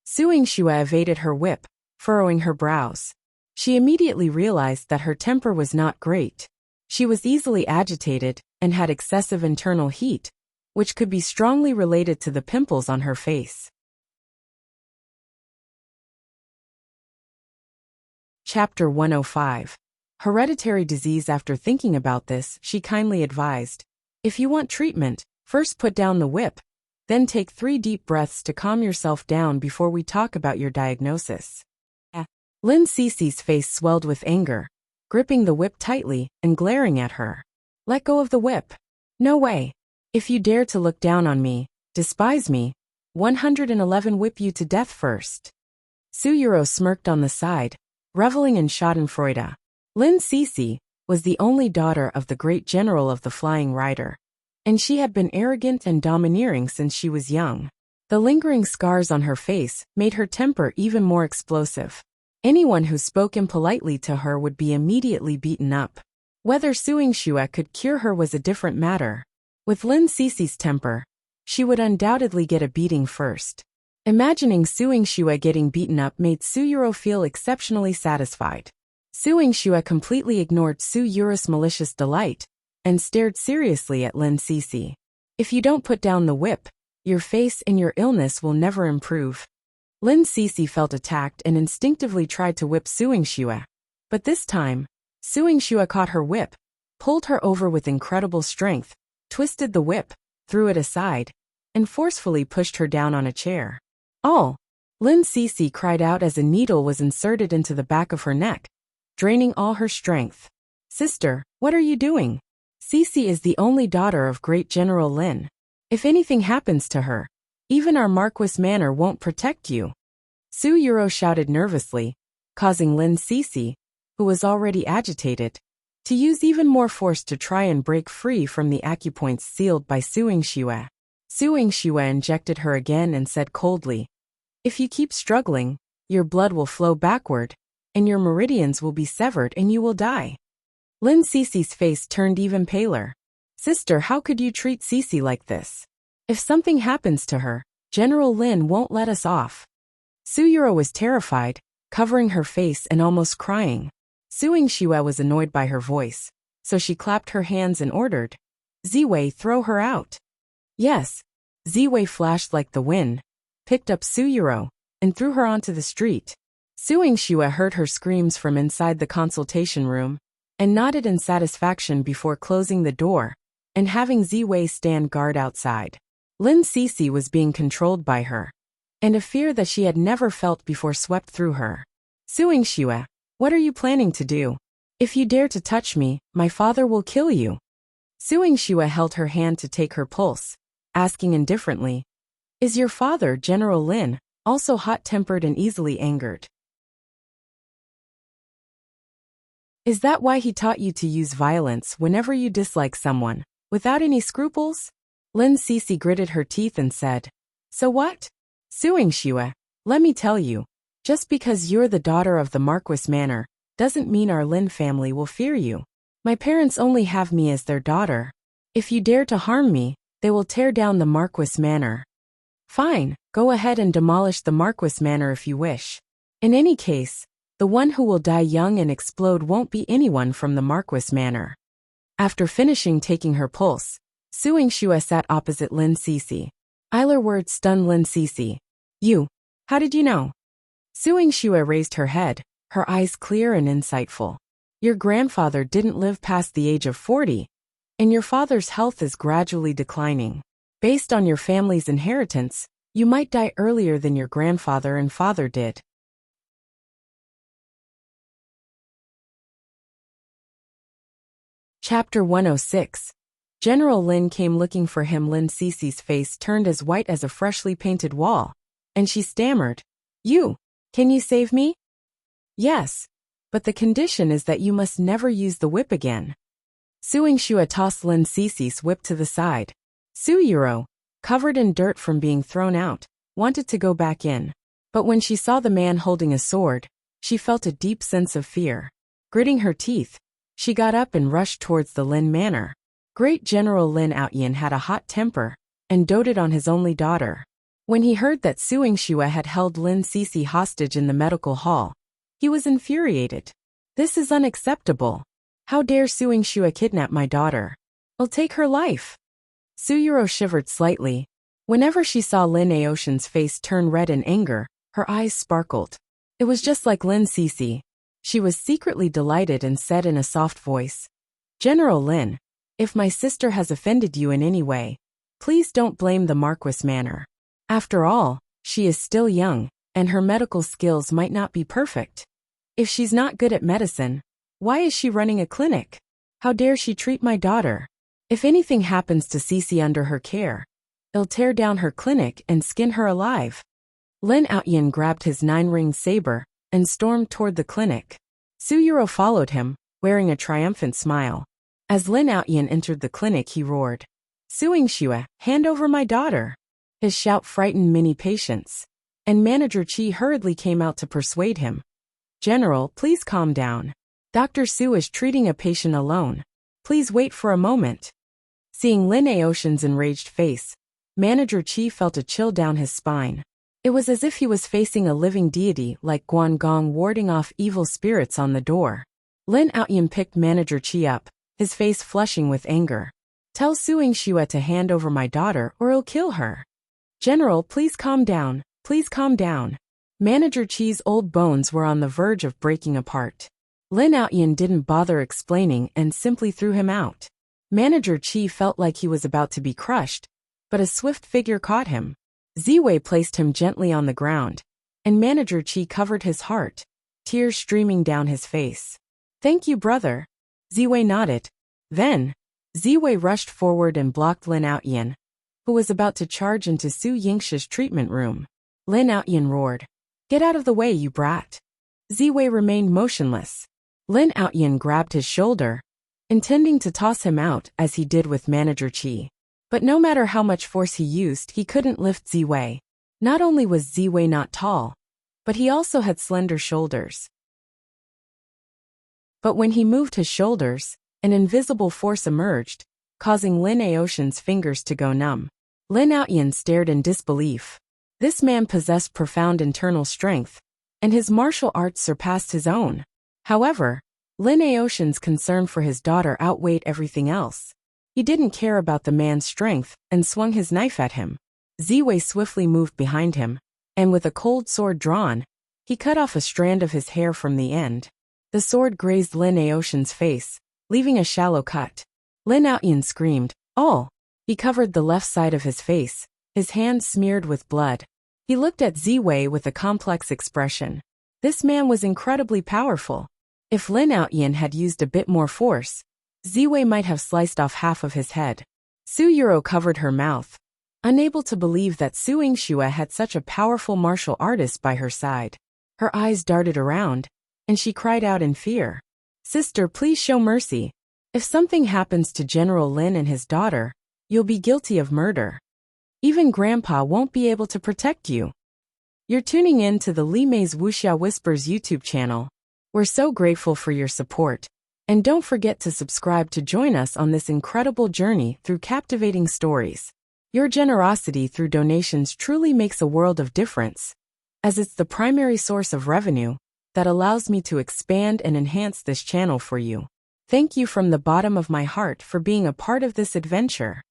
Su Yingxue evaded her whip, furrowing her brows. She immediately realized that her temper was not great. She was easily agitated and had excessive internal heat, which could be strongly related to the pimples on her face. Chapter 105. Hereditary disease. After thinking about this, she kindly advised, if you want treatment, first put down the whip, then take 3 deep breaths to calm yourself down before we talk about your diagnosis. Lin Cece's face swelled with anger, gripping the whip tightly and glaring at her. Let go of the whip. No way. If you dare to look down on me, despise me, 111 whip you to death first. Su Yuro smirked on the side, reveling in schadenfreude. Lin Cece was the only daughter of the great general of the Flying Rider, and she had been arrogant and domineering since she was young. The lingering scars on her face made her temper even more explosive. Anyone who spoke impolitely to her would be immediately beaten up. Whether Su Yingxue could cure her was a different matter. With Lin Cece's temper, she would undoubtedly get a beating first. Imagining Su Yingxue getting beaten up made Su Yuro feel exceptionally satisfied. Su Yingxue completely ignored Su Yuro's malicious delight and stared seriously at Lin Cece. If you don't put down the whip, your face and your illness will never improve. Lin Cece felt attacked and instinctively tried to whip Su Yingxue. But this time, Su Yingxue caught her whip, pulled her over with incredible strength, twisted the whip, threw it aside, and forcefully pushed her down on a chair. "Oh!" Lin Cece cried out as a needle was inserted into the back of her neck, draining all her strength. "Sister, what are you doing? Cece is the only daughter of Great General Lin. If anything happens to her, even our Marquis Manor won't protect you." Su Yuro shouted nervously, causing Lin Cece, who was already agitated, to use even more force to try and break free from the acupoints sealed by Su Yingxue. Su Yingxue injected her again and said coldly, "If you keep struggling, your blood will flow backward, and your meridians will be severed and you will die." Lin Cece's face turned even paler. "Sister, how could you treat Cece like this? If something happens to her, General Lin won't let us off." Su Yuro was terrified, covering her face and almost crying. Su Yingxue was annoyed by her voice, so she clapped her hands and ordered, "Ziwei, throw her out." Yes, Ziwei flashed like the wind, picked up Su Yuro, and threw her onto the street. Su Yingxue heard her screams from inside the consultation room, and nodded in satisfaction before closing the door and having Ziwei stand guard outside. Lin Cece was being controlled by her, and a fear that she had never felt before swept through her. "Su Yingxue, what are you planning to do? If you dare to touch me, my father will kill you." Su Yingxue held her hand to take her pulse, asking indifferently, "Is your father, General Lin, also hot-tempered and easily angered? Is that why he taught you to use violence whenever you dislike someone, without any scruples?" Lin Cece gritted her teeth and said, "So what? Su Yingxue, let me tell you, just because you're the daughter of the Marquis Manor, doesn't mean our Lin family will fear you. My parents only have me as their daughter. If you dare to harm me, they will tear down the Marquis Manor." Fine, go ahead and demolish the Marquis Manor if you wish. In any case, the one who will die young and explode won't be anyone from the Marquis Manor. After finishing taking her pulse, Su Yingxue sat opposite Lin Cixi. Eiler words stunned Lin Cixi. You? How did you know? Su Yingxue raised her head, her eyes clear and insightful. Your grandfather didn't live past the age of 40, and your father's health is gradually declining. Based on your family's inheritance, you might die earlier than your grandfather and father did. Chapter 106. General Lin came looking for him. Lin Cixi's face turned as white as a freshly painted wall, and she stammered, You, can you save me? Yes, but the condition is that you must never use the whip again. Su Yingxue tossed Lin Cixi's whip to the side. Su Yuro, covered in dirt from being thrown out, wanted to go back in, but when she saw the man holding a sword, she felt a deep sense of fear. Gritting her teeth, she got up and rushed towards the Lin Manor. Great General Lin Outyin had a hot temper and doted on his only daughter. When he heard that Su Yingxue had held Lin Cixi hostage in the medical hall, he was infuriated. This is unacceptable. How dare Su Yingxue kidnap my daughter? I'll take her life. Su Yuro shivered slightly. Whenever she saw Lin Aoshan's face turn red in anger, her eyes sparkled. It was just like Lin Cixi. She was secretly delighted and said in a soft voice, General Lin, if my sister has offended you in any way, please don't blame the Marquis Manor. After all, she is still young, and her medical skills might not be perfect. If she's not good at medicine, why is she running a clinic? How dare she treat my daughter? If anything happens to Cixi under her care, it'll tear down her clinic and skin her alive. Lin Outyin grabbed his 9-ring saber and stormed toward the clinic. Su Yuro followed him, wearing a triumphant smile. As Lin Outyin entered the clinic, he roared, Su Yingxue, hand over my daughter. His shout frightened many patients, and Manager Qi hurriedly came out to persuade him. General, please calm down. Dr. Su is treating a patient alone. Please wait for a moment. Seeing Lin Aoshan's enraged face, Manager Qi felt a chill down his spine. It was as if he was facing a living deity like Guangong warding off evil spirits on the door. Lin Outyin picked Manager Qi up, his face flushing with anger. Tell Su Yingxue to hand over my daughter or I'll kill her. General, please calm down. Please calm down. Manager Qi's old bones were on the verge of breaking apart. Lin Outyin didn't bother explaining and simply threw him out. Manager Qi felt like he was about to be crushed, but a swift figure caught him. Ziwei placed him gently on the ground, and Manager Qi covered his heart, tears streaming down his face. Thank you, brother. Ziwei nodded. Then, Ziwei rushed forward and blocked Lin Outyin, who was about to charge into Su Yingxue's treatment room. Lin Outyin roared, Get out of the way, you brat. Ziwei remained motionless. Lin Outyin grabbed his shoulder, intending to toss him out as he did with Manager Qi. But no matter how much force he used, he couldn't lift Ziwei. Not only was Ziwei not tall, but he also had slender shoulders. But when he moved his shoulders, an invisible force emerged, causing Lin Aoshan's fingers to go numb. Lin Outyin stared in disbelief. This man possessed profound internal strength, and his martial arts surpassed his own. However, Lin Aoshan's concern for his daughter outweighed everything else. He didn't care about the man's strength and swung his knife at him. Ziwei swiftly moved behind him, and with a cold sword drawn, he cut off a strand of his hair from the end. The sword grazed Lin Aoshan's face, leaving a shallow cut. Lin Outyin screamed, Oh! He covered the left side of his face, his hands smeared with blood. He looked at Ziwei with a complex expression. This man was incredibly powerful. If Lin Outyin had used a bit more force, Ziwei might have sliced off half of his head. Su Yuro covered her mouth, unable to believe that Su Yingxue had such a powerful martial artist by her side. Her eyes darted around, and she cried out in fear. Sister, please show mercy. If something happens to General Lin and his daughter, you'll be guilty of murder. Even Grandpa won't be able to protect you. You're tuning in to the Li Mei's Wuxia Whispers YouTube channel. We're so grateful for your support, and don't forget to subscribe to join us on this incredible journey through captivating stories. Your generosity through donations truly makes a world of difference, as it's the primary source of revenue that allows me to expand and enhance this channel for you. Thank you from the bottom of my heart for being a part of this adventure.